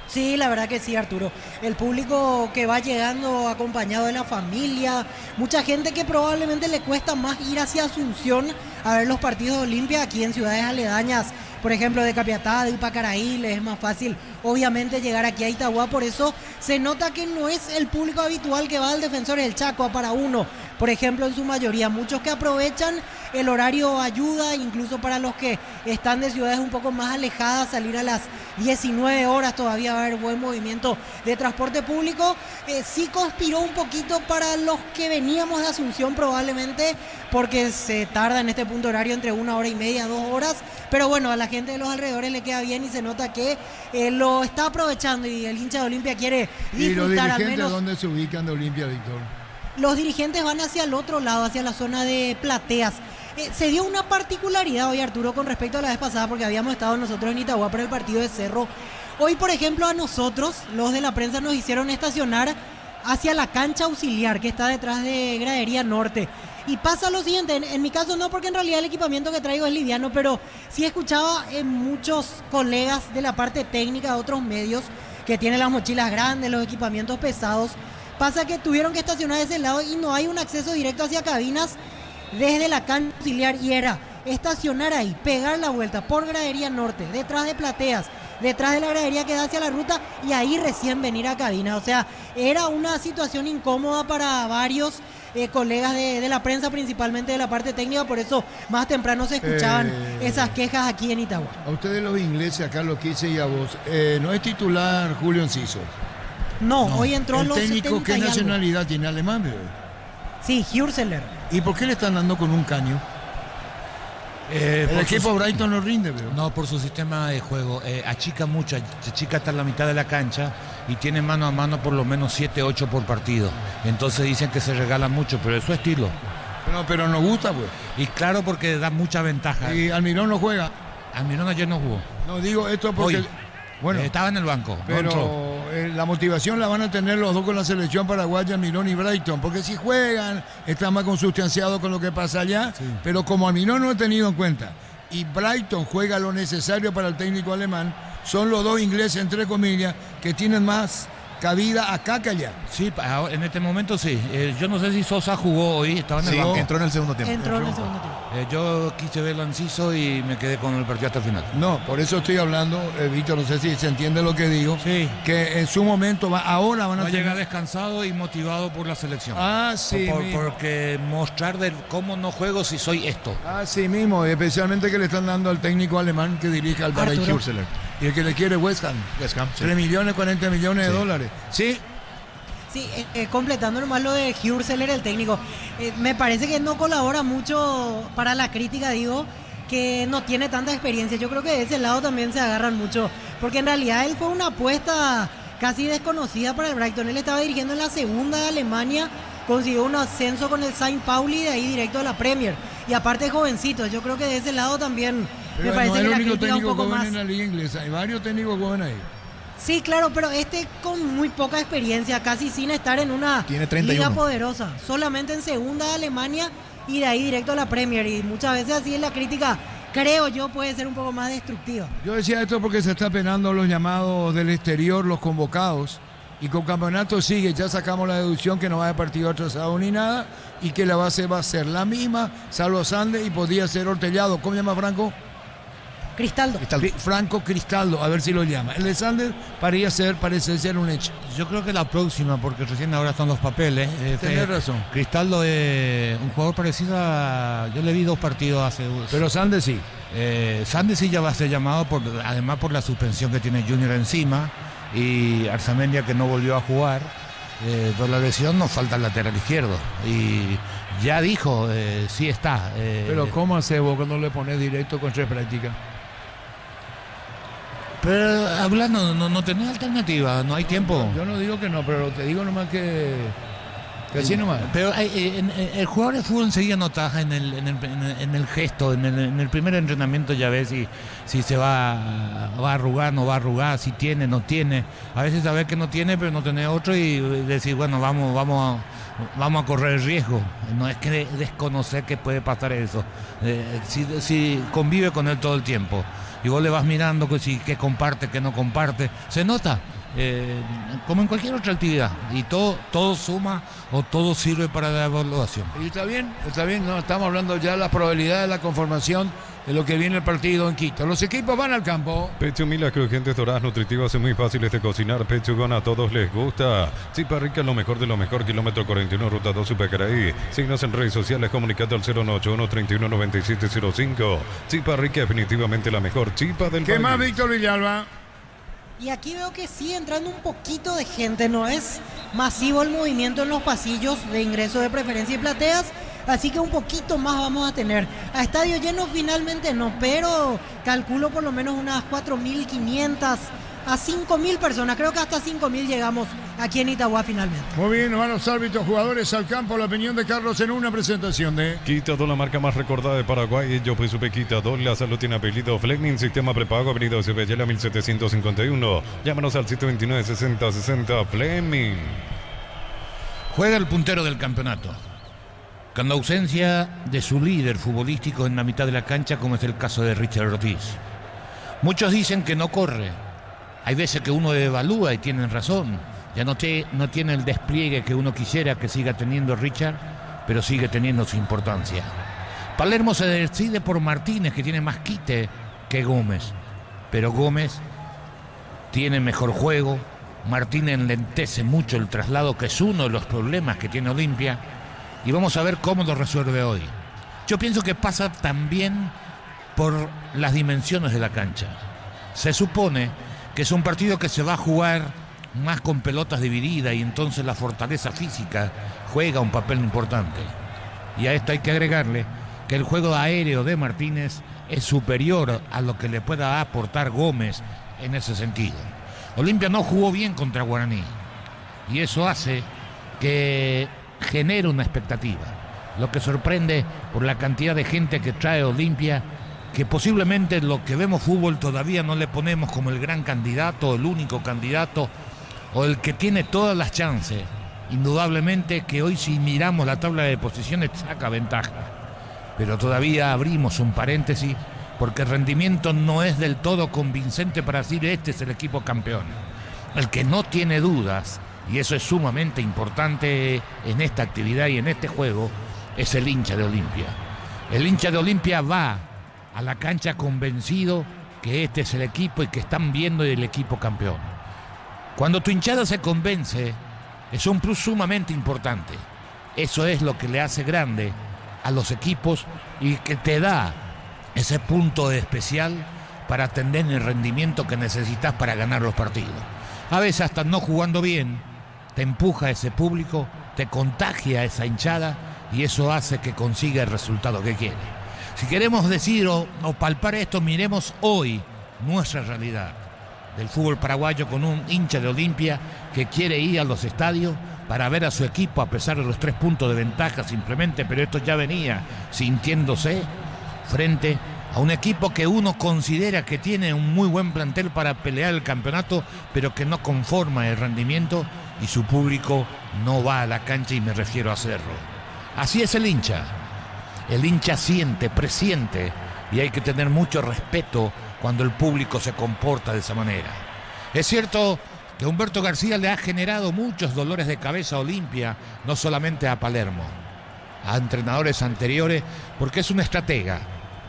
Sí, la verdad que sí, Arturo. El público que va llegando acompañado de la familia, mucha gente que probablemente le cuesta más ir hacia Asunción a ver los partidos de Olimpia aquí en ciudades aledañas, por ejemplo de Capiatá, de Ipacaraí, les es más fácil obviamente llegar aquí a Itagua, por eso se nota que no es el público habitual que va al Defensor del Chaco a para uno, por ejemplo en su mayoría, muchos que aprovechan el horario ayuda, incluso para los que están de ciudades un poco más alejadas, salir a las 19 horas todavía va a haber buen movimiento de transporte público. Sí conspiró un poquito para los que veníamos de Asunción probablemente, porque se tarda en este punto horario entre 1 hora y media, 2 horas, pero bueno, a la gente de los alrededores le queda bien y se nota que lo está aprovechando y el hincha de Olimpia quiere disfrutar. ¿Y los dirigentes al menos, dónde se ubican de Olimpia, Víctor? los dirigentes van hacia el otro lado, hacia la zona de plateas. Se dio una particularidad hoy, Arturo, con respecto a la vez pasada, porque habíamos estado nosotros en Itagua para el partido de Cerro. Hoy, por ejemplo, a nosotros, los de la prensa, nos hicieron estacionar hacia la cancha auxiliar, que está detrás de Gradería Norte. Y pasa lo siguiente, en mi caso no, porque en realidad el equipamiento que traigo es liviano, pero sí escuchaba muchos colegas de la parte técnica de otros medios que tienen las mochilas grandes, los equipamientos pesados. Pasa que tuvieron que estacionar de ese lado y no hay un acceso directo hacia cabinas desde la cancha auxiliar, y era estacionar ahí, pegar la vuelta por Gradería Norte, detrás de plateas, detrás de la gradería que da hacia la ruta, y ahí recién venir a cabina. O sea, era una situación incómoda para varios colegas de la prensa, principalmente de la parte técnica, por eso más temprano se escuchaban esas quejas aquí en Itagua. A ustedes los ingleses, a Carlos Quise y a vos, ¿no es titular Julio Enciso? No, hoy entró a ¿El los técnico 70 qué y algo. nacionalidad tiene? Alemán, bebé. Sí, Hürzeler. ¿Y por qué le están dando con un caño? El equipo Brighton no rinde, bebé. No, por su sistema de juego. Achica mucho, achica hasta la mitad de la cancha y tiene mano a mano por lo menos 7, 8 por partido. Entonces dicen que se regala mucho, pero es su estilo. Pero nos gusta, pues. Y claro, porque da mucha ventaja. Y Almirón no juega. Almirón ayer no jugó. No, digo esto porque... Hoy. Bueno, Estaba en el banco. No entró. pero la motivación la van a tener los dos con la selección paraguaya, Almirón y Brighton, porque si juegan, está más consustanciado con lo que pasa allá, Sí. pero como Almirón no he tenido en cuenta, y Brighton juega lo necesario para el técnico alemán, son los dos ingleses, entre comillas, que tienen más cabida acá que allá. Sí, en este momento sí. Yo no sé si Sosa jugó hoy, estaba en el Sí, banco. entró en el segundo tiempo. Entró en el segundo tiempo. Yo quise verlo en Ciso y me quedé con el partido hasta el final. No, por eso estoy hablando, Víctor, no sé si se entiende lo que digo, Sí. que en su momento, ahora van a Va a llegar tener... descansado y motivado por la selección. Ah, sí, mismo. Porque mostrar de cómo no juego si soy esto. Así mismo, especialmente que le están dando al técnico alemán que dirige al Bayer Arturo. Hürzeler. Y el que le quiere West Ham. West Ham, sí. 3 millones, 40 millones de dólares. Sí, Sí, completando nomás lo de Hürzeler, el técnico, me parece que no colabora mucho para la crítica, digo, que no tiene tanta experiencia. Yo creo que de ese lado también se agarran mucho, porque en realidad él fue una apuesta casi desconocida para el Brighton. Él estaba dirigiendo en la segunda de Alemania, consiguió un ascenso con el Saint Pauli y de ahí directo a la Premier. Y aparte jovencito, yo creo que de ese lado también pero me parece no es que el la único crítica un técnico poco joven más... en la liga inglesa. Hay varios técnicos jóvenes ahí. Sí, claro, pero con muy poca experiencia, casi sin estar en una Tiene 31. liga poderosa, solamente en segunda de Alemania y de ahí directo a la Premier, y muchas veces así es la crítica, creo yo, puede ser un poco más destructiva. Yo decía esto porque se está penando los llamados del exterior, los convocados, y con campeonato sigue, ya sacamos la deducción que no va a haber partido atrasado ni nada, y que la base va a ser la misma, salvo Sande, y podría ser Ortellado. ¿Cómo se llama Franco? Cristaldo. Franco Cristaldo, a ver si lo llama. El de Sander parece ser un hecho. Yo creo que la próxima, porque recién ahora están los papeles. Tenés razón. Cristaldo es un jugador parecido a... Yo le vi 2 partidos hace... Pero Sander sí. Sandy sí ya va a ser llamado, además por la suspensión que tiene Junior encima, y Arzamendia que no volvió a jugar. Por la lesión nos falta el lateral izquierdo. Y ya dijo, sí está. Pero ¿cómo haces vos cuando le pones directo con 3 prácticas? Pero hablando, no tenés alternativa, no hay tiempo. Yo no digo que no, pero te digo nomás que así nomás. Pero el jugador de fútbol enseguida notas en el gesto, en el primer entrenamiento ya ves si se va a arrugar, no va a arrugar, si tiene, no tiene. A veces sabes que no tiene, pero no tenés otro y decir, bueno, vamos a correr el riesgo. No es que desconocer que puede pasar eso. Si convive con él todo el tiempo y vos le vas mirando que comparte, que no comparte, se nota. como en cualquier otra actividad, y todo suma o todo sirve para la evaluación. Y está bien, no estamos hablando ya de la probabilidad de la conformación de lo que viene el partido en Quito. Los equipos van al campo. Pechumilas crujientes, doradas, nutritivas y muy fáciles de cocinar. Pechugón a todos les gusta. Chipa rica, lo mejor de lo mejor. Kilómetro 41, ruta 2, Supecaraí. Signos en redes sociales, comunicando al 0981-319705. Chipa rica, definitivamente la mejor chipa del país. ¿Qué más, Víctor Villalba? Y aquí veo que sigue entrando un poquito de gente, no es masivo el movimiento en los pasillos de ingreso de preferencia y plateas, así que un poquito más vamos a tener. A estadio lleno finalmente no, pero calculo por lo menos unas 4.500 a 5.000 personas, creo que hasta 5.000 llegamos aquí en Itagua finalmente. Muy bien, van los árbitros, jugadores al campo, la opinión de Carlos en una presentación de... Quitador, la marca más recordada de Paraguay. Yo pues supe Quitador, la salud tiene apellido Fleming, sistema prepago, avenida Cebellela 1751. Llámanos al 729-6060 Fleming. Juega el puntero del campeonato, con la ausencia de su líder futbolístico en la mitad de la cancha, como es el caso de Richard Ortiz. Muchos dicen que no corre. Hay veces que uno evalúa y tienen razón. Ya no tiene el despliegue que uno quisiera que siga teniendo Richard, pero sigue teniendo su importancia. Palermo se decide por Martínez, que tiene más quite que Gómez, pero Gómez tiene mejor juego. Martínez enlentece mucho el traslado, que es uno de los problemas que tiene Olimpia, y vamos a ver cómo lo resuelve hoy. Yo pienso que pasa también por las dimensiones de la cancha. Se supone que es un partido que se va a jugar más con pelotas divididas, y entonces la fortaleza física juega un papel importante. Y a esto hay que agregarle que el juego aéreo de Martínez es superior a lo que le pueda aportar Gómez en ese sentido. Olimpia no jugó bien contra Guaraní, y eso hace que genere una expectativa. Lo que sorprende por la cantidad de gente que trae Olimpia, que posiblemente lo que vemos fútbol todavía no le ponemos como el gran candidato, el único candidato, o el que tiene todas las chances. Indudablemente que hoy, si miramos la tabla de posiciones, saca ventaja, pero todavía abrimos un paréntesis, porque el rendimiento no es del todo convincente para decir este es el equipo campeón. El que no tiene dudas, y eso es sumamente importante en esta actividad y en este juego, es el hincha de Olimpia. El hincha de Olimpia va a la cancha convencido que este es el equipo y que están viendo el equipo campeón. Cuando tu hinchada se convence, es un plus sumamente importante. Eso es lo que le hace grande a los equipos y que te da ese punto especial para atender el rendimiento que necesitas para ganar los partidos. A veces hasta no jugando bien, te empuja ese público, te contagia esa hinchada, y eso hace que consiga el resultado que quiere. Si queremos decir o palpar esto, miremos hoy nuestra realidad del fútbol paraguayo, con un hincha de Olimpia que quiere ir a los estadios para ver a su equipo, a pesar de los 3 puntos de ventaja simplemente, pero esto ya venía sintiéndose frente a un equipo que uno considera que tiene un muy buen plantel para pelear el campeonato, pero que no conforma el rendimiento, y su público no va a la cancha, y me refiero a Cerro. Así es el hincha. El hincha siente, presiente, y hay que tener mucho respeto cuando el público se comporta de esa manera. Es cierto que Humberto García le ha generado muchos dolores de cabeza a Olimpia, no solamente a Palermo, a entrenadores anteriores, porque es un estratega,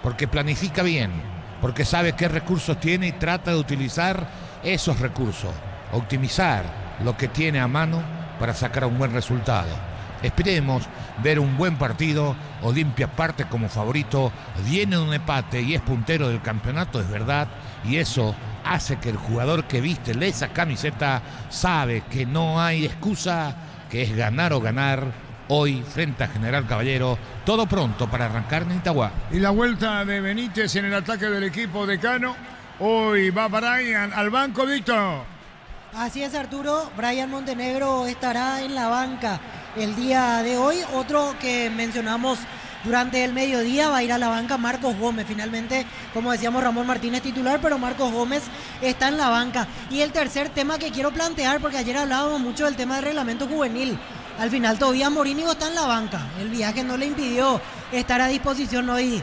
porque planifica bien, porque sabe qué recursos tiene y trata de utilizar esos recursos, optimizar lo que tiene a mano para sacar un buen resultado. Esperemos ver un buen partido. Olimpia parte como favorito, viene un empate y es puntero del campeonato, es verdad, y eso hace que el jugador que viste esa camiseta sabe que no hay excusa, que es ganar o ganar hoy frente a General Caballero. Todo pronto para arrancar en Itagua. Y la vuelta de Benítez en el ataque del equipo decano. Hoy va Brian al banco, Víctor. Así es, Arturo. Brian Montenegro estará en la banca el día de hoy. Otro que mencionamos durante el mediodía, va a ir a la banca Marcos Gómez. Finalmente, como decíamos, Ramón Martínez titular, pero Marcos Gómez está en la banca. Y el tercer tema que quiero plantear, porque ayer hablábamos mucho del tema del reglamento juvenil. Al final, todavía Morínigo está en la banca. El viaje no le impidió estar a disposición hoy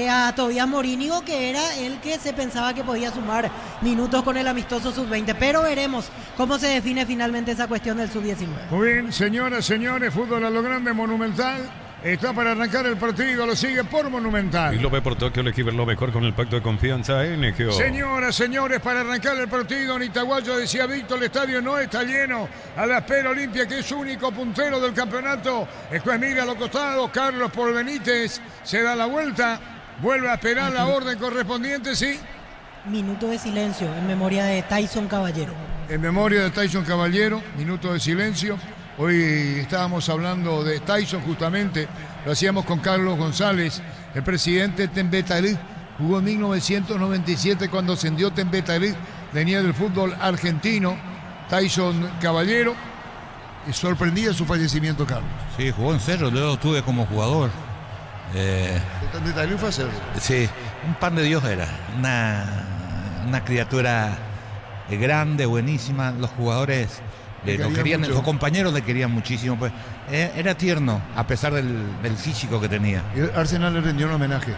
a Tobías Morínigo, que era el que se pensaba que podía sumar minutos con el amistoso sub-20. Pero veremos cómo se define finalmente esa cuestión del sub-19. Muy bien, señoras, señores, fútbol a lo grande, Monumental. Está para arrancar el partido, lo sigue por Monumental. Y lo ve por Tokio, el equipo lo mejor con el pacto de confianza NGO. Señoras, señores, para arrancar el partido en Itaguayo, decía Víctor, el estadio no está lleno. A la espera Olimpia, que es único puntero del campeonato. Después mira a los costados, Carlos por Benítez se da la vuelta, vuelve a esperar la orden correspondiente, sí. Minuto de silencio en memoria de Tyson Caballero. En memoria de Tyson Caballero, minuto de silencio. Hoy estábamos hablando de Tyson justamente, lo hacíamos con Carlos González, el presidente de Tembetalí, jugó en 1997 cuando ascendió Tembetalí, venía del fútbol argentino, Tyson Caballero, y sorprendía su fallecimiento, Carlos. Sí, jugó en Cerro, luego estuve como jugador. Tembetalí fue a Cerro. Sí, un pan de Dios era, una criatura grande, buenísima, los jugadores... lo querían, mucho. los compañeros le querían muchísimo, pues era tierno a pesar del físico que tenía. Y el Arsenal le rindió un homenaje.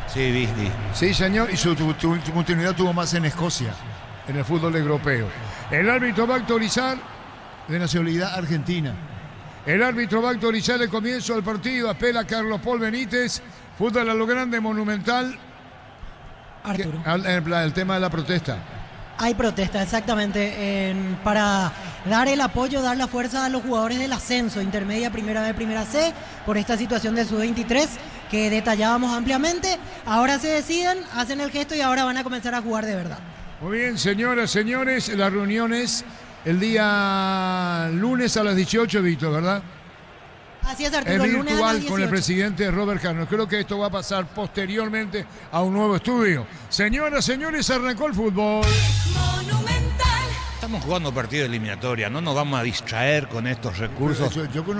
Sí, vi. Sí, señor, y su continuidad tuvo más en Escocia, en el fútbol europeo. El árbitro va a autorizar de nacionalidad argentina. El árbitro va a autorizar el comienzo del partido. Apela a Carlos Paul Benítez. Fútbol a lo grande, Monumental. Arturo. El tema de la protesta. Hay protesta, exactamente, para dar el apoyo, dar la fuerza a los jugadores del ascenso, intermedia, primera B, primera C, por esta situación del sub-23 que detallábamos ampliamente. Ahora se deciden, hacen el gesto y ahora van a comenzar a jugar de verdad. Muy bien, señoras, señores, la reunión es el día lunes a las 18, Víctor, ¿verdad? Así es, Arturo, Es lunes a las virtual 18. con el presidente Robert Carlos. Creo que esto va a pasar posteriormente a un nuevo estudio. Señoras, señores, arrancó el fútbol. Estamos jugando partido de eliminatoria, no nos vamos a distraer con estos recursos.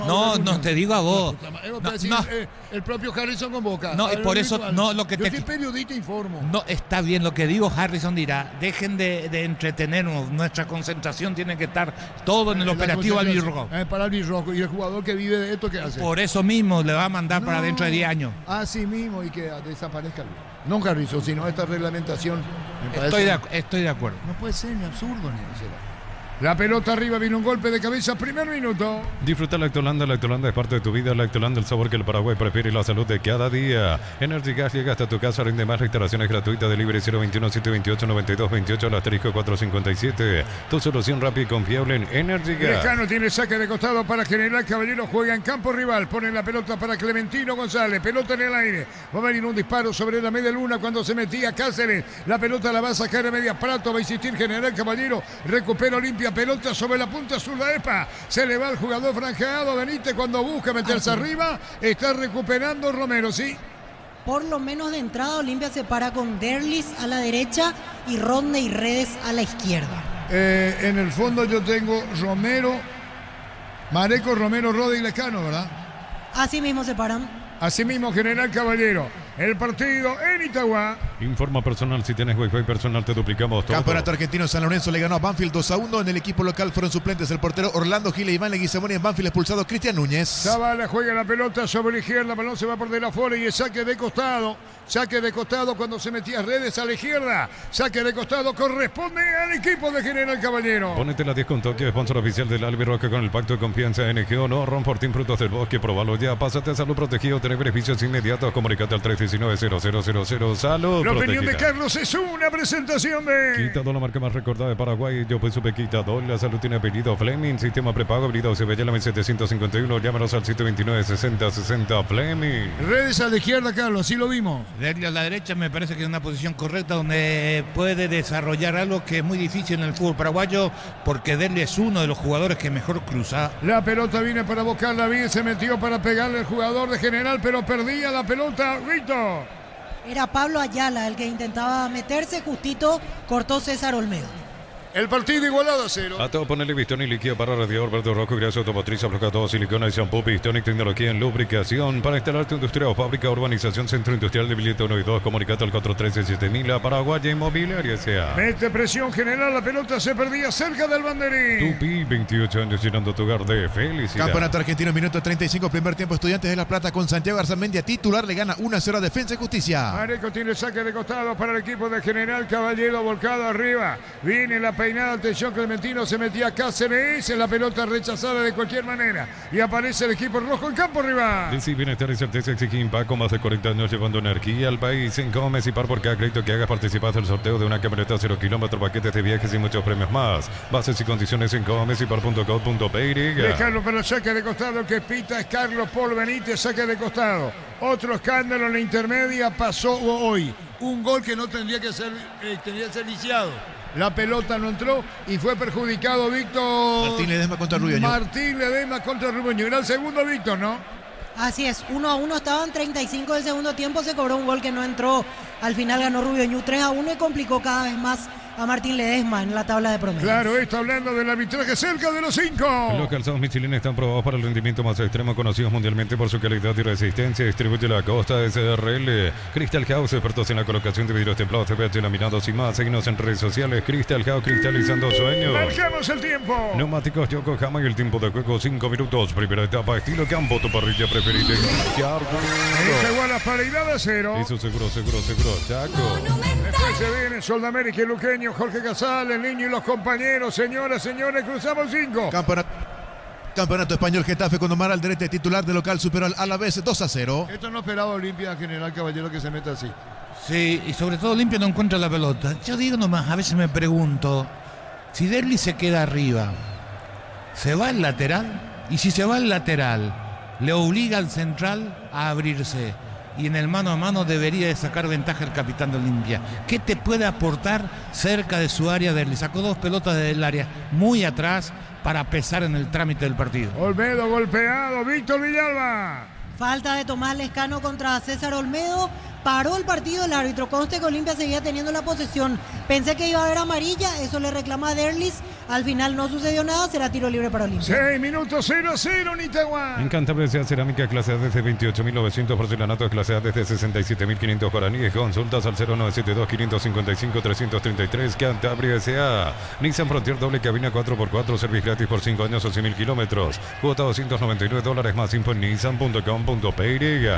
No, te digo a vos. El propio Harrison convoca. No, y por eso, no, lo que Yo soy periodista, informo. No, está bien, lo que digo, Harrison dirá, dejen de entretenernos, nuestra concentración tiene que estar todo en el operativo albirrojo. Para albirrojo, y el jugador que vive de esto, ¿qué hace? Por eso mismo le va a mandar para dentro de 10 años. Así mismo, y que desaparezca. No Harrison, sino esta reglamentación. Estoy de acuerdo. No puede ser ni absurdo ni será. La pelota arriba, vino un golpe de cabeza, primer minuto. Disfruta Lactolanda es parte de tu vida. Lactolanda, el sabor que el Paraguay prefiere y la salud de cada día. Energy Gas llega hasta tu casa, rinde más, restauraciones gratuitas, delivery 021-728-9228, al asterisco 457. Tu solución rápida y confiable en Energy Gas. Lejano tiene saque de costado para General Caballero, juega en campo rival, pone la pelota para Clementino González, pelota en el aire. Va a venir un disparo sobre la media luna cuando se metía Cáceres. La pelota la va a sacar a media Prato, va a insistir General Caballero, recupera Olimpia. Pelota sobre la punta sur de EPA. Se le va el jugador franjeado. Benítez cuando busca meterse arriba. Está recuperando Romero, ¿sí? Por lo menos de entrada, Olimpia se para con Derlis a la derecha y Rodney Redes a la izquierda. En el fondo yo tengo Romero, Mareco, Romero, Rode y Lescano, ¿verdad? Así mismo se paran. Asimismo, General Caballero. El partido en Itagua. Informa personal, si tienes Wi-Fi personal te duplicamos todo. Campeonato argentino, San Lorenzo le ganó a Banfield 2-1. En el equipo local fueron suplentes el portero Orlando Gil e Iván Leguizamón, y en Banfield expulsado Cristian Núñez. Zavala juega la pelota sobre la izquierda, el balón se va por de la fuera y es saque de costado. Saque de costado cuando se metía Redes a la izquierda. Saque de costado corresponde al equipo de General Caballero. Ponete la 10 con Tokio, sponsor oficial del Albirroque con el pacto de confianza NGO. No, Ron Fortín, frutos del bosque, probalo ya. Pásate a salud protegido, tener beneficios inmediatos. Comunicate al 319-0000. Salud La opinión protegida. de Carlos es una presentación de Quitador, la marca más recordada de Paraguay. Yo pues supe Quitador. La salud tiene apellido Fleming. Sistema prepago, habilitado CBL 1751. Llámanos al 729-6060 Fleming. Redes a la izquierda, Carlos, así lo vimos. Derli a la derecha me parece que es una posición correcta donde puede desarrollar algo que es muy difícil en el fútbol paraguayo, porque Derli es uno de los jugadores que mejor cruza. La pelota viene para buscarla bien, se metió para pegarle al jugador de General, pero perdía la pelota, Rito. Era Pablo Ayala el que intentaba meterse, justito cortó César Olmedo. El partido igualado a 0. A todo ponerle Pistón y líquido para radiador verde rojo, grasa automotriz, todo silicona y shampoo, Pistón y tecnología en lubricación. Para instalarte industria o fábrica, urbanización, centro industrial de billete 1 y 2, comunicate al 413-7000, la Paraguaya Inmobiliaria S.A. Mete presión general, la pelota se perdía cerca del banderín. Tupi, 28 años llenando tu hogar de felicidad. Campeonato argentino, minuto 35, primer tiempo, Estudiantes de La Plata con Santiago Arzamendia, titular, le gana 1-0 a Defensa y Justicia. Mareco tiene saque de costado para el equipo de General Caballero, volcado arriba. Viene la peinada, atención, Clementino, se metía Cáceres, en la pelota rechazada de cualquier manera. Y aparece el equipo rojo en campo rival. Decir bienestar y certeza exige Impaco, más de 40 años llevando energía al país. En Gómez y Par por cada crédito que hagas participás del sorteo de una camioneta 0 kilómetros, paquetes de viajes y muchos premios más. Bases y condiciones en gomezipar.com.py. Dejarlo para el saque de costado que pita es Carlos Paul Benítez, saque de costado. Otro escándalo en la intermedia pasó hoy. Un gol que no tendría que ser, tendría que ser viciado. La pelota no entró y fue perjudicado Víctor. Martín Ledesma contra Rubiño. Martín Ledesma contra Rubiño. Era el segundo Víctor, ¿no? Así es, 1-1 estaban 35 del segundo tiempo, se cobró un gol que no entró. Al final ganó Rubio Ñu 3-1 y complicó cada vez más a Martín Ledesma en la tabla de promedios. Claro, está hablando del arbitraje cerca de los 5. Los calzados Michelin están probados para el rendimiento más extremo, conocidos mundialmente por su calidad y resistencia. Distribuye la Costa SRL. Crystal House, expertos en la colocación de vidrios templados, CPH laminados y más. Seguimos en redes sociales. Crystal House, cristalizando sueños. Marcamos el tiempo. Neumáticos Yokohama y el tiempo de juego 5 minutos. Primera etapa, estilo campo, tu parrilla preferida. Está igual a paridad a 0. Eso seguro, Chaco. Después se viene Soldamérica y Luqueño, Jorge Casal, el niño y los compañeros. Señoras, señores, cruzamos 5. Campeonato español, Getafe con Omar Alderete, titular de local, superó al Alavés 2-0. Esto no esperaba Olimpia General Caballero que se meta así. Sí, y sobre todo Olimpia no encuentra la pelota. Yo digo nomás, a veces me pregunto, si Derli se queda arriba, ¿se va al lateral? Y si se va al lateral, le obliga al central a abrirse. Y en el mano a mano debería de sacar ventaja el capitán de Olimpia. ¿Qué te puede aportar cerca de su área? Le sacó 2 pelotas del área muy atrás para pesar en el trámite del partido. Olmedo golpeado, Víctor Villalba. Falta de Tomás Lescano contra César Olmedo. Paró el partido el árbitro. Conste que Olimpia seguía teniendo la posesión. Pensé que iba a haber amarilla. Eso le reclama a Derlis. Al final no sucedió nada. Será tiro libre para Olimpia. 6 minutos 0-0 Nitehuá. En Cantabria sea cerámica clase A desde 28.900, porcelanato clase A desde 67.500 guaraníes. Consultas al 0972-555-333. Cantabria S.A. Nissan Frontier doble cabina 4x4, servicio gratis por 5 años o 100.000 kilómetros. Cuota $299 más info en nissan.com.py.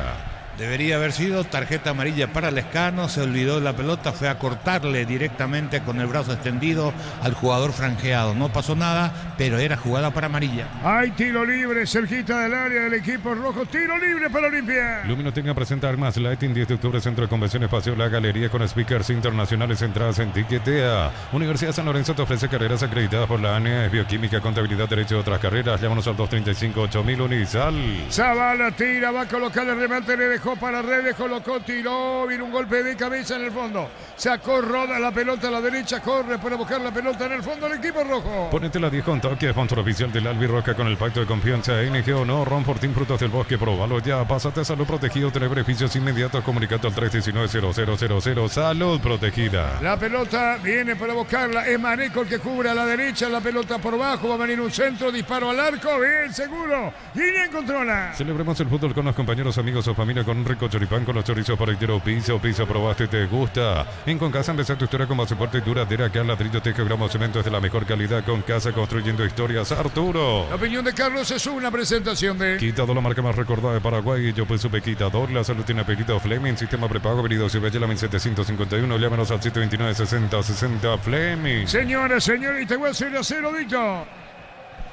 Debería haber sido tarjeta amarilla para Lescano, se olvidó de la pelota, fue a cortarle directamente con el brazo extendido al jugador franjeado. No pasó nada, pero era jugada para amarilla. Hay tiro libre, cerquita del área del equipo rojo, tiro libre para Olimpia. Luminoteca presenta Armas Lighting, 10 de octubre, Centro de Convenciones, Paseo La Galería con speakers internacionales, entradas en Tiquetea. Universidad San Lorenzo te ofrece carreras acreditadas por la ANEA, Bioquímica, Contabilidad, Derecho y otras carreras. Llámanos al 235-8000 Unisal. Zavala tira, va a colocar el remate, le dejó para Redes, colocó, tiró, vino un golpe de cabeza en el fondo. Sacó, roda la pelota a la derecha, corre para buscar la pelota en el fondo del equipo rojo. Ponete la 10 con toque, sponsor oficial del Albirroca con el pacto de confianza NGO no, Ron Fortín, Frutos del Bosque, probalo ya. Pásate a Salud Protegido, tener beneficios inmediatos, comunicando al 319-0000. Salud Protegida. La pelota viene para buscarla, es Mareco el que cubre a la derecha, la pelota por bajo, va a venir un centro, disparo al arco, bien, seguro. Guillén controla. Celebremos el fútbol con los compañeros, amigos o familia con un rico choripán con los chorizos por entero. Piso, probaste, te gusta. En Concasa empezar tu historia con más soporte y duradera que al ladrillo, tejo, gramo, cemento es de la mejor calidad. Concasa, construyendo historias. Arturo. La opinión de Carlos es una presentación de Quitador, la marca más recordada de Paraguay. Yo pues supe Quitador. La salud tiene apellido Fleming. Sistema prepago, venido si la 1751. Llámanos al 729-6060 Fleming. Señora, señorita, igual 0-0, Víctor.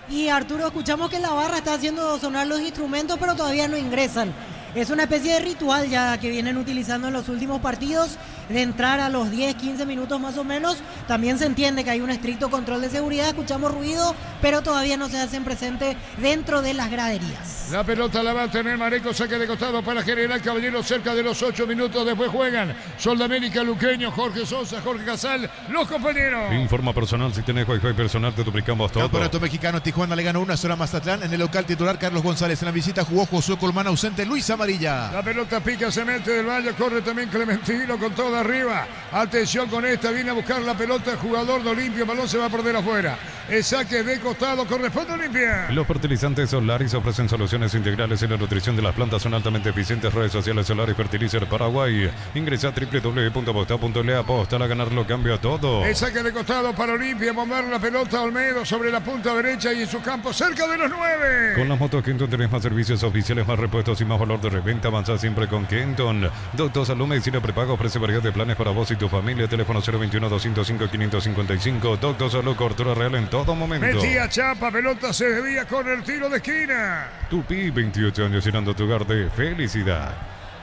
Y Arturo, escuchamos que la barra está haciendo sonar los instrumentos, pero todavía no ingresan. Es una especie de ritual ya que vienen utilizando en los últimos partidos, de entrar a los 10, 15 minutos más o menos. También se entiende que hay un estricto control de seguridad, escuchamos ruido, pero todavía no se hacen presente dentro de las graderías. La pelota la va a tener Mareco, saque de costado para General Caballero, cerca de los 8 minutos. Después juegan Soldamérica, Luqueño, Jorge Sosa, Jorge Casal, los compañeros. Informa personal, si tenés Wi-Fi personal te duplicamos todo. Campeonato mexicano, Tijuana le ganó 1-0 a Mazatlán. En el local titular, Carlos González. En la visita jugó Josué Colmán, ausente Luis Amaral. amarilla. La pelota pica, se mete del Valle, corre también Clementino con todo arriba. Atención con esta, viene a buscar la pelota el jugador de Olimpia, el balón se va a perder afuera. El saque de costado corresponde a Olimpia. Los fertilizantes Solaris ofrecen soluciones integrales en la nutrición de las plantas, son altamente eficientes. Redes sociales Solaris Fertilizer Paraguay. Ingresa a www.aposta.le. Aposta a ganar lo cambia todo. El saque de costado para Olimpia, bombar la pelota a Olmedo sobre la punta derecha y en su campo cerca de los 9. Con las motos Kenton tenés más servicios oficiales, más repuestos y más valor de reventa. Avanza siempre con Kenton. Doctor Salud Medicina Prepago ofrece variedad de planes para vos y tu familia. Teléfono 021-205-555. Doctor Salud, cobertura real en todo momento. Metía Chapa, pelota se desvía con el tiro de esquina. Tupi, 28 años llenando tu hogar de felicidad.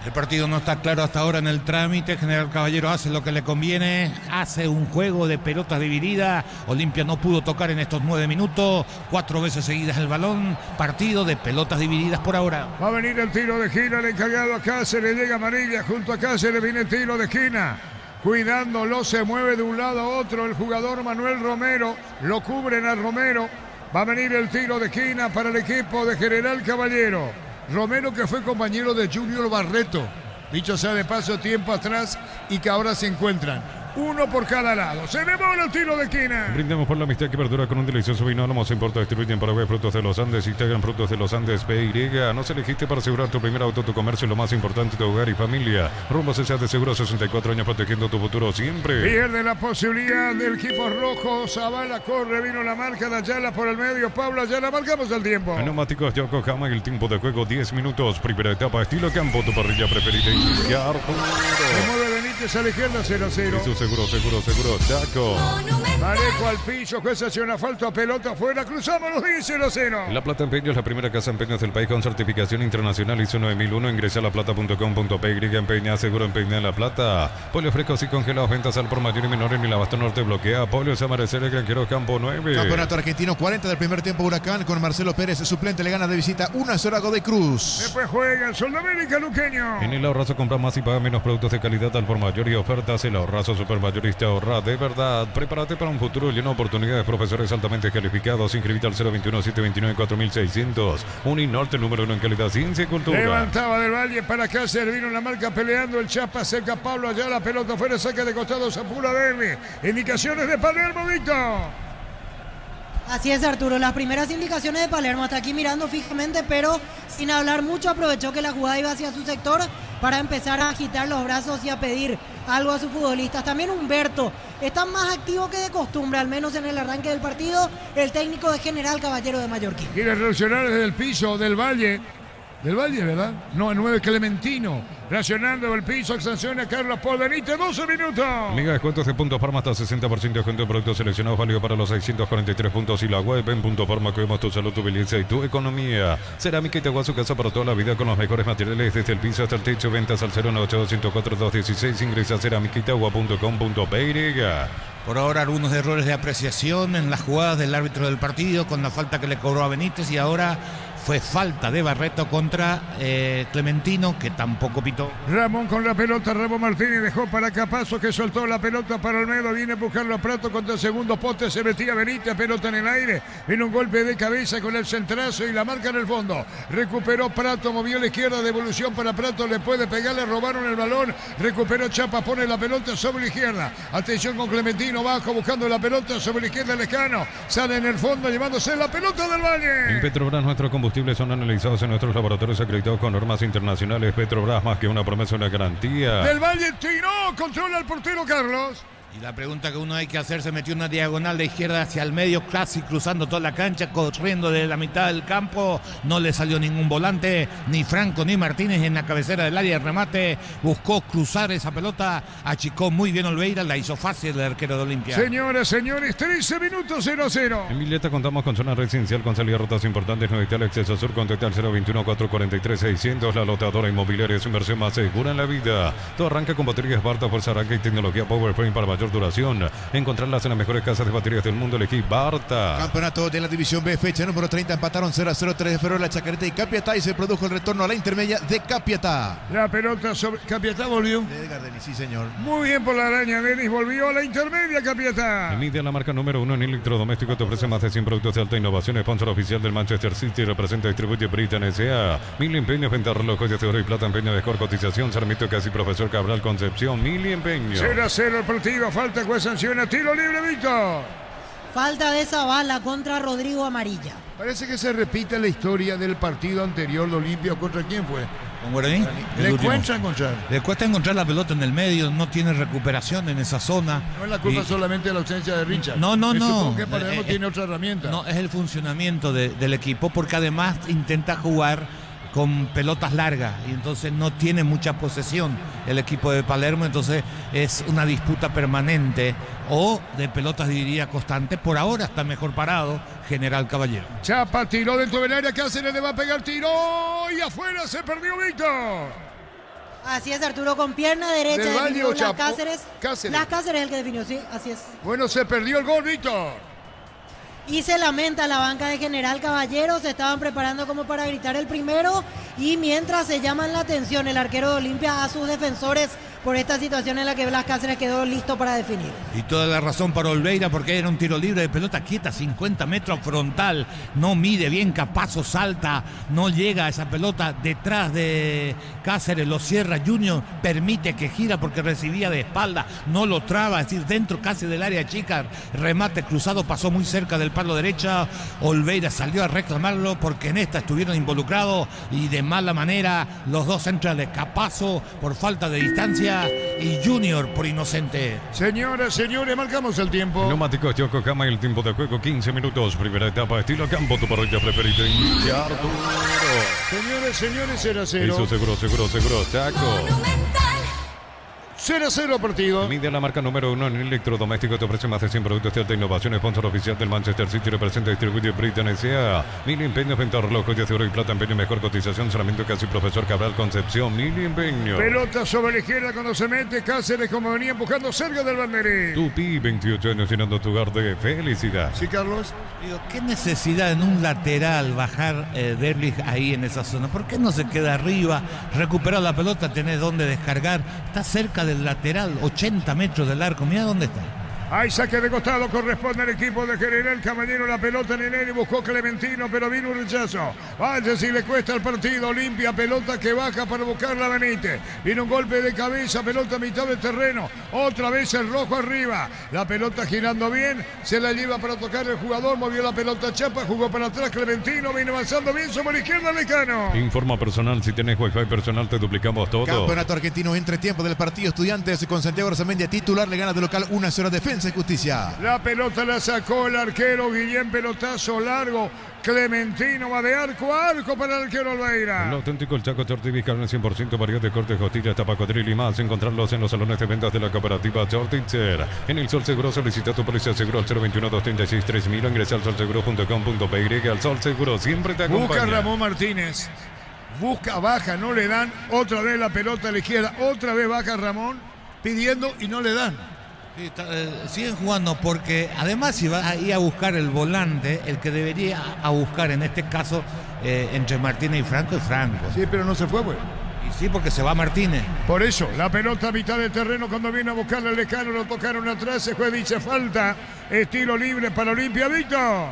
El partido no está claro hasta ahora en el trámite. General Caballero hace lo que le conviene. Hace un juego de pelotas divididas. Olimpia no pudo tocar en estos 9 minutos. 4 veces seguidas el balón. Partido de pelotas divididas por ahora. Va a venir el tiro de esquina. El encargado a Cáceres. Llega amarilla. Junto a Cáceres viene el tiro de esquina. Cuidándolo, se mueve de un lado a otro el jugador Manuel Romero. Lo cubren a Romero. Va a venir el tiro de esquina para el equipo de General Caballero. Romero, que fue compañero de Junior Barreto, dicho sea de paso, tiempo atrás, y que ahora se encuentran. Uno por cada lado. Se devuelve el tiro de esquina. Brindemos por la amistad que perdura con un delicioso vino. Alamos importa, distribuye en Paraguay frutos de los Andes. Integran frutos de los Andes PY. Nos elegiste para asegurar tu primer auto, tu comercio, lo más importante, tu hogar y familia. Rumbo CSA de Seguro, 64 años protegiendo tu futuro siempre. Pierde la posibilidad del equipo rojo. Zavala corre, vino la marca de Ayala por el medio. Pablo Ayala, marcamos el tiempo. Neumáticos Yokohama, el tiempo de juego 10 minutos. Primera etapa, estilo campo, tu parrilla preferida. Se mueve Benítez a la izquierda, 0-0. Seguro, Taco. Manejo al piso, juez acciona falta, pelota afuera, cruzamos los 10-0-0. La Plata Empeño es la primera casa empeños del país con certificación internacional ISO 9001. Ingresa a laplata.com.py, empeña, seguro empeña en La Plata. Polio frescos y congelados, ventas al por mayor y menor en el Abasto Norte bloquea. Polios Amanecer, el Granjero Campo 9. Campeonato argentino, 40 del primer tiempo Huracán con Marcelo Pérez, suplente, le gana de visita 1-0 a Godoy Cruz. Después juega el Sol de América Luqueño. En el Ahorrazo compra más y paga menos productos de calidad al por mayor y ofertas. El Ahorrazo Supermayorista ahorra de verdad. Prepárate para un futuro lleno de oportunidades. Profesores altamente calificados. Inscribite al 021-729-4600. Uninorte número 1 en calidad, ciencia y cultura. Levantaba del Valle para acá, vino la marca peleando el Chapa, cerca Pablo allá, la pelota fuera, saque de costado, Zapula Derby. Indicaciones de Palermo, Víctor. Así es, Arturo, las primeras indicaciones de Palermo, hasta aquí mirando fijamente, pero sin hablar mucho, aprovechó que la jugada iba hacia su sector para empezar a agitar los brazos y a pedir algo a sus futbolistas. También Humberto está más activo que de costumbre, al menos en el arranque del partido, el técnico de General Caballero de Mallorquín. Quiere reaccionar desde el piso del Valle. Del Valle, ¿verdad? No, el 9 Clementino. Reaccionando el piso, sanciona a Carlos Paul Benítez, 12 minutos. Liga descuentos de Punto Farma hasta 60% de descuento en productos seleccionados, válido para los 643 puntos y la web en Punto Farma. Cuidemos tu salud, tu belleza y tu economía. Cerámica y Itagua, su casa para toda la vida con los mejores materiales desde el piso hasta el techo. Ventas al 098-104-216. Ingresa a cerámicaitagua.com.py. Por ahora algunos errores de apreciación en las jugadas del árbitro del partido con la falta que le cobró a Benítez, y ahora fue falta de Barreto contra Clementino, que tampoco pitó. Ramón con la pelota, Ramón Martínez dejó para Capazo, que soltó la pelota para Olmedo, viene a buscarlo a Prato contra el segundo poste, se metía Benítez, pelota en el aire, viene un golpe de cabeza con el centrazo y la marca en el fondo. Recuperó Prato, movió a la izquierda, devolución para Prato, le puede pegar, le robaron el balón, recuperó Chapa, pone la pelota sobre la izquierda. Atención con Clementino, bajo buscando la pelota sobre la izquierda, Lescano, sale en el fondo llevándose la pelota del Valle. En Petrobras nuestro combustible son analizados en nuestros laboratorios acreditados con normas internacionales. Petrobras, más que una promesa, una garantía. Del Valle tiró, controla el portero Carlos. Y la pregunta que uno hay que hacer, se metió una diagonal de izquierda hacia el medio, casi cruzando toda la cancha, corriendo de la mitad del campo. No le salió ningún volante, ni Franco ni Martínez en la cabecera del área de remate. Buscó cruzar esa pelota, achicó muy bien Olveira, la hizo fácil el arquero de Olimpia. Señoras, señores, 13 minutos 0-0. En Villeta contamos con zona residencial con salida a rutas importantes. No el acceso sur, contacta al 021-443-600. La lotadora inmobiliaria es su inversión más segura en la vida. Todo arranca con baterías Barta, fuerza arranca y tecnología PowerFrame para mayor mayor duración. Encontrarlas en las mejores casas de baterías del mundo. Elegí Barta. Campeonato de la División B, fecha número 30. Empataron 0-0 3 de febrero la Chacarita y Capiatá y se produjo el retorno a la intermedia de Capiatá. La pelota sobre Capiatá volvió. De Edgar Denis, sí señor. Muy bien por la araña. Denis volvió a la intermedia, Capiatá. Media, la marca número 1 en electrodoméstico, te ofrece más de 100 productos de alta innovación. Sponsor oficial del Manchester City. Representa y distribuye Britain S.A. 1000 empeños, venta relojes de oro y plata, empeño de mejor cotización. Sarmiento Casi Profesor Cabral Concepción. 1000 empeños. 0-0 el partido. Falta, juez sanciona. Tiro libre, Víctor. Falta de Zavala contra Rodrigo Amarilla. Parece que se repite la historia del partido anterior de Olimpia. ¿Contra quién fue? ¿Con Guaraní? Le cuesta encontrar. Le cuesta encontrar la pelota en el medio, no tiene recuperación en esa zona. No es la culpa solamente de la ausencia de Richard. No. Supongo que Palermo tiene otra herramienta. No, es el funcionamiento del equipo, porque además intenta jugar con pelotas largas y entonces no tiene mucha posesión el equipo de Palermo, entonces es una disputa permanente o de pelotas, diría, constante. Por ahora está mejor parado General Caballero. Chapa tiró dentro del área, Cáceres le va a pegar, tiró y afuera se perdió Víctor. Así es, Arturo, con pierna derecha ¿Del Valle definió o Chapo? Cáceres. Cáceres. Cáceres es el que definió, sí, así es. Bueno, se perdió el gol, Víctor. Y se lamenta la banca de General Caballero, se estaban preparando como para gritar el primero y mientras se llaman la atención el arquero de Olimpia a sus defensores por esta situación en la que Blas Cáceres quedó listo para definir. Y toda la razón para Olveira, porque era un tiro libre de pelota quieta, 50 metros frontal, no mide bien, Capazo salta, no llega a esa pelota detrás de Cáceres, lo cierra Junior, permite que gira porque recibía de espalda, no lo traba, es decir, dentro casi del área chica, remate cruzado, pasó muy cerca del palo derecha, Olveira salió a reclamarlo porque en esta estuvieron involucrados y de mala manera los dos centrales, Capazo por falta de distancia y Junior por inocente. Señoras, señores, marcamos el tiempo. Neumáticos Yokohama, el tiempo de juego 15 minutos. Primera etapa, estilo campo, tu parrilla preferida. Iniciar duro. Señores, 0-0. Eso seguro, Chaco. 0-0 partido. Media, la marca número 1 en electrodoméstico, te ofrece más de 100 productos de alta innovación. Sponsor oficial del Manchester City, representa y distribuye Britain S.A. 1000 empeños, venta relojes de oro y plata, empeño mejor cotización. Sarmiento Casi Profesor Cabral Concepción. 1000 empeños. Pelota sobre la izquierda cuando se mete Cáceres, como venía empujando cerca del banderín. Tupi, 28 años llenando tu hogar de felicidad. Sí, Carlos. Digo, ¿qué necesidad en un lateral bajar Derlich ahí en esa zona? ¿Por qué no se queda arriba, recupera la pelota, tenés dónde descargar? Está cerca del lateral, 80 metros del arco, mira dónde está. Hay saque de costado, corresponde al equipo de General Caballero, la pelota en el aire, buscó Clementino, pero vino un rechazo. Vaya si le cuesta el partido, Olimpia, pelota que baja para buscarla Benítez. Viene un golpe de cabeza, pelota a mitad del terreno, otra vez el rojo arriba. La pelota girando bien, se la lleva para tocar el jugador, movió la pelota Chapa, jugó para atrás Clementino, viene avanzando bien sobre la izquierda Lecano. Informa personal, si tenés wifi personal te duplicamos todo. Campeonato argentino, entretiempo del partido. Estudiantes con Santiago Arzamendia titular, le gana de local 1-0 Defensa y Justicia. La pelota la sacó el arquero Guillén, pelotazo largo. Clementino va de arco a arco para el arquero Olveira. El auténtico El Chaco Tortivis, carne 100% variedad de cortes, costillas, tapacodril y más. Encontrarlos en los salones de ventas de la cooperativa Tortitzer. En el Sol Seguro solicita tu póliza seguro al 021-236-3000 o ingresa al solseguro.com.py. Al Sol Seguro siempre te acompaña. Busca Ramón Martínez. Busca, baja, no le dan. Otra vez la pelota a la izquierda. Otra vez baja Ramón pidiendo y no le dan. Sí, siguen jugando porque además si va a ir a buscar el volante, el que debería a buscar en este caso entre Martínez y Franco es Franco. Sí, pero no se fue, güey. Y sí, porque se va Martínez. Por eso, la pelota a mitad del terreno cuando viene a buscarle el Lecano, lo tocaron atrás, el juez dice falta, estilo libre para Olimpia, Víctor.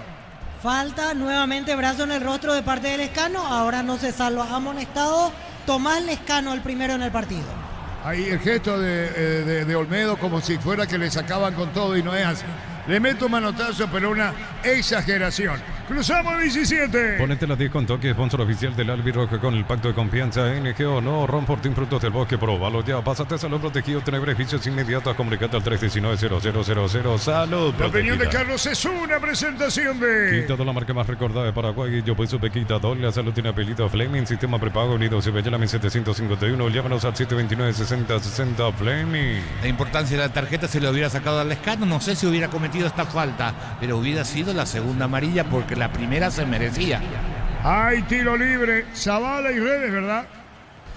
Falta nuevamente, brazo en el rostro de parte del Lescano, ahora no se salva, amonestado Tomás Lescano, el primero en el partido. Ahí el gesto de Olmedo como si fuera que le sacaban con todo y no es así. Le meto un manotazo, pero una exageración. Cruzamos 17. Ponete las 10 con toque, sponsor oficial del Albirroja con el pacto de confianza NGO. No, Ron Fortín Frutos del Bosque, probalo ya. Pásate a Salud Protegido, tener beneficios inmediatos. Comunicate al 319-0000. Salud La opinión de Protegida. Carlos es una presentación de... Quitado, la marca más recordada de Paraguay. Yo pues supe Quitador. La salud tiene apellido Fleming. Sistema prepago unido. Se ve la 751. Llámanos al 729-6060 Fleming. La importancia de la tarjeta se le hubiera sacado al Lescano, no sé si hubiera cometido esta falta, pero hubiera sido la segunda amarilla porque la primera se merecía. Hay tiro libre, Zavala y Redes, ¿verdad?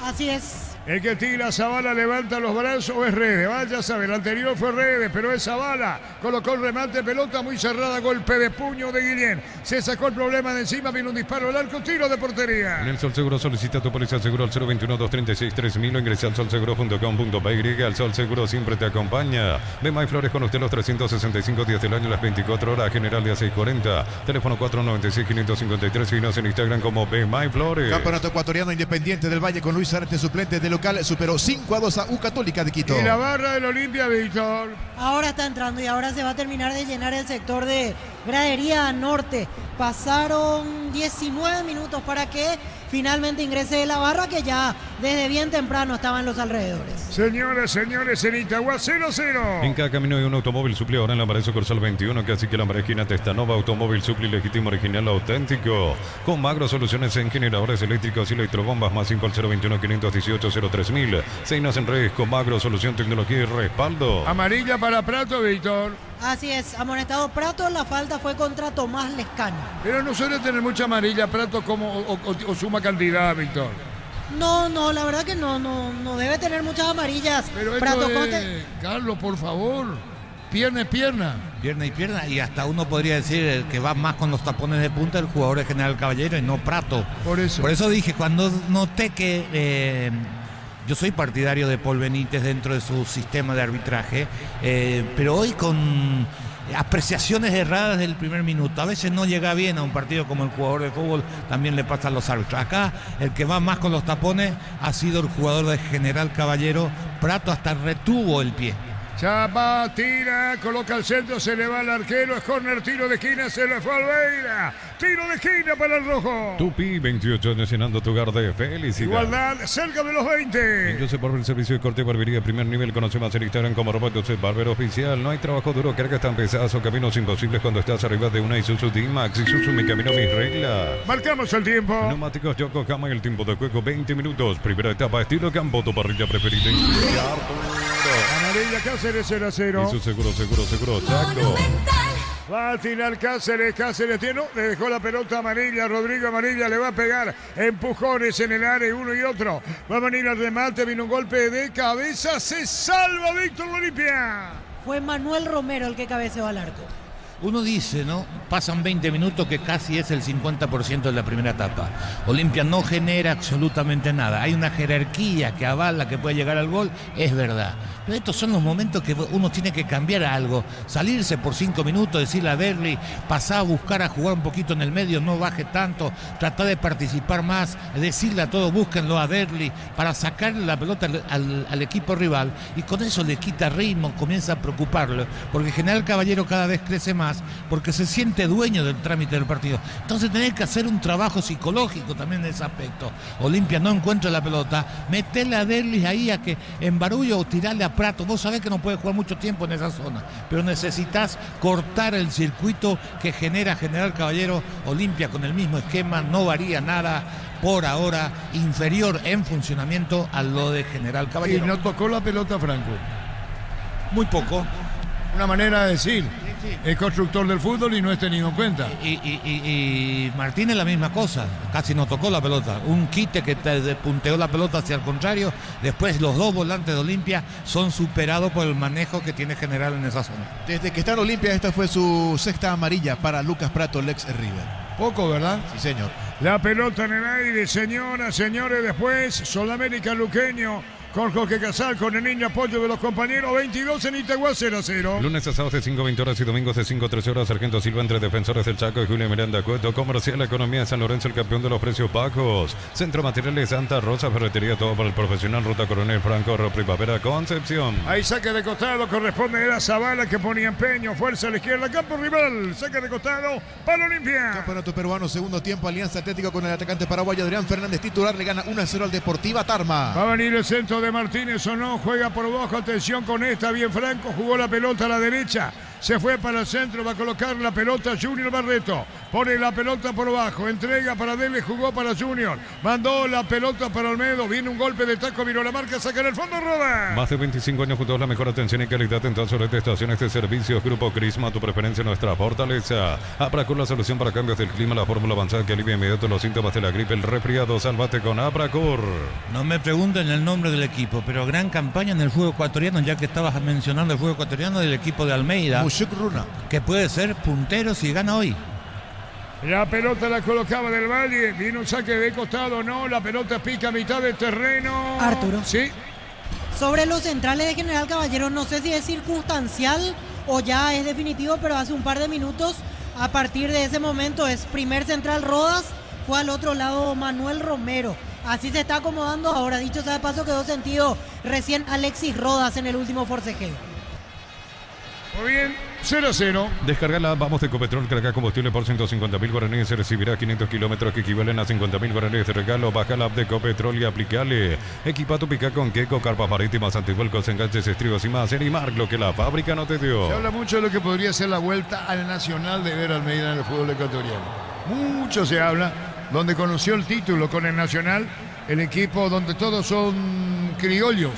Así es. El que tira, Zavala, levanta los brazos, es Redes. Vaya a saber, el anterior fue Redes, pero es Zavala. Colocó el remate, pelota muy cerrada, golpe de puño de Guillén. Se sacó el problema de encima, vino un disparo al arco, tiro de portería. En el Sol Seguro solicita tu póliza seguro al 021-236-3000 o ingresa al solseguro.com.py. El Sol Seguro siempre te acompaña. Ve My Flores con usted los 365 días del año, las 24 horas, General de A640. Teléfono 496-553 y nos en Instagram como Ve My Flores. Campeonato ecuatoriano Independiente del Valle con Luis Arete suplente de local, superó 5-2 a U Católica de Quito. Y la barra del Olimpia, Víctor. Ahora está entrando y ahora se va a terminar de llenar el sector de gradería norte. Pasaron 19 minutos para que finalmente ingrese la barra, que ya desde bien temprano estaba en los alrededores. Señoras, señores, en Itagua 0-0. En cada camino hay un automóvil Supli, ahora en la Paraíso Corsal 21, casi que la marquina Testanova, automóvil Supli legítimo, original, auténtico. Con Magro Soluciones en generadores eléctricos y electrobombas, más 5 al 021-518-03000. Seinas en redes con Magro Solución, tecnología y respaldo. Amarilla para Prato, Víctor. Así es, amonestado Prato, la falta fue contra Tomás Lescano. Pero no suele tener mucha amarilla Prato como o suma cantidad, Víctor. No, la verdad que no debe tener muchas amarillas. Pero Prato esto Conte. es, Carlos, por favor, pierna y pierna. Pierna y pierna, y hasta uno podría decir que va más con los tapones de punta el jugador de General Caballero y no Prato. Por eso. Por eso dije, cuando noté que yo soy partidario de Paul Benítez dentro de su sistema de arbitraje, pero hoy con apreciaciones erradas del primer minuto. A veces no llega bien a un partido como el jugador de fútbol, también le pasa a los árbitros. Acá el que va más con los tapones ha sido el jugador de General Caballero. Prato hasta retuvo el pie. Chapa, tira, coloca al centro, se le va al arquero, es córner, tiro de esquina, se le fue Alveira. Tiro de esquina para el rojo. Tupi, 28 años llenando tu hogar de felicidad. Igualdad, cerca de los 20. Joseph Barber, servicio de corte y barbería primer nivel. Conoce más en Instagram como Joseph Barber Oficial. No hay trabajo duro, cargas tan pesadas o caminos imposibles cuando estás arriba de una Isuzu D-Max. Isuzu, mi camino, mis reglas. Marcamos el tiempo. Neumáticos Yokohama y el tiempo de juego 20 minutos. Primera etapa, estilo campo, tu parrilla preferida. Amarilla, Cáceres 0-0. Eso seguro, Chaco. Va a tirar Cáceres tiene, le dejó la pelota amarilla, Rodrigo Amarilla le va a pegar, empujones en el área uno y otro, va a venir al remate, vino un golpe de cabeza, se salva Víctor Olimpia. Fue Manuel Romero el que cabeceó al arco. Uno dice, ¿no? Pasan 20 minutos que casi es el 50% de la primera etapa. Olimpia no genera absolutamente nada. Hay una jerarquía que avala que puede llegar al gol, es verdad. Pero estos son los momentos que uno tiene que cambiar algo. Salirse por 5 minutos, decirle a Derli, pasar a buscar a jugar un poquito en el medio, no baje tanto, tratar de participar más, decirle a todos, búsquenlo a Derli para sacarle la pelota al equipo rival, y con eso le quita ritmo, comienza a preocuparlo, porque General Caballero cada vez crece más, porque se siente dueño del trámite del partido. Entonces tenés que hacer un trabajo psicológico también en ese aspecto. Olimpia no encuentra la pelota, meterle a Derlis ahí a que en barullo o tirarle a Prato. Vos sabés que no puede jugar mucho tiempo en esa zona, pero necesitas cortar el circuito que genera General Caballero. Olimpia con el mismo esquema, no varía nada por ahora, inferior en funcionamiento a lo de General Y Caballero. no tocó la pelota Franco. Muy poco. Una manera de decir, Sí. es constructor del fútbol y no es tenido en cuenta. Y Martínez la misma cosa, casi no tocó la pelota. Un quite que te punteó la pelota hacia el contrario. Después los dos volantes de Olimpia son superados por el manejo que tiene General en esa zona. Desde que está en Olimpia, esta fue su sexta amarilla para Lucas Prato, Lex River. Poco, ¿verdad? Sí, señor. La pelota en el aire, señoras, señores, después Sudamérica Luqueño con Jorge Casal, con el niño apoyo de los compañeros, 22 en Itagua 0-0. Lunes a sábados de 5:20 horas y domingos de 5:13 horas. Sargento Silva entre Defensores del Chaco y Julio Miranda Cueto. Comercial Economía de San Lorenzo, el campeón de los precios bajos. Centro Materiales Santa Rosa, ferretería, todo para el profesional. Ruta Coronel Franco, Primavera, Concepción. Ahí saque de costado, corresponde a Zavala que ponía empeño, fuerza a la izquierda, campo rival, saque de costado para Olimpia. Campeonato peruano, segundo tiempo, Alianza Atlético con el atacante paraguayo Adrián Fernández titular, le gana 1-0 al Deportiva Tarma. Va a venir el centro de Martínez o no, juega por bajo, atención con esta, bien Franco, jugó la pelota a la derecha, se fue para el centro, va a colocar la pelota Junior Barreto, pone la pelota por abajo, entrega para Dele, jugó para Junior, mandó la pelota para Olmedo, viene un golpe de taco, miró la marca, saca en el fondo, roda. Más de 25 años junto a la mejor atención y calidad en todas las estaciones de servicios. Grupo Crisma, tu preferencia, nuestra fortaleza. Apracur, la solución para cambios del clima, la fórmula avanzada que alivia inmediato los síntomas de la gripe, el resfriado. Sálvate con Apracur. No me pregunten el nombre del equipo, pero gran campaña en el fútbol ecuatoriano, ya que estabas mencionando el fútbol ecuatoriano, del equipo de Almeida, Mushuk Runa. que puede ser puntero si gana hoy. La pelota la colocaba del Valle, vino un saque de costado, no, la pelota pica a mitad de terreno. Arturo. Sí. Sobre los centrales de General Caballero, no sé si es circunstancial o ya es definitivo, pero hace un par de minutos, a partir de ese momento, es primer central Rodas, fue al otro lado Manuel Romero. Así se está acomodando ahora. Dicho sea de paso, quedó sentido recién Alexis Rodas en el último forcejeo. Muy bien, 0-0. Descarga la Vamos de Ecopetrol, carga combustible por 150.000 guaraníes. Se recibirá 500 kilómetros que equivalen a 50.000 guaraníes de regalo. Baja la app de Ecopetrol y aplicale. Equipa tu pica con Queco, carpas marítimas, antivuelcos, enganches, estribos y más. Erimark, lo que la fábrica no te dio. Se habla mucho de lo que podría ser la vuelta al Nacional de Ver Almeida en el fútbol ecuatoriano. Mucho se habla, donde conoció el título con el Nacional, el equipo donde todos son criollos,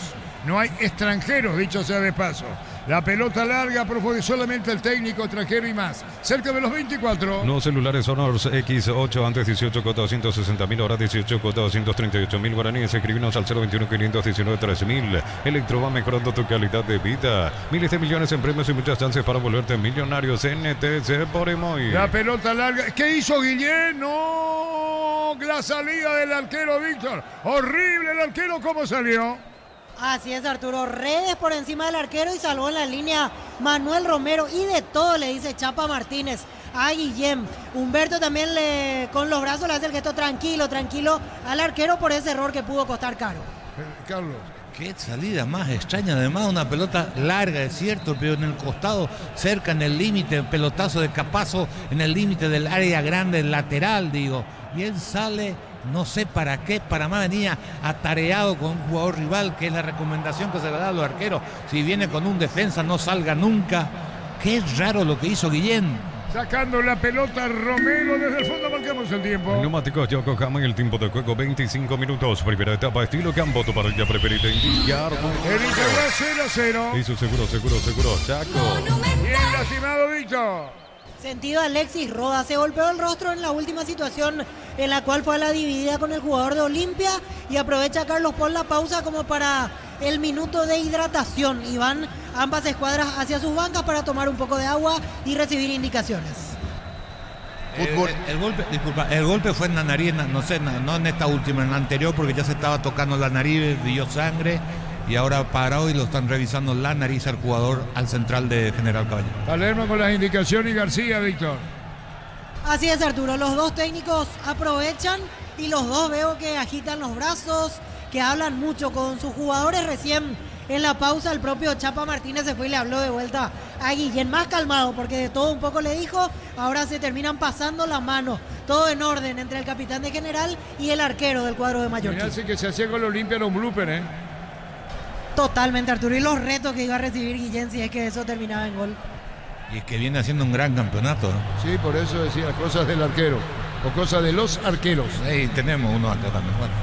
no hay extranjeros, dicho sea de paso. La pelota larga, pero solamente el técnico, extranjero y más. Cerca de los 24. Nuevos celulares Honors X8, antes 18 cuota 260.000, ahora 18 cuota 238.000 guaraníes. Escribinos al 021-519-3000. Electro va mejorando tu calidad de vida. Miles de millones en premios y muchas chances para volverte millonarios. NTC por Emoy. La pelota larga. ¿Qué hizo Guillén? No. La salida del arquero Víctor. Horrible el arquero, ¿cómo salió? Así es, Arturo. Redes por encima del arquero y salvó en la línea Manuel Romero. Y de todo le dice Chapa Martínez a Guillem. Humberto también con los brazos le hace el gesto tranquilo, tranquilo al arquero por ese error que pudo costar caro. Carlos. Qué salida más extraña, además una pelota larga, es cierto, pero en el costado, cerca en el límite, pelotazo de Capazo en el límite del área grande, el lateral, digo. Y él sale, no sé para qué, para más venía atareado con un jugador rival, que es la recomendación que se le da a los arqueros. Si viene con un defensa, no salga nunca. Qué raro lo que hizo Guillén. Sacando la pelota Romero desde el fondo, marcamos el tiempo. Neumáticos Yokohama en el tiempo de juego 25 minutos. Primera etapa, estilo campo, tu parrilla preferida indicar. El Integral 0-0. Y su seguro, Chaco. Bien lastimado Víctor. Sentido Alexis Rodas, se golpeó el rostro en la última situación en la cual fue a la dividida con el jugador de Olimpia y aprovecha Carlos por la pausa como para el minuto de hidratación y van ambas escuadras hacia sus bancas para tomar un poco de agua y recibir indicaciones. Fútbol. El golpe fue en la nariz, no sé, no en esta última, en la anterior, porque ya se estaba tocando la nariz, dio sangre. Y ahora paró y lo están revisando la nariz al jugador, al central de General Caballero. Palermo con las indicaciones y García, Víctor. Así es, Arturo, los dos técnicos aprovechan y los dos veo que agitan los brazos, que hablan mucho con sus jugadores. Recién en la pausa el propio Chapa Martínez se fue y le habló de vuelta a Guillén, más calmado porque de todo un poco le dijo. Ahora se terminan pasando la mano, todo en orden entre el capitán de General y el arquero del cuadro de Mallorquín. Mirá, que se hacía con el Olimpia era un blooper, Totalmente, Arturo, y los retos que iba a recibir Guillén si es que eso terminaba en gol. Y es que viene haciendo un gran campeonato. Sí, por eso decía cosas del arquero o cosas de los arqueros. Sí, tenemos uno acá también. Bueno.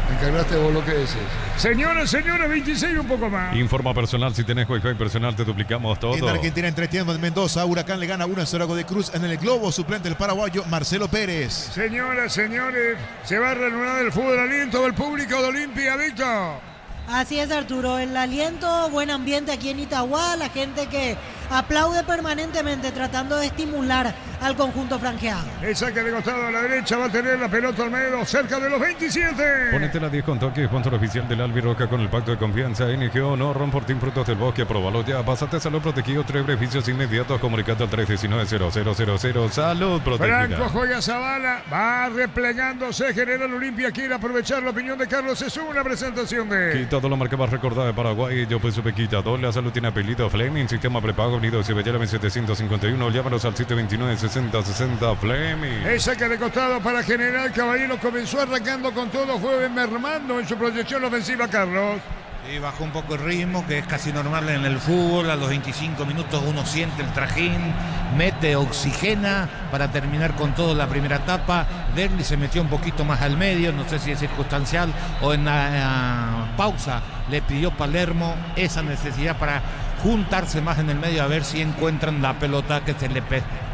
Me encargaste vos lo que decís. Señores, 26 y un poco más. Informa personal, si tenés Wi-Fi personal te duplicamos todo. En Argentina, entre tiempos Mendoza, Huracán le gana 1-0 a Godoy Cruz en el globo, suplente el paraguayo Marcelo Pérez. Señoras, señores, se va a reanudar el fútbol, aliento del público de Olimpia, Víctor. Así es, Arturo, el aliento, buen ambiente aquí en Itagua, la gente que aplaude permanentemente tratando de estimular al conjunto franjeado. El saque de costado a la derecha va a tener la pelota Olmedo cerca de los 27. Ponete la 10 con toque, sponsor oficial del Albiroca con el pacto de confianza. NGO, no Ron Frutos del Bosque, probalo ya. Pásate Salud Protegido, 3 beneficios inmediatos. Comunicando al 319-0000. Salud Protegida. Franco juega Zavala, va replegándose. General Olimpia quiere aprovechar la opinión de Carlos. Es una presentación de... Todo lo marca más recordada de Paraguay. Yo pues su pequita. La salud tiene apellido Fleming. Sistema prepago unido. Se veía 751. Llámanos al 729-6060 Fleming. El saque de costado para General Caballero. Comenzó arrancando con todo. Fue mermando en su proyección ofensiva, Carlos. Sí, bajó un poco el ritmo, que es casi normal en el fútbol. A los 25 minutos uno siente el trajín, mete, oxigena para terminar con todo la primera etapa. Derli se metió un poquito más al medio, no sé si es circunstancial o en la pausa le pidió Palermo esa necesidad para juntarse más en el medio a ver si encuentran la pelota que se le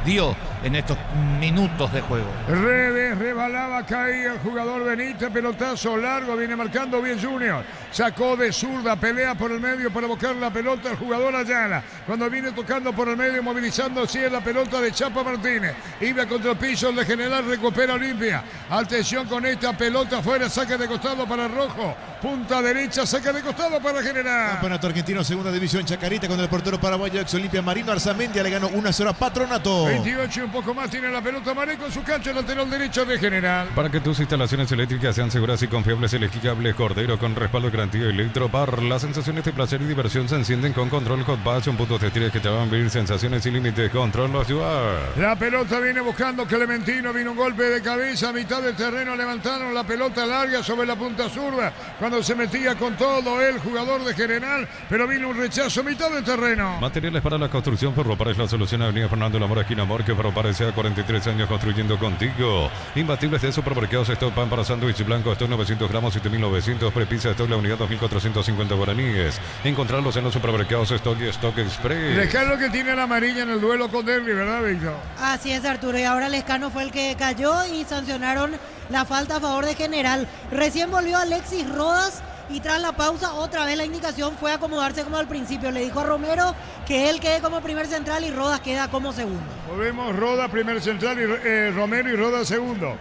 dio en estos minutos de juego. Redes, rebalaba, caía el jugador Benítez, pelotazo largo, viene marcando bien Junior, sacó de zurda, pelea por el medio para buscar la pelota el jugador Ayala, cuando viene tocando por el medio, movilizando así la pelota de Chapa Martínez, iba contra el piso, el de General recupera Olimpia, atención con esta pelota afuera, saca de costado para Rojo, punta derecha, saca de costado para General. Campeonato argentino, segunda división, Chacarita con el portero paraguayo ex Olimpia Marino Arzamendia, le ganó 1-0 a Patronato. 28 y un poco más tiene la pelota Mareco en su cancha, lateral derecho de General. Para que tus instalaciones eléctricas sean seguras y confiables, elegí Cable Cordero con respaldo de garantía Electropar. Las sensaciones de placer y diversión se encienden con Control Hot Batch, un punto de tires que te van a vivir sensaciones sin límites. Control los ayudar. La pelota viene buscando Clementino, vino un golpe de cabeza a mitad del terreno, levantaron la pelota larga sobre la punta zurda, cuando se metía con todo el jugador de General, pero vino un rechazo a mitad del terreno. Materiales para la construcción, Ferropar es la solución. Avenida Fernando Lamora, esquina Morque, Ferropar sea 43 años construyendo contigo. Imbatibles de supermercados, stock pan para sándwich blanco, stock 900 gramos, 7.900, prepizza, stock la unidad 2.450 guaraníes. Encontrarlos en los supermercados Stock y Stock Express. Lescano que tiene la amarilla en el duelo con Derby, ¿verdad, Víctor? Así es, Arturo, y ahora Lescano fue el que cayó y sancionaron la falta a favor de General. Recién volvió Alexis Rodas y tras la pausa otra vez la indicación fue acomodarse como al principio. Le dijo a Romero que él quede como primer central y Rodas queda como segundo. Movemos Rodas primer central y Romero y Rodas segundo.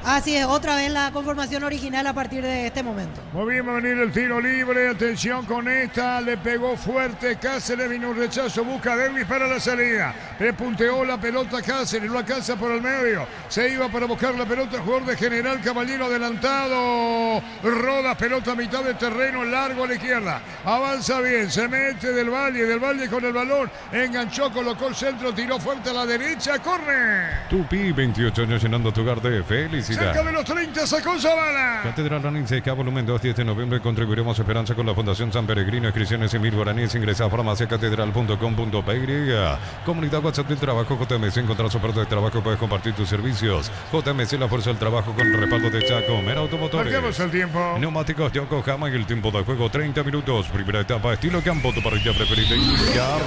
Así es, otra vez la conformación original a partir de este momento. Movimos venir el tiro libre, atención con esta, le pegó fuerte Cáceres, vino un rechazo, busca Derby para la salida, le punteó la pelota Cáceres, lo alcanza por el medio, se iba para buscar la pelota el jugador de General, Caballero adelantado, Rodas, pelota a mitad del terreno, largo a la izquierda, avanza bien, se mete del Valle con el balón, enganchó, colocó el centro, tiró fuerte a la derecha, corre. Tupi, 28 años llenando tu hogar de felicidad. Cerca de los 30 sacó Zavala. Catedral Running Seca, volumen 2, 10 de noviembre. Contribuiremos esperanza con la Fundación San Peregrino. Inscripciones en 1000 guaraníes. Ingresa a farmaciacatedral.com.py. Comunidad WhatsApp del Trabajo JMC. Encontrar soporte de trabajo. Puedes compartir tus servicios. JMC, la fuerza del trabajo con el respaldo de Chaco Mera Automotores. Marcamos el tiempo. Neumáticos Yokohama y el tiempo de juego 30 minutos. Primera etapa, estilo campo. Tu parrilla preferida. Indicar.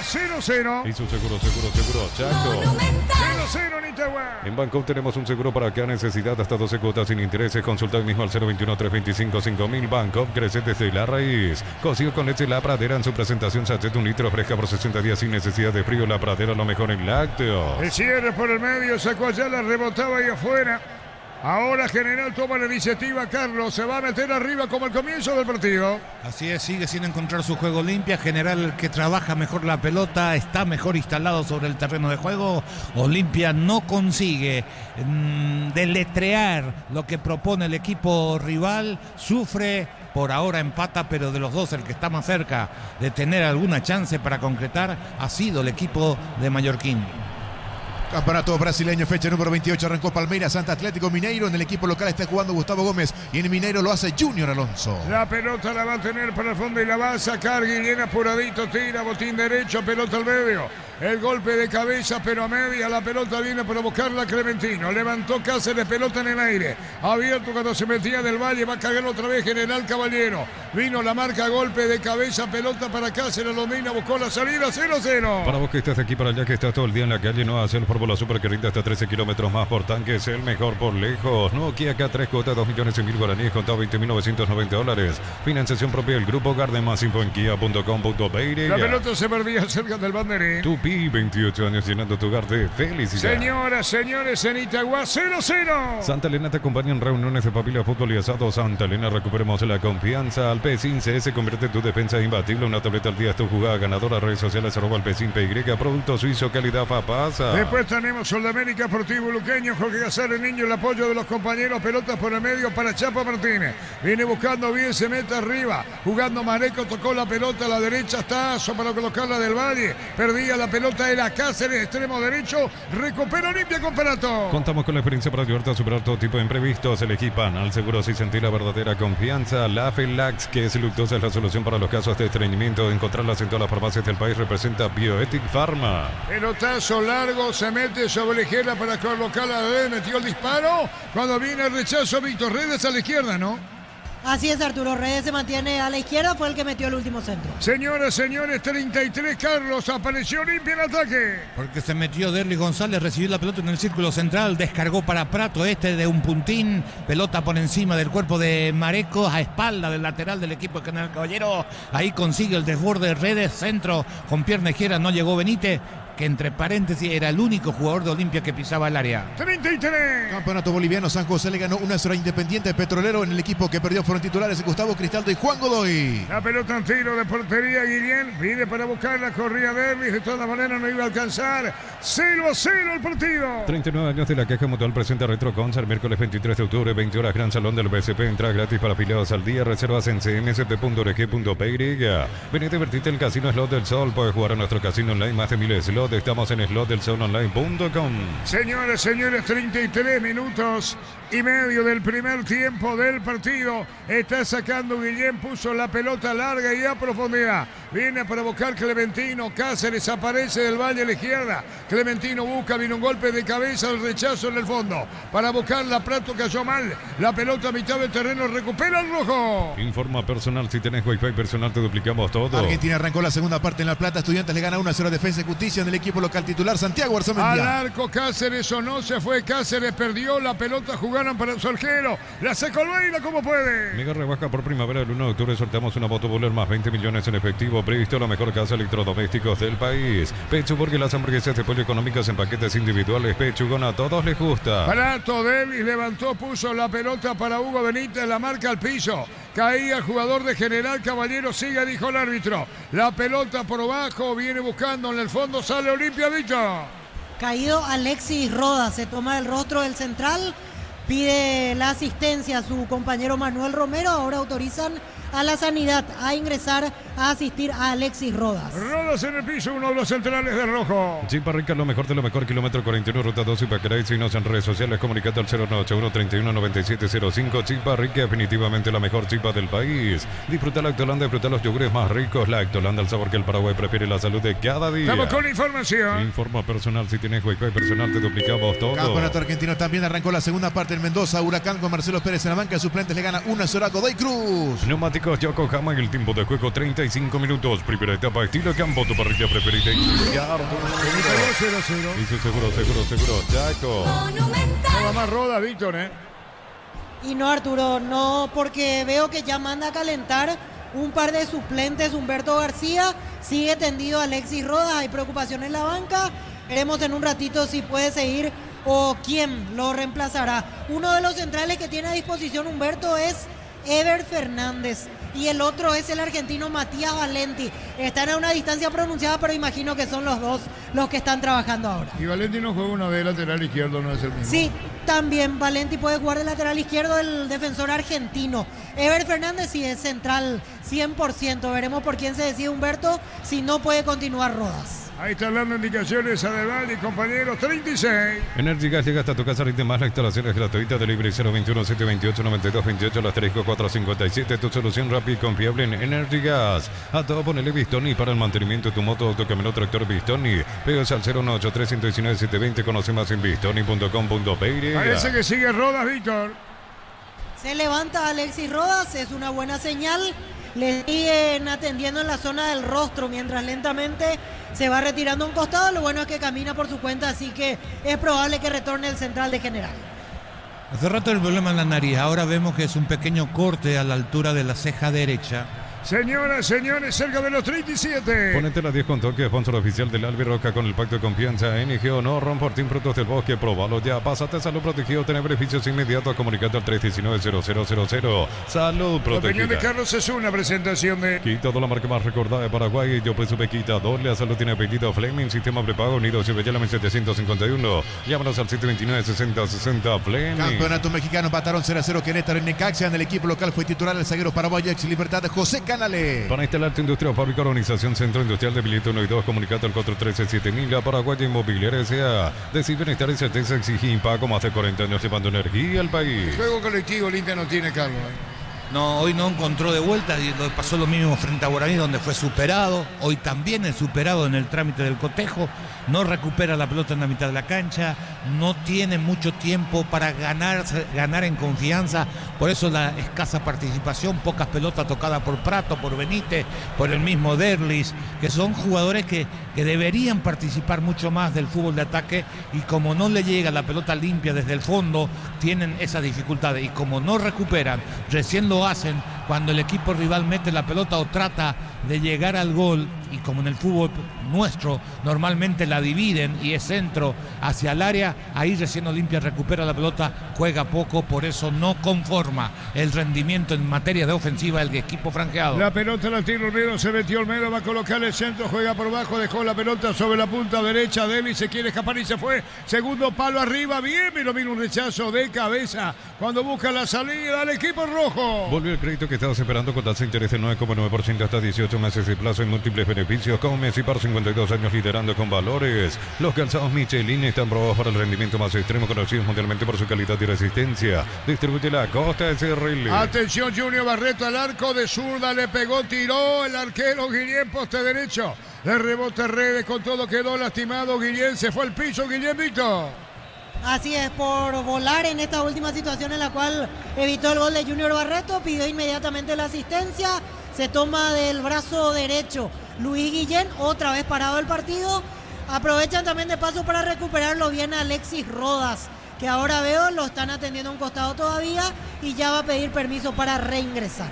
0-0. Y su seguro. Chaco. 0-0 en Itagua. En Bangkok tenemos un seguro para cada necesidad hasta 12 cuotas sin intereses. Consulta hoy mismo al 021-325-5000. Bangkok crece desde la raíz. Cocido con leche La Pradera en su presentación sachet 1 litro fresca por 60 días sin necesidad de frío. La Pradera, lo mejor en lácteos. El cierre por el medio, sacó allá, la rebotaba ahí afuera. Ahora General toma la iniciativa, Carlos se va a meter arriba como al comienzo del partido. Así es, sigue sin encontrar su juego limpia. General, el que trabaja mejor la pelota, está mejor instalado sobre el terreno de juego. Olimpia no consigue deletrear lo que propone el equipo rival, sufre, por ahora empata, pero de los dos el que está más cerca de tener alguna chance para concretar ha sido el equipo de Mallorquín. Campeonato brasileño, fecha número 28, arrancó Palmeiras, Santa Atlético Mineiro. En el equipo local está jugando Gustavo Gómez y en Mineiro lo hace Junior Alonso. La pelota la va a tener para el fondo y la va a sacar Guillén apuradito, tira, botín derecho, pelota al medio. El golpe de cabeza, pero a media, la pelota viene para buscarla Clementino. Levantó Cáceres, pelota en el aire. Abierto cuando se metía del Valle, va a cargar otra vez General Caballero. Vino la marca, golpe de cabeza, pelota para Cáceres, domina, buscó la salida, 0-0. Para vos que estás aquí, para allá, que estás todo el día en la calle, no hacer por la super que rinde hasta 13 kilómetros más por tanque, es el mejor por lejos. No, aquí acá 3 cuotas, 2.100.000 guaraníes, contado $20.990. Financiación propia del Grupo Garden, más info en kia.com.py. La pelota se perdía cerca del banderín. Tupi, 28 años llenando tu hogar de felicidad. Señoras, señores, en Itagua, 0-0. Santa Elena te acompaña en reuniones de familia, fútbol y asado. Santa Elena, recuperemos la confianza. Alpecin CS, convierte tu defensa imbatible. Una tableta al día es tu jugada ganadora. Redes sociales, @Alpecin PY. Producto suizo, calidad Fapasa. Después tenemos Sudamérica Sportivo Luqueño, Jorge Casares Niño, el apoyo de los compañeros, pelotas por el medio para Chapa Martínez. Viene buscando bien, se mete arriba, jugando Mareco, tocó la pelota a la derecha, está para colocarla del Valle. Perdía la pelota de la Cáceres, extremo derecho, recupera Olimpia con Perato. Contamos con la experiencia para ayudarte a superar todo tipo de imprevistos. Elegí Panal Seguros y sentir la verdadera confianza. La Felax, que es Luctosa, es la solución para los casos de estreñimiento. Encontrarlas en todas las farmacias del país. Representa Bioetic Pharma. Pelotazo largo, se mete sobre la izquierda para colocarla de metió el disparo. Cuando viene el rechazo, Víctor Redes a la izquierda, ¿no? Así es, Arturo. Redes se mantiene a la izquierda, fue el que metió el último centro. Señoras, señores, 33 Carlos, apareció Olimpia en ataque. Porque se metió Derly González, recibió la pelota en el círculo central, descargó para Prato, de un puntín, pelota por encima del cuerpo de Mareco, a espalda del lateral del equipo de General Caballero. Ahí consigue el desborde de Redes, centro con pierna izquierda, no llegó Benítez, que entre paréntesis era el único jugador de Olimpia que pisaba el área. 33. Campeonato boliviano, San José le ganó 1-0 a Independiente Petrolero. En el equipo que perdió fueron titulares Gustavo Cristaldo y Juan Godoy. La pelota en tiro de portería, Guillén pide para buscar la corrida Derlis, de todas maneras no iba a alcanzar. 0-0 el partido. 39 años de la Caja Mutual presenta Retro Concert, miércoles 23 de octubre, 20 horas, Gran Salón del BCP. Entrada gratis para afiliados al día. Reservas en cmsp.org.py. Ven a divertirte en el Casino Slot del Sol. Puedes jugar a nuestro casino online, más de miles de slots. Estamos en slotdelsolonline.com. Señores, 33 minutos y medio del primer tiempo del partido. Está sacando Guillén, puso la pelota larga y a profundidad. Viene para buscar Clementino. Cáceres aparece del Valle a la izquierda. Clementino busca, viene un golpe de cabeza, el rechazo en el fondo. Para buscarla, Prato cayó mal. La pelota a mitad del terreno, recupera el rojo. Informa personal, si tenés Wi-Fi personal te duplicamos todo. Argentina arrancó la segunda parte en La Plata. Estudiantes le gana 1-0 a Defensa y Justicia en el equipo local titular Santiago Al Arzamendia. arco Cáceres o no se fue Cáceres, perdió la pelota, jugaron para el Solgero. La sacó el Baila como puede. Mega rebaja por primavera el 1 de octubre. Sorteamos una motobuller más 20 millones en efectivo. Previsto la mejor casa electrodomésticos del país. Pechu, porque las hamburguesas de pollo económicas en paquetes individuales. Pechugón, a todos les gusta. Prato, Delis levantó, puso la pelota para Hugo Benítez, la marca al piso. Caía el jugador de General Caballero, sigue, dijo el árbitro. La pelota por abajo, viene buscando en el fondo, sale Olimpia, Víctor. Caído Alexis Rodas, se toma el rostro del central, pide la asistencia a su compañero Manuel Romero. Ahora autorizan a la sanidad a ingresar a asistir a Alexis Rodas. Rodas en el piso, uno de los centrales de rojo. Chipa Rica, lo mejor de lo mejor, kilómetro 41, ruta 2 y Pacaray. Síguenos en redes sociales, comunicando al 0981-319705. Chipa Rica, definitivamente la mejor chipa del país. Disfruta la Lactolanda, disfruta los yogures más ricos. La Lactolanda, el sabor que el Paraguay prefiere, la salud de cada día. Estamos con información. Informa personal, si tienes Wi-Fi personal te duplicamos todo. Campeonato argentino también arrancó la segunda parte en Mendoza. Huracán con Marcelo Pérez en la banca. Suplentes le gana 1-0 a Godoy Cruz. Neumáticos Yokohama en el tiempo de juego 35 minutos. Primera etapa, estilo campo, tu parrilla preferida. Ya, 0-0. Dice seguro, Chaco. Nada más Rodas, Víctor, Y no, Arturo, no, porque veo que ya manda a calentar un par de suplentes. Humberto García, sigue tendido Alexis Rodas, hay preocupación en la banca. Veremos en un ratito si puede seguir o quién lo reemplazará. Uno de los centrales que tiene a disposición Humberto es Ever Fernández y el otro es el argentino Matías Valenti. Están a una distancia pronunciada, pero imagino que son los dos los que están trabajando ahora. Y Valenti no juega una vez lateral izquierdo, no es el mismo. Sí, también Valenti puede jugar de lateral izquierdo, el defensor argentino. Ever Fernández sí es central 100%. Veremos por quién se decide Humberto, si no puede continuar Rodas. Ahí están dando indicaciones a Deval y compañeros. 36. Energy Gas llega hasta tu casa, rinde más. La instalación es gratuita. Delivery 021-728-9228, el asterisco 457. Tu solución rápida y confiable en Energy Gas. A todo ponele Bistoni para el mantenimiento de tu moto, auto, camioneta, tractor Bistoni. Pegas al 018319720. Conoce más en bistoni.com.py. Parece que sigue Rodas, Víctor. Se levanta Alexis Rodas, es una buena señal. Le siguen atendiendo en la zona del rostro mientras lentamente se va retirando a un costado. Lo bueno es que camina por su cuenta, así que es probable que retorne el central de General. Hace rato el problema en la nariz, ahora vemos que es un pequeño corte a la altura de la ceja derecha. Señoras, señores, cerca de los 37. Ponete la 10 con toque, sponsor oficial del Albi Roca con el pacto de confianza NG Honor, Ron Frutos del Bosque, próbalo ya. Pásate a Salud Protegido, tener beneficios inmediatos, comunicando al 319-0000. Salud La opinión de Protegida. Carlos es una presentación de Quita, la marca más recordada de Paraguay. Yo presume Quita, doble a Salud tiene apellido Fleming, sistema prepago unido Cibellala 1751. Llámanos al 729-6060 Fleming. Campeonato mexicano, empataron 0-0 Querétaro en Necaxa. En el equipo local fue titular el zaguero paraguayo ex Libertad José Canale. Para instalarte industria o fábrica, organización Centro Industrial de Bilito 1 y 2, comunicado al 413-7000, la Paraguaya Inmobiliaria S.A. Decir bienestar y certeza exige impago más de 40 años llevando energía al país. juego colectivo. Olimpia no tiene, Carlos. No, hoy no encontró de vuelta y pasó lo mismo frente a Guaraní, donde fue superado. Hoy también es superado en el trámite del cotejo. No recupera la pelota en la mitad de la cancha. No tiene mucho tiempo para ganar en confianza. Por eso la escasa participación, pocas pelotas tocadas por Prato, por Benítez, por el mismo Derlis, que son jugadores que deberían participar mucho más del fútbol de ataque, y como no le llega la pelota limpia desde el fondo, tienen esas dificultades. Y como no recuperan, recién lo hacen cuando el equipo rival mete la pelota o trata de llegar al gol, y como en el fútbol nuestro normalmente la dividen y es centro hacia el área, ahí recién Olimpia recupera la pelota, juega poco, por eso no conforma el rendimiento en materia de ofensiva el equipo franjeado. La pelota la tira Olmedo, se metió Olmedo, va a colocar el centro, juega por bajo, dejó la pelota sobre la punta derecha, Deli se quiere escapar y se fue, segundo palo arriba, bien, pero vino un rechazo de cabeza cuando busca la salida al equipo rojo. Volvió el crédito que estabas esperando con tasa de interés del 9,9% hasta 18 meses de plazo y múltiples beneficios. Con Messi por 52 años liderando con valores. Los calzados Michelin están probados para el rendimiento más extremo, conocidos mundialmente por su calidad y resistencia. Distribuye la Costa SRL. Atención, Junior Barreto al arco de zurda, le pegó, tiró el arquero Guillén, poste derecho. Le rebota Redes, con todo quedó lastimado Guillén, se fue al piso Guillén, Víctor. Así es, por volar en esta última situación en la cual evitó el gol de Junior Barreto, pidió inmediatamente la asistencia, se toma del brazo derecho Luis Guillén, otra vez parado el partido. Aprovechan también de paso para recuperarlo bien a Alexis Rodas, que ahora veo lo están atendiendo a un costado todavía y ya va a pedir permiso para reingresar.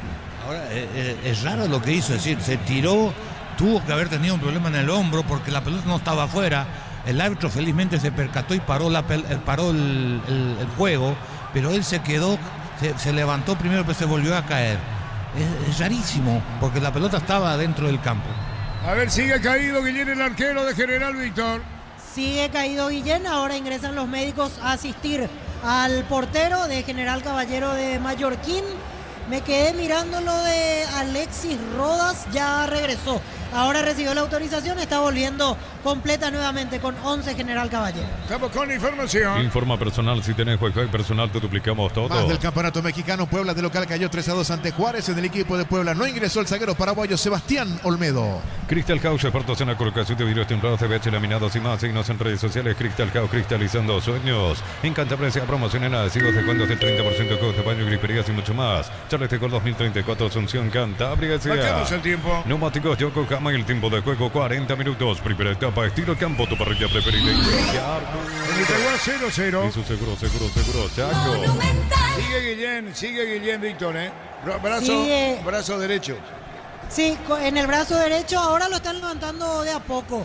Ahora, es raro lo que hizo, es decir, se tiró, tuvo que haber tenido un problema en el hombro porque la pelota no estaba afuera. El árbitro felizmente se percató y paró el juego, pero él se quedó, se levantó primero, pero se volvió a caer. Es rarísimo, porque la pelota estaba dentro del campo. A ver, sigue caído Guillén, el arquero de General Víctor. Sigue caído Guillén, ahora ingresan los médicos a asistir al portero de General Caballero de Mallorquín. Me quedé mirando lo de Alexis Rodas, ya regresó. Ahora recibió la autorización, está volviendo completa nuevamente con 11 General Caballero. Estamos con información. Informa personal, si tenés Wi-Fi personal te duplicamos todo. Más del campeonato mexicano, Puebla de local cayó 3-2 ante Juárez. En el equipo de Puebla no ingresó el zaguero paraguayo Sebastián Olmedo. Crystal House, expertos en la colocación de vidrios timbrados, CBH laminados y más. Signos en redes sociales. Crystal House, cristalizando sueños. En Cantabria, promoción en adhesivos de cuentos del 30% con de baño, griperías y mucho más. Charles Tecol 2034, Asunción, Cantabria. Marcamos el tiempo. Neumáticos Yokohama y el tiempo de juego 40 minutos. Primera etapa, estilo campo, tu parrilla preferida. En Itagua 0-0. Eso seguro, Chaco. Sigue Guillén, Víctor, brazo derecho. Sí, en el brazo derecho ahora lo están levantando de a poco.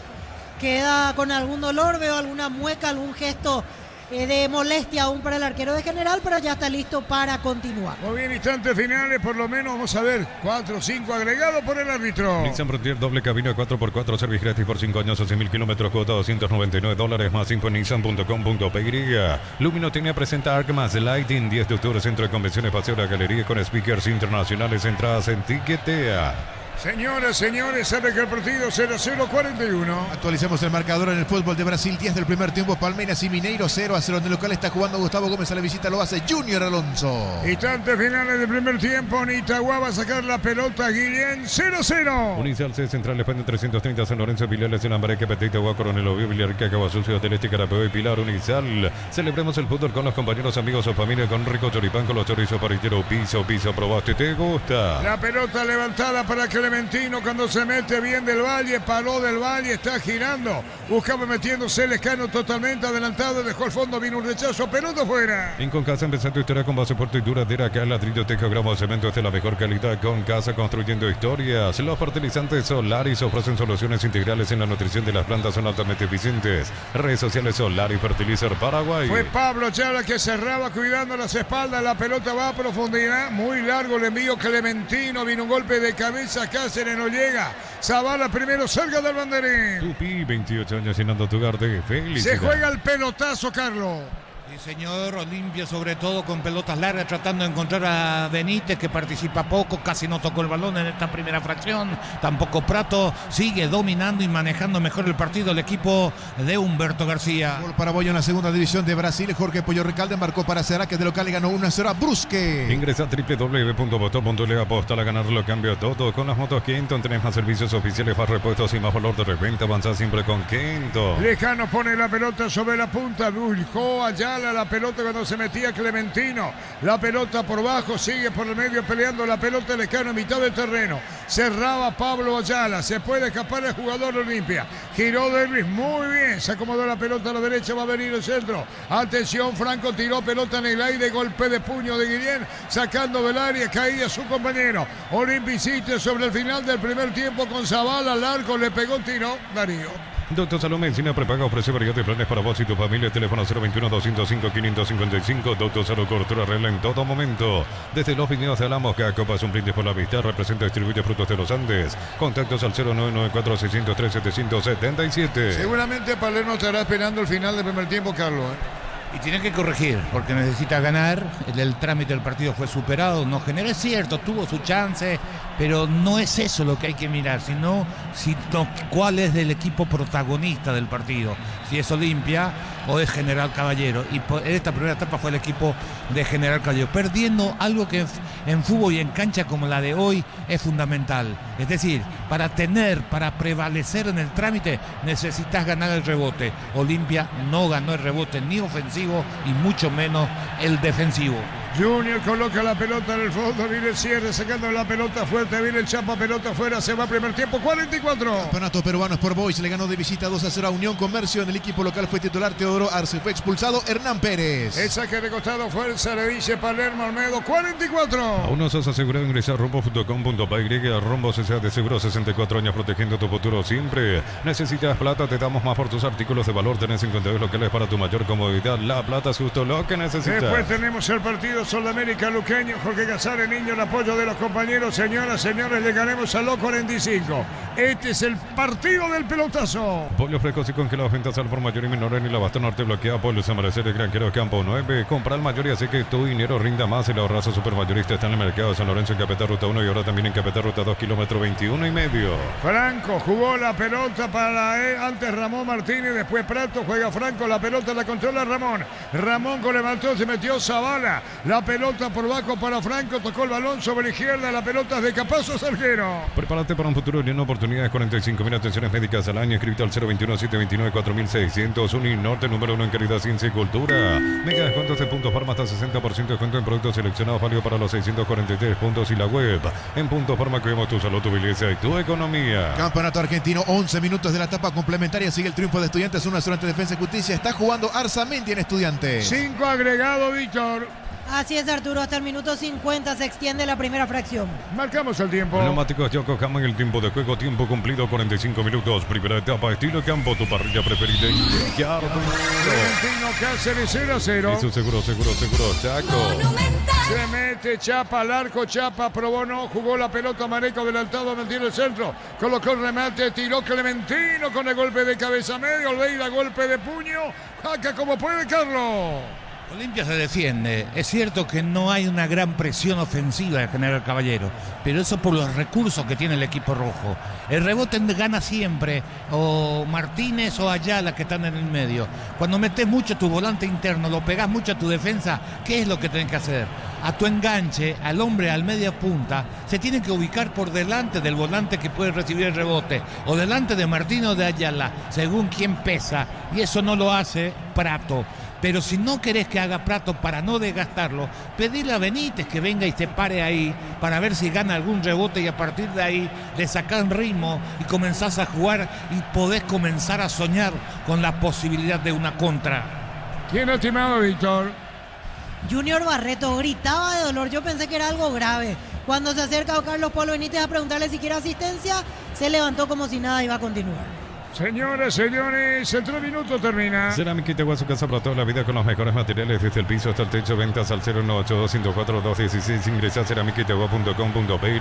Queda con algún dolor, veo alguna mueca, algún gesto de molestia aún para el arquero de General, pero ya está listo para continuar. Muy bien, instantes finales, por lo menos vamos a ver 4 o 5 agregados por el árbitro. Nissan Frontier doble cabina 4x4, servicio gratis por 5 años o 100.000 kilómetros, cuota $299, más info en nissan.com.py. Luminotinea presenta Arc más Lighting, 10 de octubre, Centro de Convenciones, Paseo de la Galería con speakers internacionales, entradas en Tiquetea. Señoras, señores, sabe que el partido 0-0-41. Actualicemos el marcador en el fútbol de Brasil. 10 del primer tiempo, Palmeiras y Mineiro 0-0. En el local está jugando Gustavo Gómez, a la visita lo hace Junior Alonso. Instantes finales del primer tiempo, Nitagua va a sacar la pelota, Guillén 0-0. Unicial C, Central España 330, San Lorenzo, Pilares, en Ambareque, Petita, Agua, Coronel Oviedo, Villarrica, Caguasucio, Celeste, Carapeo y Pilar. Unicial. Celebremos el fútbol con los compañeros, amigos o familia, con rico choripán, con los chorizos paritero, piso, probaste, te gusta. La pelota levantada para que Clementino cuando se mete bien del Valle, paró del Valle, está girando, buscaba metiéndose Lescano totalmente adelantado, dejó el fondo, vino un rechazo, pelota fuera. En Concasa empezando historia con base fuerte y duradera, acá ladrillo, teja, gramo, cemento es de la mejor calidad. Concasa construyendo historias. Los fertilizantes Solaris ofrecen soluciones integrales en la nutrición de las plantas, son altamente eficientes. Redes sociales Solaris Fertilizer Paraguay. Fue Pablo Ayala que cerraba cuidando las espaldas, la pelota va a profundidad, muy largo el envío Clementino, vino un golpe de cabeza, Cáceres no llega, Zavala primero cerca del banderín. Tupi, 28 años llenando tu hogar de felicidad. Se juega el pelotazo, Carlos. Sí, señor, Olimpia sobre todo con pelotas largas, tratando de encontrar a Benítez, que participa poco, casi no tocó el balón en esta primera fracción, tampoco Prato, sigue dominando y manejando mejor el partido el equipo de Humberto García. Gol paraguayo en la segunda división de Brasil, Jorge Pollo Recalde marcó para Será, que de local le ganó 1-0 a Brusque. Ingresa a www.motor.le, aposta a ganarlo, cambia todo. Con las motos Kenton tenés más servicios oficiales, más repuestos y más valor de reventa. Avanza siempre con Kenton. Lejano pone la pelota sobre la punta, buscó Ayala la pelota cuando se metía Clementino, la pelota por bajo, sigue por el medio peleando la pelota Lescano en mitad del terreno, cerraba Pablo Ayala, se puede escapar el jugador Olimpia, giró Dervis muy bien, se acomodó la pelota a la derecha, va a venir el centro, atención, Franco tiró pelota en el aire, golpe de puño de Guillén, sacando del área, caía su compañero, Olimpia insiste sobre el final del primer tiempo con Zavala, al arco, le pegó, tiró Darío. Doctor Salud Medicina Prepaga ofrece variedad de planes para vos y tu familia. Teléfono 021-205-555. Doctor Salud Cobertura Regla en todo momento. Desde los viñedos de Alamoca, Copas un brindis por la vista. Representa y distribuye frutos de los Andes. Contactos al 0994-603-777. Seguramente Palermo estará esperando el final del primer tiempo, Carlos. Y tiene que corregir, porque necesita ganar. El trámite del partido fue superado, no generó, es cierto, tuvo su chance, pero no es eso lo que hay que mirar, sino cuál es el equipo protagonista del partido, si es Olimpia o es General Caballero. Y en esta primera etapa fue el equipo de General Caballero, perdiendo algo que en fútbol y en cancha como la de hoy es fundamental. Es decir, para prevalecer en el trámite necesitas ganar el rebote. Olimpia no ganó el rebote ni ofensivo y mucho menos el defensivo. Junior coloca la pelota en el fondo, viene el cierre, sacando la pelota fuerte, viene el Chapa, pelota afuera, se va primer tiempo, 44. Campeonato peruano Sport Boys le ganó de visita 2-0 a Unión Comercio. En el equipo local fue titular Teodoro Arce, fue expulsado Hernán Pérez. El saque de costado, fuerza, le dice Palermo Almedo, 44. Aún no sos asegurado, ingresa a rombo.com.py. Rombos S.A. de seguro, 64 años protegiendo tu futuro siempre. Necesitas plata, te damos más por tus artículos de valor. Tenés 52 locales para tu mayor comodidad. La plata es justo lo que necesitas. Después tenemos el partido Sudamérica Luqueño, Jorge Casares, niño, el apoyo de los compañeros. Señoras, señores, le ganemos a los 45. Este es el partido del pelotazo. Pollos frescos y congelados, ventas al por mayor y menor en el Abasto Norte, bloquea Pollos Amanecer, el Granjero Campo 9. Compra al mayor y hace que tu dinero rinda más. El ahorrazo supermayorista está en el mercado de San Lorenzo, en Capital Ruta 1 y ahora también en Capital Ruta 2, kilómetro 21,5. Franco jugó la pelota para él, antes Ramón Martínez, después Prato, juega Franco, la pelota la controla Ramón. Ramón con levantó, se metió Zavala, la pelota por bajo para Franco, tocó el balón sobre la izquierda, la pelota es de Capazo Sargero. Prepárate para un futuro lleno de oportunidades, 45.000 atenciones médicas al año, inscrito al 021-729-4600, Uninorte, número 1 en calidad, ciencia y cultura. Mega descuentos de Punto Farma, hasta 60% de descuento en productos seleccionados, válido para los 643 puntos y la web. En Punto Farma cuidamos tu salud, tu belleza y tu economía. Campeonato argentino, 11 minutos de la etapa complementaria, sigue el triunfo de Estudiantes, 1-0 ante Defensa y Justicia, está jugando Arzamendi en Estudiantes. 5 agregado, Víctor. Así es, Arturo, hasta el minuto 50 se extiende la primera fracción. Marcamos el tiempo. Neumáticos Yokohama en el tiempo de juego, tiempo cumplido 45 minutos. Primera etapa, estilo campo, tu parrilla preferida. Valentino Cáceres 0-0. Eso seguro, Chaco. Se mete Chapa al arco, Chapa probó, no, jugó la pelota, Mareco adelantado, mantiene el centro, colocó el remate, tiró Clementino con el golpe de cabeza medio, Olveira golpe de puño, acá como puede Carlos. Olimpia se defiende. Es cierto que no hay una gran presión ofensiva de General Caballero, pero eso por los recursos que tiene el equipo rojo. El rebote gana siempre o Martínez o Ayala, que están en el medio. Cuando metes mucho tu volante interno, lo pegás mucho a tu defensa, ¿qué es lo que tenés que hacer? A tu enganche, al hombre al media punta, se tiene que ubicar por delante del volante que puede recibir el rebote, o delante de Martínez o de Ayala, según quién pesa, y eso no lo hace Prato. Pero si no querés que haga Prato para no desgastarlo, pedile a Benítez que venga y se pare ahí para ver si gana algún rebote y a partir de ahí le sacás ritmo y comenzás a jugar y podés comenzar a soñar con la posibilidad de una contra. ¿Quién ha estimado, Víctor? Junior Barreto gritaba de dolor, yo pensé que era algo grave. Cuando se acerca a Carlos Polo Benítez a preguntarle si quiere asistencia, se levantó como si nada iba a continuar. Señoras, señores, en 3 minutos termina. Cerámica Itagua, su casa para toda la vida con los mejores materiales desde el piso hasta el techo. Ventas al 098-204-216. Ingresa a cerámicaitagua.com.py.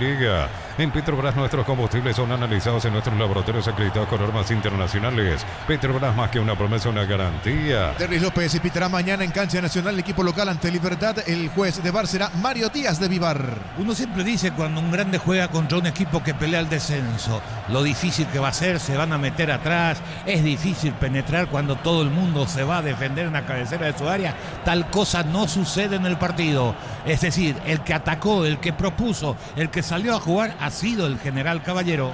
En Petrobras nuestros combustibles son analizados en nuestros laboratorios acreditados con normas internacionales. Petrobras, más que una promesa, una garantía. Derlis López pitará mañana en cancha nacional el equipo local ante Libertad. El juez de VAR será Mario Díaz de Vivar. Uno siempre dice cuando un grande juega contra un equipo que pelea el descenso, lo difícil que va a ser, se van a meter atrás, es difícil penetrar cuando todo el mundo se va a defender en la cabecera de su área. Tal cosa no sucede en el partido. Es decir, el que atacó, el que propuso, el que salió a jugar ha sido el General Caballero.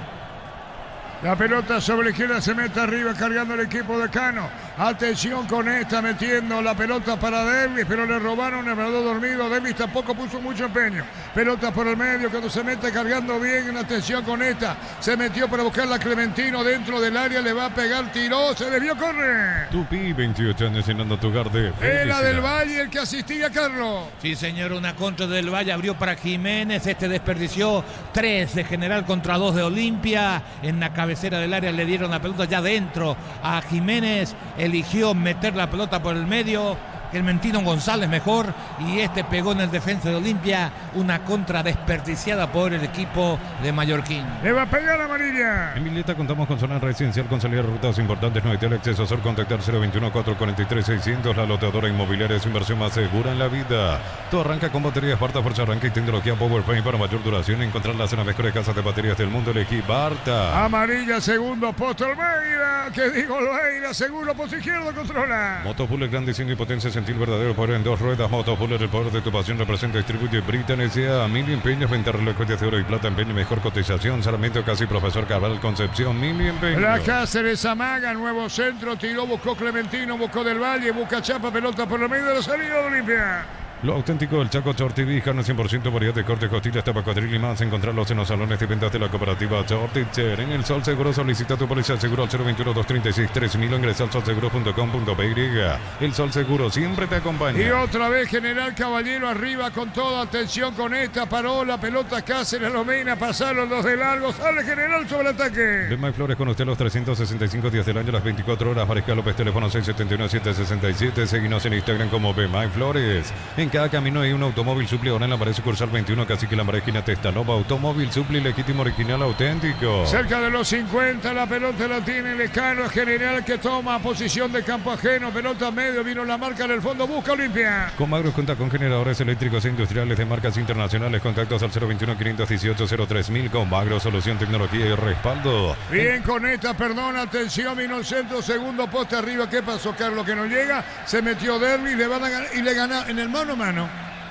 La pelota sobre la izquierda se mete arriba cargando el equipo de Cano. Atención con esta, metiendo la pelota para Derlis, pero le robaron, el quedó dormido. Derlis tampoco puso mucho empeño. Pelota por el medio cuando se mete cargando bien. Atención con esta. Se metió para buscar a Clementino dentro del área. Le va a pegar, tiró, se desvió, corre. Tupi, 28 años llenando tu hogar de Era del Valle el que asistía, Carlos. Sí, señor, una contra del Valle, abrió para Jiménez, este desperdició 3 de General contra 2 de Olimpia. En la cabecera del área le dieron la pelota ya dentro a Jiménez, eligió meter la pelota por el medio. Clementino González mejor y este pegó en el defensa de Olimpia, una contra desperdiciada por el equipo de Mallorquín. Le va a pegar la amarilla. En Mileta contamos con zona residencial con salida de rutas importantes, no hay acceso a Sur, contactar 021-443-600, la lotadora inmobiliaria es su inversión más segura en la vida. Todo arranca con baterías Barta, fuerza arranca y tecnología PowerPaint para mayor duración. Encontrarlas en las mejores casas de baterías del mundo, elegí Barta. Amarilla, segundo posto, Olmeida, que digo Olmeida, seguro posto izquierdo, controla. Motopuller, gran diseño y potencia, sentir verdadero poder en 2 ruedas. Motopuller, el poder de tu pasión, representa, distribuye Britan S.A. Mili Empeños, venta relojes de oro y plata, empeño, mejor cotización. Sarmiento, casi Profesor Cabral, Concepción, Mili Empeños. La Cáceres amaga, nuevo centro, tiró, buscó Clementino, buscó Del Valle, busca Chapa, pelota por lo medio de la salida de Olimpia. Lo auténtico del Chaco Tortivi, carne 100% variedad de corte, costillas, tapa, cuadril y más. Encontrarlos en los salones de ventas de la cooperativa Torticher. En el Sol Seguro solicita tu póliza seguro al 021-236-3000 o ingresa al solseguro.com.py. El Sol Seguro siempre te acompaña. Y otra vez General Caballero arriba con toda atención con esta, paró la pelota Cáceres, Lomena, pasaron los de largo, sale General sobre el ataque. Bemay Flores con usted los 365 días del año, las 24 horas. Mariscal López, teléfono 671-767. Seguinos en Instagram como Bemay Flores. En cada camino hay un automóvil Supli, ahora en la pared sucursal 21, Cacique, la Marquina, Testanova. Automóvil Supli, legítimo, original, auténtico. Cerca de los 50, la pelota la tiene Lescano, General que toma posición de campo ajeno, pelota medio, vino la marca en el fondo, busca Olimpia. Comagros cuenta con generadores eléctricos e industriales de marcas internacionales, contactos al 021-518-03000. Comagros, solución, tecnología y respaldo. Bien con esta, perdón, atención, vino el centro, segundo poste arriba, ¿qué pasó, Carlos? Que no llega, se metió Derlis, le van a ganar y le gana en el mano a mano.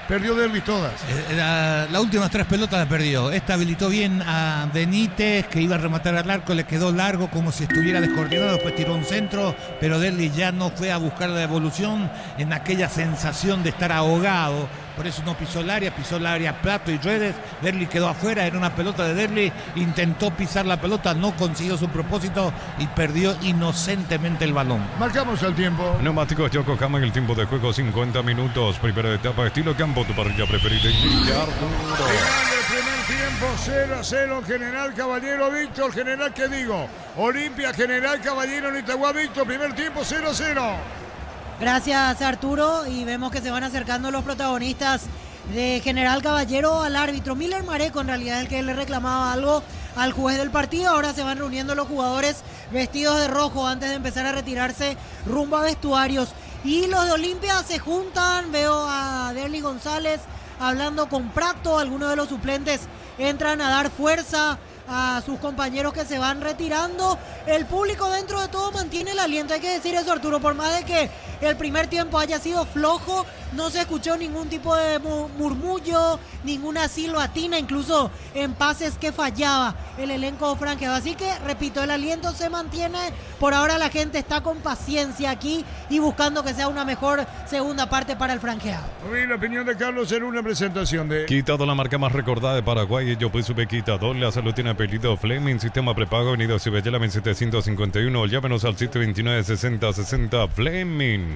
Perdió Derlis todas. Las últimas 3 pelotas las perdió. Esta habilitó bien a Benítez, que iba a rematar al arco, le quedó largo como si estuviera descoordinado, después tiró un centro, pero Derlis ya no fue a buscar la devolución en aquella sensación de estar ahogado. Por eso no pisó el área Plato y Redes. Derlis quedó afuera, era una pelota de Derlis, intentó pisar la pelota, no consiguió su propósito y perdió inocentemente el balón. Marcamos el tiempo. Neumáticos Yokohama en el tiempo de juego 50 minutos. Primera etapa, estilo campo, tu parrilla preferida. Final del primer tiempo, 0-0, General Caballero, Víctor, General, ¿qué digo? Olimpia, General Caballero, Nitagua, Víctor, primer tiempo, 0-0. Gracias, Arturo, y vemos que se van acercando los protagonistas de General Caballero al árbitro. Miller Mareco en realidad es el que le reclamaba algo al juez del partido. Ahora se van reuniendo los jugadores vestidos de rojo antes de empezar a retirarse rumbo a vestuarios. Y los de Olimpia se juntan, veo a Derlis González hablando con Prato, algunos de los suplentes entran a dar fuerza a sus compañeros que se van retirando. El público dentro de todo mantiene el aliento, hay que decir eso, Arturo, por más de que el primer tiempo haya sido flojo, no se escuchó ningún tipo de murmullo, ninguna silbatina, incluso en pases que fallaba el elenco franqueado. Así que, repito, el aliento se mantiene. Por ahora la gente está con paciencia aquí y buscando que sea una mejor segunda parte para el franqueado. Muy la opinión de Carlos en una presentación de... Quitado, la marca más recordada de Paraguay. Yo pues sube Quitado. La salud tiene apellido Fleming. Sistema prepago. Avenida Cibellela 1751. Llámenos al 729-6060 Fleming.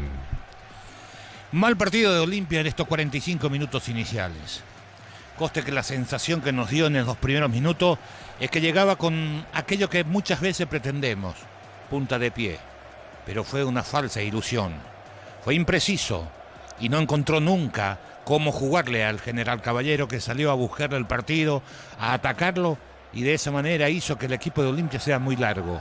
Mal partido de Olimpia en estos 45 minutos iniciales. Coste que la sensación que nos dio en los primeros minutos es que llegaba con aquello que muchas veces pretendemos, punta de pie. Pero fue una falsa ilusión. Fue impreciso y no encontró nunca cómo jugarle al General Caballero, que salió a buscarle el partido, a atacarlo, y de esa manera hizo que el equipo de Olimpia sea muy largo.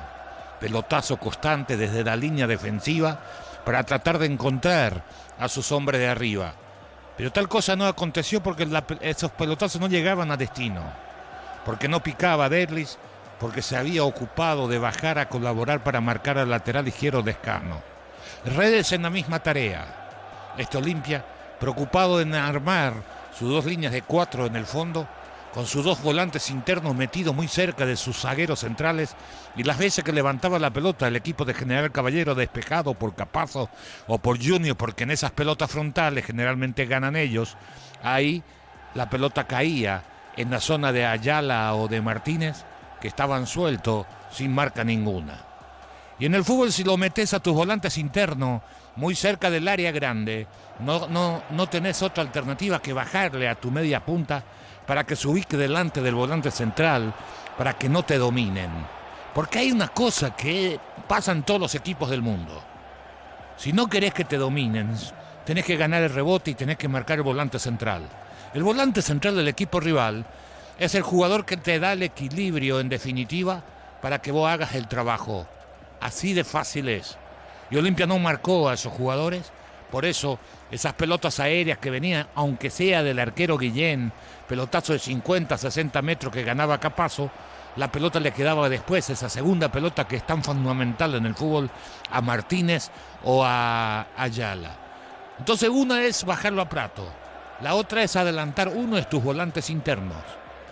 Pelotazo constante desde la línea defensiva para tratar de encontrar a sus hombres de arriba. Pero tal cosa no aconteció porque esos pelotazos no llegaban a destino. Porque no picaba Derlis, porque se había ocupado de bajar a colaborar para marcar al lateral izquierdo de Escano. Redes en la misma tarea. Este Olimpia, preocupado en armar sus dos líneas de 4 en el fondo, con sus dos volantes internos metidos muy cerca de sus zagueros centrales, y las veces que levantaba la pelota el equipo de General Caballero despejado por Capazo o por Junior, porque en esas pelotas frontales generalmente ganan ellos, ahí la pelota caía en la zona de Ayala o de Martínez, que estaban sueltos sin marca ninguna. Y en el fútbol, si lo metes a tus volantes internos muy cerca del área grande, no tenés otra alternativa que bajarle a tu media punta para que se ubique delante del volante central, para que no te dominen. Porque hay una cosa que pasa en todos los equipos del mundo. Si no querés que te dominen, tenés que ganar el rebote y tenés que marcar el volante central. El volante central del equipo rival es el jugador que te da el equilibrio, en definitiva, para que vos hagas el trabajo. Así de fácil es. Y Olimpia no marcó a esos jugadores. Por eso, esas pelotas aéreas que venían, aunque sea del arquero Guillén, pelotazo de 50, 60 metros que ganaba Capazo, la pelota le quedaba después, esa segunda pelota que es tan fundamental en el fútbol, a Martínez o a Ayala. Entonces, una es bajarlo a Prato, la otra es adelantar uno de tus volantes internos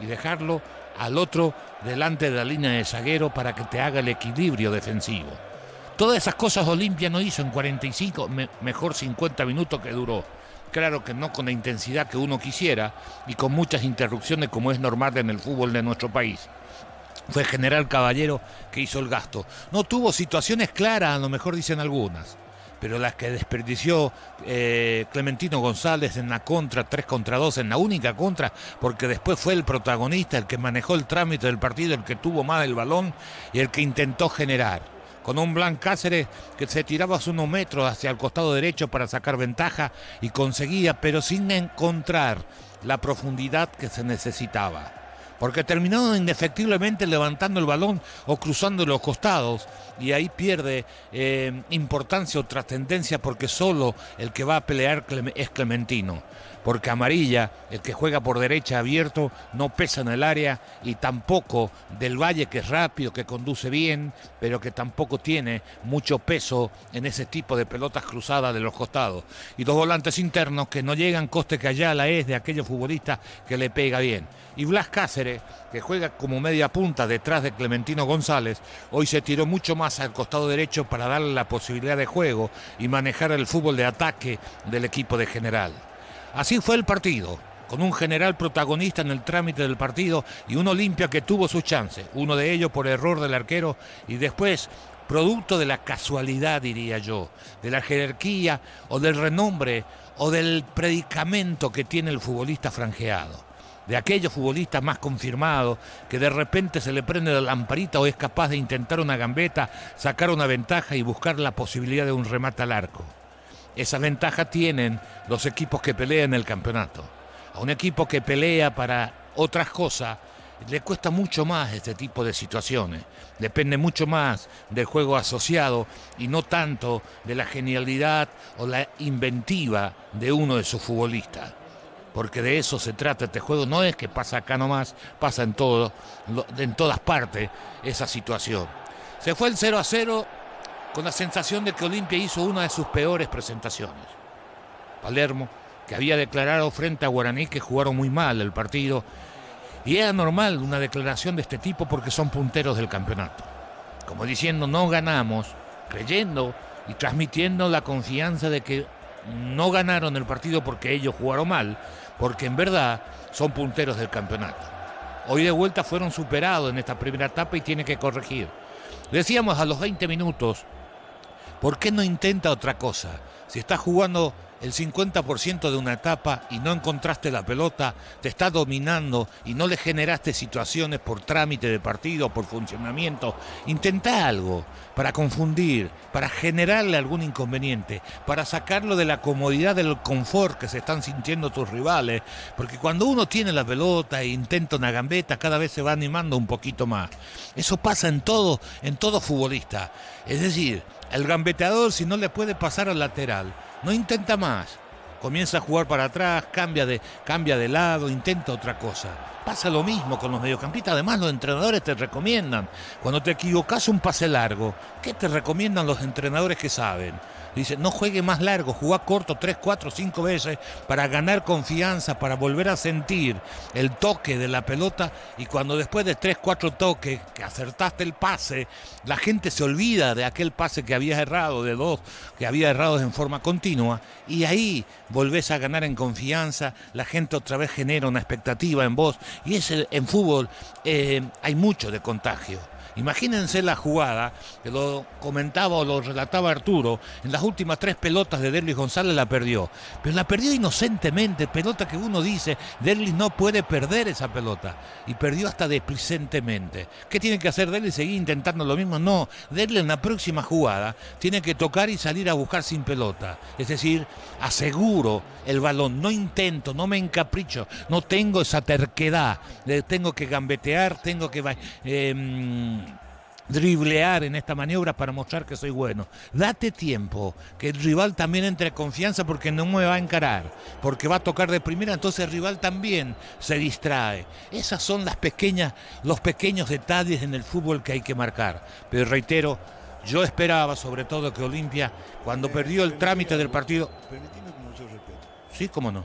y dejarlo al otro delante de la línea de zaguero para que te haga el equilibrio defensivo. Todas esas cosas Olimpia no hizo en 45, mejor 50 minutos que duró. Claro que no con la intensidad que uno quisiera y con muchas interrupciones como es normal en el fútbol de nuestro país. Fue General Caballero que hizo el gasto. No tuvo situaciones claras, a lo mejor dicen algunas, pero las que desperdició Clementino González en la contra, 3 contra 2, en la única contra, porque después fue el protagonista, el que manejó el trámite del partido, el que tuvo más el balón y el que intentó generar. Con un Blanc Cáceres que se tiraba unos metros hacia el costado derecho para sacar ventaja y conseguía, pero sin encontrar la profundidad que se necesitaba. Porque terminó indefectiblemente levantando el balón o cruzando los costados, y ahí pierde importancia o trascendencia, porque solo el que va a pelear es Clementino. Porque Amarilla, el que juega por derecha abierto, no pesa en el área, y tampoco Del Valle, que es rápido, que conduce bien, pero que tampoco tiene mucho peso en ese tipo de pelotas cruzadas de los costados. Y dos volantes internos que no llegan, coste que Ayala es de aquellos futbolistas que le pega bien. Y Blas Cáceres, que juega como media punta detrás de Clementino González, hoy se tiró mucho más al costado derecho para darle la posibilidad de juego y manejar el fútbol de ataque del equipo de General. Así fue el partido, con un General protagonista en el trámite del partido y un Olimpia que tuvo sus chances, uno de ellos por error del arquero y después producto de la casualidad, diría yo, de la jerarquía o del renombre o del predicamento que tiene el futbolista franjeado. De aquellos futbolistas más confirmados que de repente se le prende la lamparita o es capaz de intentar una gambeta, sacar una ventaja y buscar la posibilidad de un remate al arco. Esa ventaja tienen los equipos que pelean el campeonato. A un equipo que pelea para otras cosas le cuesta mucho más este tipo de situaciones. Depende mucho más del juego asociado y no tanto de la genialidad o la inventiva de uno de sus futbolistas. porque de eso se trata este juego. No es que pasa acá nomás, pasa en todas partes esa situación. Se fue el 0-0 con la sensación de que Olimpia hizo una de sus peores presentaciones. Palermo, que había declarado frente a Guaraní que jugaron muy mal el partido, y era normal una declaración de este tipo porque son punteros del campeonato. Como diciendo, no ganamos, creyendo y transmitiendo la confianza de que no ganaron el partido porque ellos jugaron mal, porque en verdad son punteros del campeonato. Hoy de vuelta fueron superados en esta primera etapa y tiene que corregir. Decíamos a los 20 minutos, ¿por qué no intenta otra cosa? Si estás jugando el 50% de una etapa y no encontraste la pelota, te está dominando y no le generaste situaciones por trámite de partido, por funcionamiento, intenta algo para confundir, para generarle algún inconveniente, para sacarlo de la comodidad del confort que se están sintiendo tus rivales, porque cuando uno tiene la pelota e intenta una gambeta, cada vez se va animando un poquito más. Eso pasa en todo futbolista. Es decir, el gambeteador, si no le puede pasar al lateral, no intenta más, comienza a jugar para atrás, cambia de lado, intenta otra cosa. Pasa lo mismo con los mediocampistas. Además, los entrenadores te recomiendan, cuando te equivocas un pase largo, ¿qué te recomiendan los entrenadores que saben? Dice, no juegue más largo, jugá corto 3, 4, 5 veces para ganar confianza, para volver a sentir el toque de la pelota, y cuando después de 3, 4 toques que acertaste el pase, la gente se olvida de aquel pase que habías errado, de 2 que habías errado en forma continua, y ahí volvés a ganar en confianza, la gente otra vez genera una expectativa en vos, y en fútbol hay mucho de contagio. Imagínense la jugada, que lo comentaba o lo relataba Arturo, en las últimas 3 pelotas de Derlis González la perdió, pero la perdió inocentemente, pelota que uno dice, Derlis no puede perder esa pelota, y perdió hasta displicentemente. ¿Qué tiene que hacer Derlis? ¿Seguir intentando lo mismo? No, Derlis en la próxima jugada tiene que tocar y salir a buscar sin pelota, es decir, aseguro el balón, no intento, no me encapricho, no tengo esa terquedad, tengo que gambetear, tengo que driblear en esta maniobra para mostrar que soy bueno. Date tiempo, que el rival también entre confianza, porque no me va a encarar, porque va a tocar de primera, entonces el rival también se distrae. Esas son los pequeños detalles en el fútbol que hay que marcar. Pero reitero, yo esperaba sobre todo que Olimpia, cuando perdió el trámite del partido... Permitime con mucho respeto. Sí, cómo no.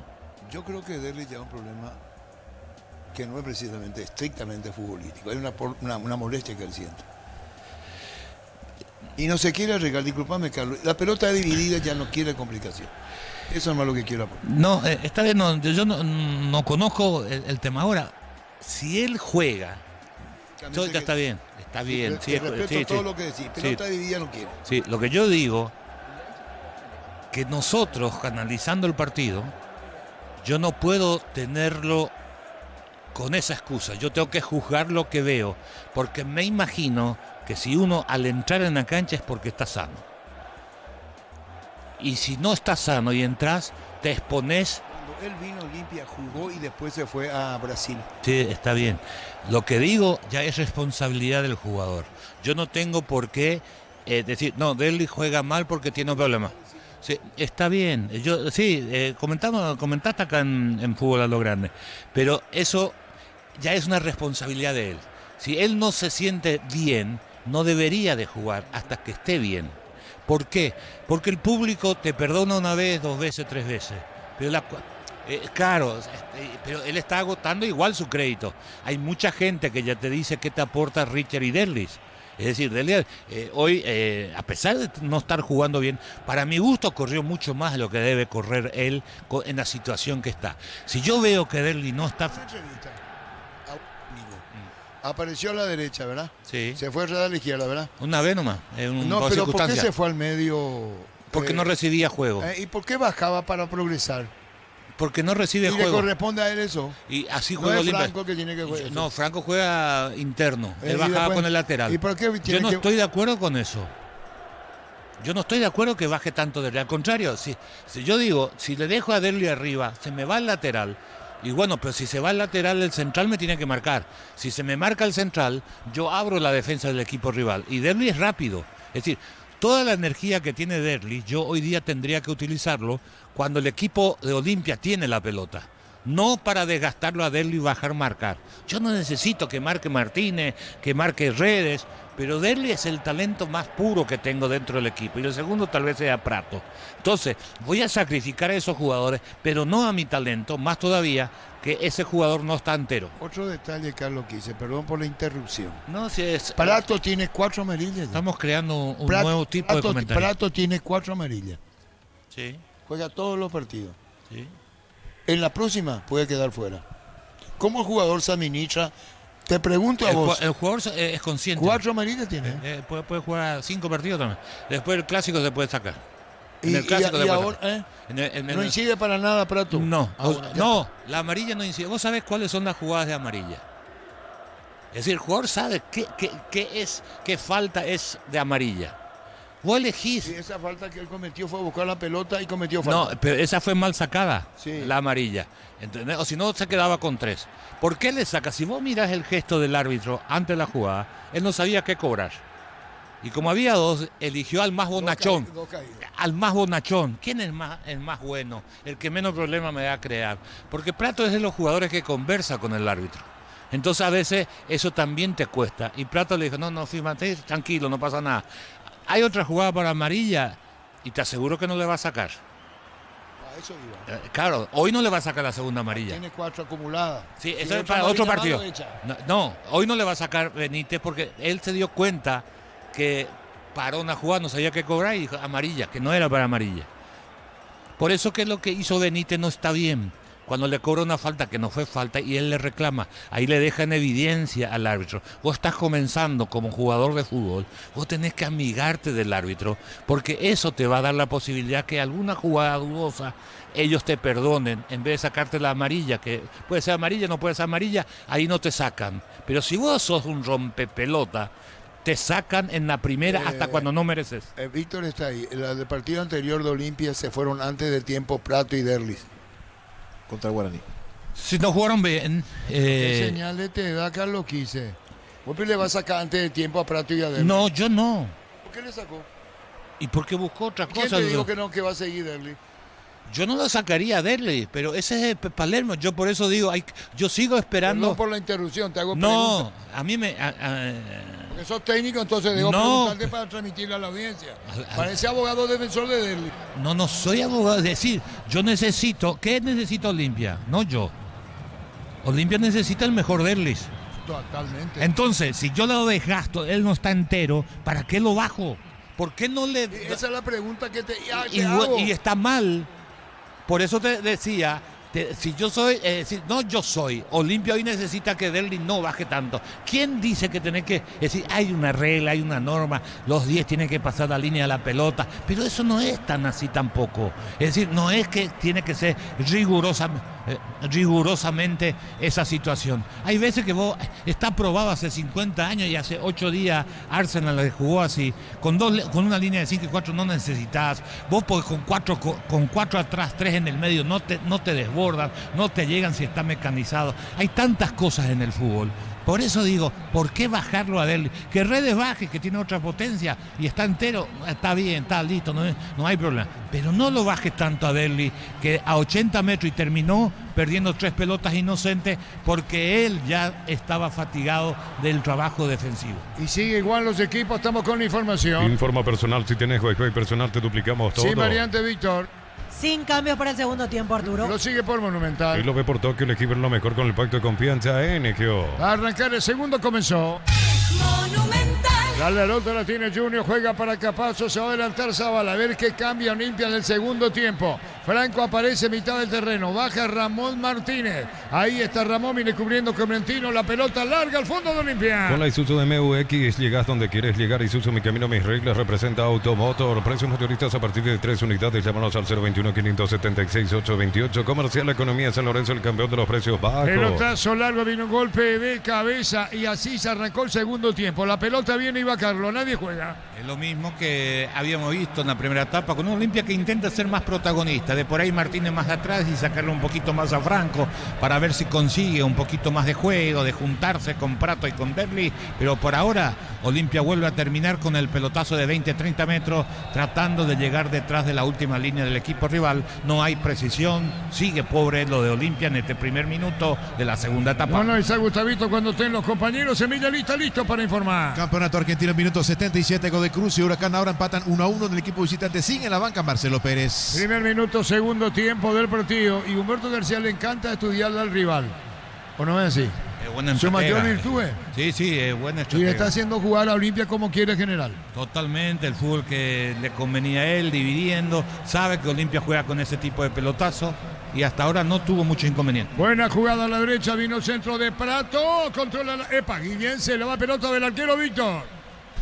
Yo creo que Derlis lleva un problema que no es precisamente estrictamente futbolístico. Hay una molestia que él siente. Y no se quiere arreglar, disculpame, Carlos. La pelota dividida ya no quiere complicación. Eso es más lo que quiero aportar. No, esta vez yo no conozco el tema. Ahora, si él juega, ya está bien. Está bien. Respeto todo lo que decís. Pelota dividida no quiere. Sí, lo que yo digo, que nosotros, analizando el partido, yo no puedo tenerlo con esa excusa. Yo tengo que juzgar lo que veo, porque me imagino que si uno al entrar en la cancha es porque está sano. Y si no estás sano y entras, te expones. Cuando él vino a Olimpia, jugó y después se fue a Brasil. Sí, está bien. Lo que digo ya es responsabilidad del jugador. Yo no tengo por qué decir, no, Derlis juega mal porque tiene un problema. Sí, está bien. Yo comentaste acá en Fútbol a lo Grande, pero eso ya es una responsabilidad de él. Si él no se siente bien, no debería de jugar hasta que esté bien. ¿Por qué? Porque el público te perdona una vez, 2 veces, 3 veces. Pero claro, pero él está agotando igual su crédito. Hay mucha gente que ya te dice qué te aporta Richard y Derlis. Es decir, hoy, a pesar de no estar jugando bien, para mi gusto corrió mucho más de lo que debe correr él en la situación que está. Si yo veo que Derlis no está... Apareció a la derecha, ¿verdad? Sí. Se fue a la izquierda, ¿verdad? Una vez nomás. No, pero ¿por qué se fue al medio? Porque no recibía juego. ¿Y por qué bajaba para progresar? Porque no recibe juego. ¿Y le corresponde a él eso? Y así juega no es Franco que tiene que jugar. No, Franco juega interno. Él bajaba después, con el lateral. ¿Y por qué yo no estoy de acuerdo con eso. Yo no estoy de acuerdo que baje tanto Derlis. Al contrario, si yo digo, si le dejo a Derlis arriba, se me va el lateral. Y bueno, pero si se va el lateral, el central me tiene que marcar. Si se me marca el central, yo abro la defensa del equipo rival. Y Derlis es rápido. Es decir, toda la energía que tiene Derlis, yo hoy día tendría que utilizarlo cuando el equipo de Olimpia tiene la pelota. no para desgastarlo a Derli y bajar marcar. Yo no necesito que marque Martínez, que marque Redes, pero Derli es el talento más puro que tengo dentro del equipo y el segundo tal vez sea Prato. Entonces voy a sacrificar a esos jugadores, pero no a mi talento, más todavía que ese jugador no está entero. Otro detalle, Carlos Quise, perdón por la interrupción. No, si es... Prato tiene 4 amarillas. ya. Estamos creando un Prato- nuevo tipo de Prato- comentario. Prato tiene 4 amarillas. Sí, Juega todos los partidos. sí. En la próxima puede quedar fuera. ¿Cómo el jugador se administra? Te pregunto a vos. El jugador es consciente. 4 amarillas tiene. Puede jugar 5 partidos también. Después el clásico se puede sacar. En Y, el clásico y se puede ahora, sacar. no incide para nada Prato. No, Ahora, ya no, la amarilla no incide. ¿Vos sabés cuáles son las jugadas de amarilla? Es decir, el jugador sabe qué falta es de amarilla. Vos elegís. Sí, esa falta que él cometió fue buscar la pelota y cometió No, falta. pero esa fue mal sacada, Sí. la amarilla. ¿Entendés? O si no, se quedaba con 3. ¿Por qué le saca? Si vos mirás el gesto del árbitro antes de la jugada, él no sabía qué cobrar. Y como había 2, eligió al más bonachón. Dos caídas. Al más bonachón. ¿Quién es el más bueno? El que menos problema me va a crear. Porque Prato es de los jugadores que conversa con el árbitro. Entonces a veces eso también te cuesta. Y Prato le dijo, no, fíjate, tranquilo, no pasa nada. Hay otra jugada para amarilla y te aseguro que no le va a sacar. A eso iba. Claro, hoy no le va a sacar la segunda amarilla. Tiene 4 acumuladas. Sí, Y eso es otra para otro amarilla partido. más lo echa. No, hoy no le va a sacar Benítez porque él se dio cuenta que paró una jugada, no sabía qué cobrar y dijo amarilla, que no era para amarilla. Por eso que lo que hizo Benítez no está bien. Cuando le cobra una falta que no fue falta y él le reclama, ahí le deja en evidencia al árbitro. Vos estás comenzando como jugador de fútbol, vos tenés que amigarte del árbitro, porque eso te va a dar la posibilidad que alguna jugada dudosa ellos te perdonen, en vez de sacarte la amarilla, que puede ser amarilla, no puede ser amarilla, ahí no te sacan. Pero si vos sos un rompepelota, te sacan en la primera hasta cuando no mereces. Víctor está ahí. La del partido anterior de Olimpia se fueron antes del tiempo Prato y Derlis. Contra Guaraní. Si no jugaron bien, ¿Qué señales te da Carlos Quise? ¿Vos le vas a sacar antes del tiempo a Prato y a Derlis? no, yo no. ¿Por qué le sacó? ¿Y por qué buscó otra ¿Quién cosa? te dijo que no, que va a seguir Derlis? Yo no lo sacaría a Derli, pero ese es Palermo. Yo por eso digo, yo sigo esperando. Perdón por la interrupción, te hago No, a mí me. Porque sos técnico, entonces debo No. preguntarte para transmitirle a la audiencia. Parece abogado defensor de Derlis. No soy abogado. Es decir, yo necesito. ¿Qué necesita Olimpia? No yo. Olimpia necesita el mejor Derlis. Totalmente. Entonces, si yo lo desgasto, él no está entero, ¿para qué lo bajo? ¿Por qué no le.? Esa es la pregunta que te y hago. está mal. Por eso te decía, si yo soy, no yo soy, Olimpia hoy necesita que Derli no baje tanto. ¿Quién dice que tenés que, es decir, hay una regla, hay una norma, los 10 tienen que pasar la línea de la pelota, pero eso no es tan así tampoco. Es decir, no es que tiene que ser rigurosamente esa situación. Hay veces que vos, está probado hace 50 años y hace 8 días Arsenal le jugó así, con una línea de 5 y 4 no necesitas, vos podés con 4 atrás, 3 en el medio, no te desbordan, no te llegan si está mecanizado. Hay tantas cosas en el fútbol. Por eso digo, ¿por qué bajarlo a Derli? Que Redes baje, que tiene otra potencia y está entero, está bien, está listo, no hay problema. Pero no lo bajes tanto a Derli, que a 80 metros y terminó perdiendo 3 pelotas inocentes porque él ya estaba fatigado del trabajo defensivo. Y sigue igual los equipos, estamos con la información. Informa personal, si tenés Wi-Fi personal te duplicamos todo. Sí, variante Víctor. Sin cambios para el segundo tiempo, Arturo. Lo sigue por Y Monumental. lo ve por Tokio, el equipo es lo mejor con el pacto de confianza NGO. Va a arrancar el segundo, comenzó. Dale al otro, la tiene Junior, juega para Capazo, se va a adelantar Zavala, a ver qué cambia Olimpia en el segundo tiempo. Franco aparece en mitad del terreno, baja Ramón Martínez. Ahí está Ramón, viene cubriendo Clementino, la pelota larga al fondo de Olimpia. Con la Isuzu de MUX llegas donde quieres llegar. Isuzu, mi camino, mis reglas, representa Automotor. Precios mayoristas a partir de 3 unidades. Llámanos al 021-576-828. Comercial Economía San Lorenzo, el campeón de los precios bajos. Pelotazo largo, vino un golpe de cabeza y así se arrancó el segundo tiempo. La pelota viene y va Carlos, nadie juega. Es lo mismo que habíamos visto en la primera etapa con un Olimpia que intenta ser más protagonista. de por ahí Martínez más atrás y sacarle un poquito más a Franco para ver si consigue un poquito más de juego, de juntarse con Prato y con Derli, pero por ahora Olimpia vuelve a terminar con el pelotazo de 20-30 metros, tratando de llegar detrás de la última línea del equipo rival. No hay precisión, sigue pobre lo de Olimpia en este primer minuto de la segunda etapa. Bueno, Isa Gustavito, cuando estén los compañeros, Semilla lista, listo para informar. Campeonato argentino, minuto 77, Godoy Cruz y Huracán ahora empatan 1-1 en el equipo visitante. Sigue en la banca Marcelo Pérez. Primer minuto, segundo tiempo del partido. Y Humberto García le encanta estudiarle al rival. ¿O no es así? Es buena Su mayor estratega. virtud es. Sí, es buena Y estratega. le está haciendo jugar a Olimpia como quiere general. Totalmente, el fútbol que le convenía a él, dividiendo. Sabe que Olimpia juega con ese tipo de pelotazo y hasta ahora no tuvo mucho inconveniente. Buena jugada a la derecha, vino el centro de Prato. Controla la... Epa, Guillén se le va pelota del arquero Víctor.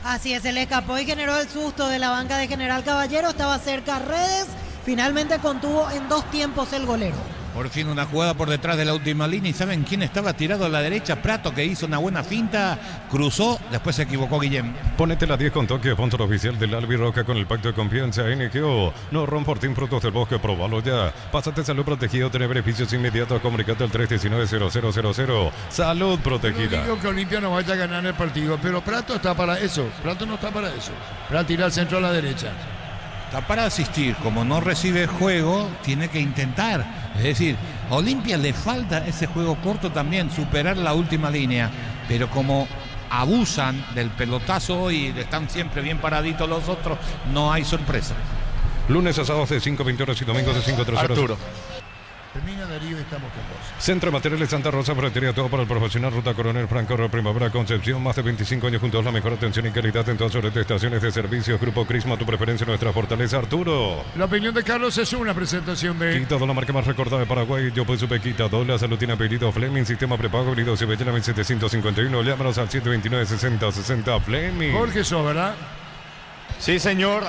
Así es, se le escapó y generó el susto de la banca de General Caballero. Estaba cerca Redes. Finalmente contuvo en 2 tiempos el golero. Por fin una jugada por detrás de la última línea. ¿Y saben quién estaba tirado a la derecha? Prato, que hizo una buena finta, cruzó, después se equivocó Guillén. Ponete la 10 con toque, sponsor oficial del Albi Roca con el pacto de confianza NGO. No ron por ti, frutos del bosque, probalo ya. Pásate salud protegido, tener beneficios inmediatos. Comunicate al 319-0000. Salud protegida. No digo que Olimpia no vaya a ganar el partido, pero Prato está para eso. Prato no está para eso. Para tirar centro a la derecha. Está para asistir, como no recibe juego, tiene que intentar. Es decir, a Olimpia le falta ese juego corto también, superar la última línea. Pero como abusan del pelotazo y están siempre bien paraditos los otros, no hay sorpresa. Lunes a sábados de 5:20 horas y domingos de 5:00 horas. Arturo. Termina Darío y estamos con vos. Centro de Materiales Santa Rosa, ferretería, todo para el profesional. Ruta Coronel Franco, Primavera, Concepción. Más de 25 años juntos, la mejor atención y calidad en todas sus estaciones de servicios. Grupo Crisma, tu preferencia, nuestra fortaleza. Arturo. La opinión de Carlos es una presentación de... Quitado, la marca más recordada de Paraguay. Yo pues supe Quitado. La salud tiene apellido Fleming. Sistema prepago, habilido Cibellena 1751. Llámanos al 729-6060 Fleming. Jorge sos, ¿verdad? Sí, señor.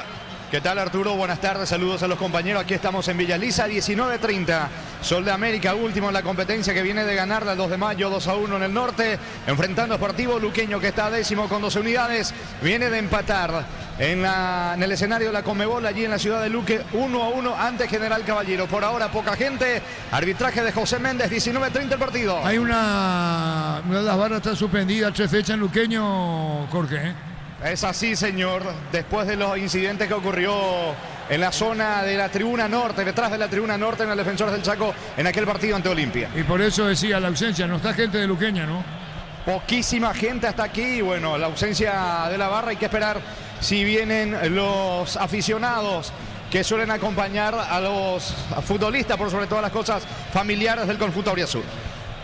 ¿Qué tal, Arturo? Buenas tardes, saludos a los compañeros. Aquí estamos en Villa Lisa, 19:30. Sol de América, último en la competencia que viene de ganar el 2 de mayo, 2-1 en el norte. Enfrentando a Sportivo Luqueño, que está décimo con 12 unidades. Viene de empatar en el escenario de la Conmebol, allí en la ciudad de Luque, 1-1 ante General Caballero. Por ahora, poca gente. Arbitraje de José Méndez, 19:30 el partido. Hay una de las barras está suspendida, 3 fechas en Luqueño, Jorge, ¿eh? Es así, señor. Después de los incidentes que ocurrió en la zona de la tribuna norte, detrás de la tribuna norte en el Defensores del Chaco, en aquel partido ante Olimpia. Y por eso decía la ausencia, no está gente de Luqueña, ¿no? Poquísima gente hasta aquí. Y bueno, la ausencia de la barra, hay que esperar si vienen los aficionados que suelen acompañar a los futbolistas, por sobre todas las cosas familiares del conjunto auriazul.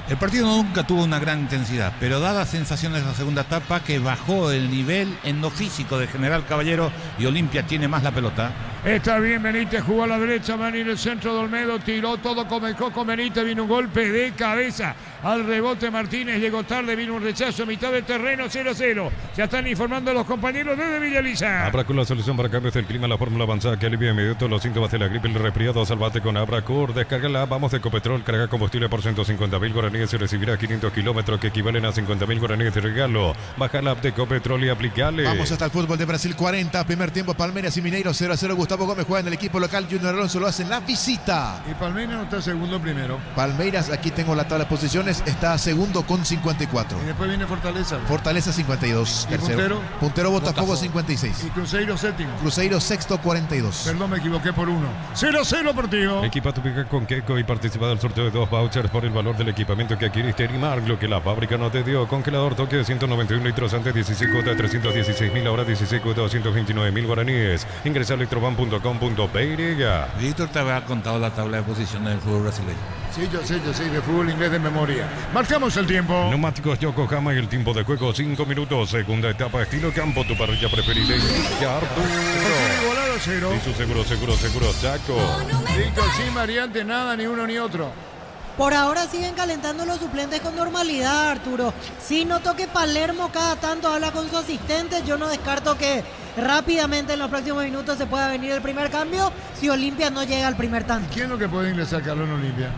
El partido nunca tuvo una gran intensidad, pero dadas sensaciones de la segunda etapa que bajó el nivel en lo físico de General Caballero y Olimpia tiene más la pelota. Está bien, Benítez jugó a la derecha, va en el centro de Olmedo, tiró todo, comenzó con Benítez, vino un golpe de cabeza al rebote Martínez, llegó tarde, vino un rechazo, mitad del terreno, 0-0. Ya están informando los compañeros desde Villa Lisa. Abracur, la solución para cambios del clima, la fórmula avanzada que alivia inmediato los síntomas de la gripe y el resfriado. Salvate con Abracur, descárgala, vamos de Ecopetrol, carga combustible por 150.000 guaraníes y recibirá 500 kilómetros que equivalen a 50.000 guaraníes de regalo. Baja la app de Ecopetrol y aplicale. Vamos hasta el fútbol de Brasil, 40, primer tiempo, Palmeiras y Mineiro, 0-0. Gustavo Gómez juega en el equipo local, Junior Alonso lo hace en la visita. Y Palmeiras no está segundo primero. Palmeiras, aquí tengo la tabla de posiciones, está segundo con 54. Y después viene Fortaleza. Fortaleza 52, ¿Y tercero. puntero? Puntero Botafogo 56. Y Cruzeiro séptimo. Cruzeiro sexto 42. Perdón, me equivoqué por 1. 0-0 partido. Equipa tu pica con Keiko y participa del sorteo de 2 vouchers por el valor del equipamiento que adquiriste en Imark, lo que la fábrica no te dio. Congelador toque de 191 litros antes 16 cuotas de 316.000, ahora 16 cuotas de 229.000 guaraníes. Ingresa a electroban.com.py. Víctor te había contado la tabla de posiciones del fútbol brasileño. Sí, yo sé, de fútbol inglés de memoria. Marcamos el tiempo. Neumáticos Yokohama y el tiempo de juego 5 minutos. Segunda etapa, estilo campo, tu parrilla preferida. Ya Arturo. Volado 0. Y su seguro, Chaco. Víctor, sin variante, nada, ni uno ni otro. Por ahora siguen calentando los suplentes con normalidad, Arturo. Sí noto que Palermo cada tanto habla con su asistente. Yo no descarto que rápidamente en los próximos minutos se pueda venir el primer cambio si Olimpia no llega al primer tanto. ¿Quién es lo que puede ingresar, Carlos, en Olimpia?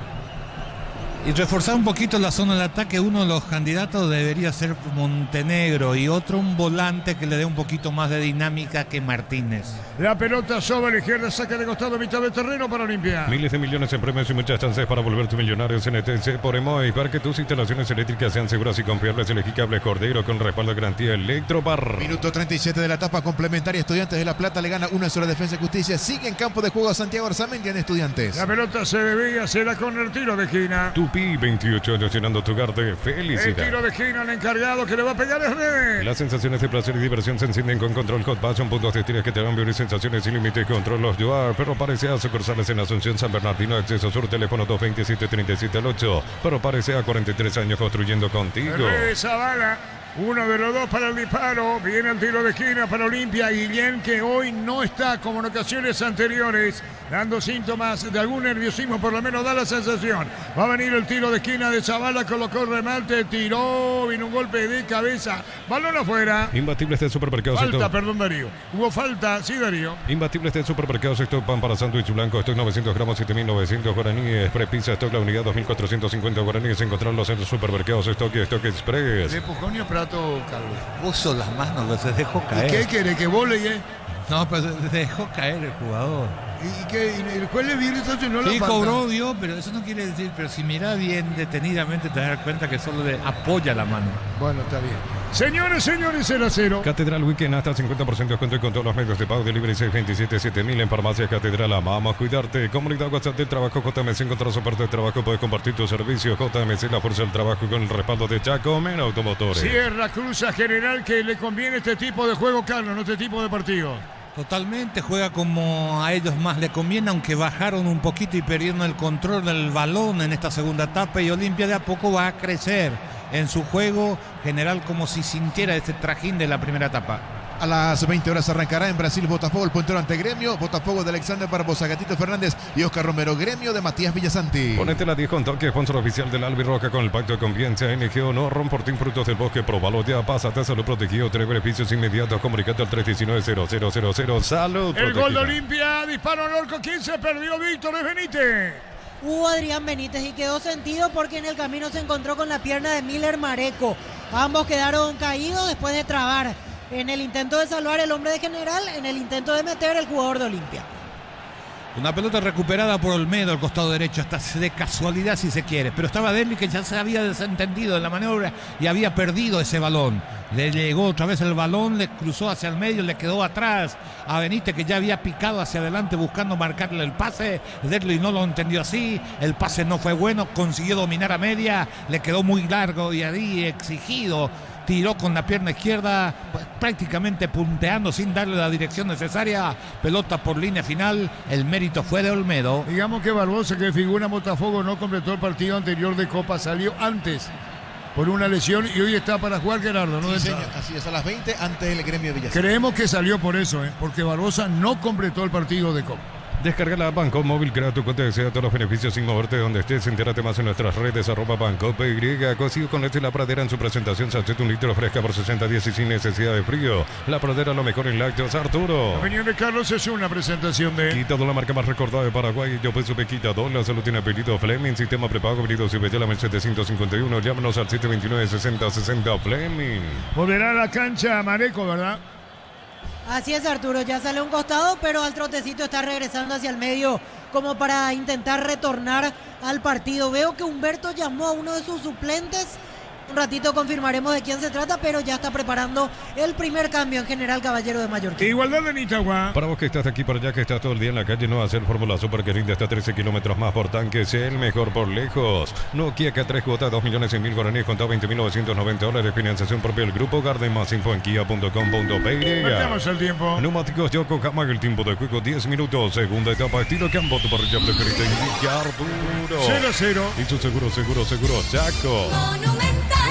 Y reforzar un poquito la zona del ataque. Uno de los candidatos debería ser Montenegro y otro un volante que le dé un poquito más de dinámica que Martínez. La pelota sobre la izquierda, saca de costado, mitad de terreno para Olimpia. Miles de millones en premios y muchas chances para volverte millonarios en ETC por Emoy. Para que tus instalaciones eléctricas sean seguras y confiables, elegí Cable Cordero con respaldo de garantía Electropar. Minuto 37 de la etapa complementaria. Estudiantes de La Plata le gana 1-0 Defensa y Justicia. Sigue en campo de juego Santiago Arzamendi en Estudiantes. La pelota se debía, será con el tiro de esquina. Tupi, 28 años llenando tu hogar de El felicidad. tiro de esquina, el encargado que le va a pegar es Rebe. Las sensaciones de placer y diversión se encienden con Control Hot Passion, puntos de tiras que te dan vivir sensaciones sin límite. Control los Joar, Perro Parecea, sucursales en Asunción, San Bernardino, Acceso Sur, teléfono 227-37-8. Perro Parecea, 43 años construyendo contigo. Rebe Zavala, uno de los dos para el disparo. Viene el tiro de esquina para Olimpia. Guillén, que hoy no está como en ocasiones anteriores, dando síntomas de algún nerviosismo, por lo menos da la sensación. Va a venir el tiro de esquina de Zavala, colocó el remate, tiró, vino un golpe de cabeza, balón afuera. Imbatibles de supermercados. Falta, perdón, Darío. Hubo falta, sí, Darío. Imbatibles de supermercados, stock pan para sándwich blanco, stock 900 gramos, 7.900 guaraníes. Prepizza, stock la unidad 2.450 guaraníes. Encontrarlos en los supermercados, stock y stock express. ¿De empujón y plato, Carlos? Puso las manos, que se dejó ¿Y caer. qué quiere? ¿Que vole? No, pero se dejó caer el jugador. ¿Y qué? ¿Y el juez le vio entonces no la Sí, falta? cobró, vio, pero eso no quiere decir, pero si mira bien detenidamente te das cuenta que solo le apoya la mano. Bueno, está bien. Señores, 0-0. Catedral Weekend hasta 50% de descuento con todos los medios de pago. Delivery 627-7000 en Farmacia Catedral. Amamos a cuidarte. Comunidad WhatsApp del Trabajo JMC. Encontrar soporte de trabajo. Puedes compartir tus servicios. JMC, la fuerza del trabajo con el respaldo de Chacomen Automotores. Sierra Cruza General, que le conviene este tipo de juego, Carlos, no este tipo de partido. Totalmente, juega como a ellos más le conviene, aunque bajaron un poquito y perdieron el control del balón en esta segunda etapa, y Olimpia de a poco va a crecer en su juego general como si sintiera este trajín de la primera etapa. A las 20 horas arrancará en Brasil Botafogo, el puntero ante Gremio. Botafogo de Alexander Barbosa, Gatito Fernández y Oscar Romero. Gremio de Matías Villasanti. Ponete la 10 con toque, sponsor oficial del Albirroja con el pacto de confianza. NG Honor, Portín Frutos del Bosque, probalo ya, pásate a Salud Protegido, 3 beneficios inmediatos, comunicate al 319-0000. Salud El Protegida. gol de Olimpia, disparo al arco, ¿quién se perdió? Víctor Benítez. Hubo Adrián Benítez y quedó sentido porque en el camino se encontró con la pierna de Miller Mareco. Ambos quedaron caídos después de trabar en el intento de salvar el hombre de General, en el intento de meter el jugador de Olimpia. Una pelota recuperada por Olmedo al costado derecho, hasta de casualidad si se quiere, pero estaba Derli, que ya se había desentendido en la maniobra y había perdido ese balón. Le llegó otra vez el balón, le cruzó hacia el medio, le quedó atrás a Benítez, que ya había picado hacia adelante buscando marcarle el pase. Derli no lo entendió así, el pase no fue bueno, consiguió dominar a media, le quedó muy largo y ahí exigido. Tiró con la pierna izquierda, pues, prácticamente punteando sin darle la dirección necesaria. Pelota por línea final. El mérito fue de Olmedo. Digamos que Barbosa, que figura en Botafogo, no completó el partido anterior de Copa, salió antes por una lesión y hoy está para jugar, Gerardo, ¿no? Sí, señor, así es, a las 20 ante el Gremio de Villasanti. Creemos que salió por eso, porque Barbosa no completó el partido de Copa. Descarga la Banco Móvil, crea tu cuenta y desea todos los beneficios sin moverte donde estés. Entérate más en nuestras redes, @Banco PY. Consigo con este La Pradera en su presentación, sachet 1 litro fresca por 60.10 y sin necesidad de frío. La Pradera, lo mejor en lácteos, Arturo. La opinión de Carlos es una presentación de Quitado, la marca más recordada de Paraguay. Yo pues supe Quitado, la salud tiene apellido Fleming. Sistema prepago, venido Subetela, 751. Llámanos al 729-6060 Fleming. Volverá a la cancha Mareco, ¿verdad? Así es, Arturo, ya sale a un costado, pero al trotecito está regresando hacia el medio como para intentar retornar al partido. Veo que Humberto llamó a uno de sus suplentes. Un ratito confirmaremos de quién se trata, pero ya está preparando el primer cambio en General Caballero de Mallorca. Igualdad de Nitagua. Para vos que estás de aquí para allá, que estás todo el día en la calle, no hacer Fórmula Super que rinde hasta 13 kilómetros más por tanque, es el mejor por lejos. Nokia K3 cuota 2.100.000 guaraníes, contado $20.990, financiación propia del Grupo Garden, más info en kia.com.py. Marcamos el tiempo. Neumáticos Yokohama, el tiempo de juego 10 minutos, segunda etapa, estilo campo, tu parrilla preferida, indica Arturo. 0-0. Y su seguro, Chaco.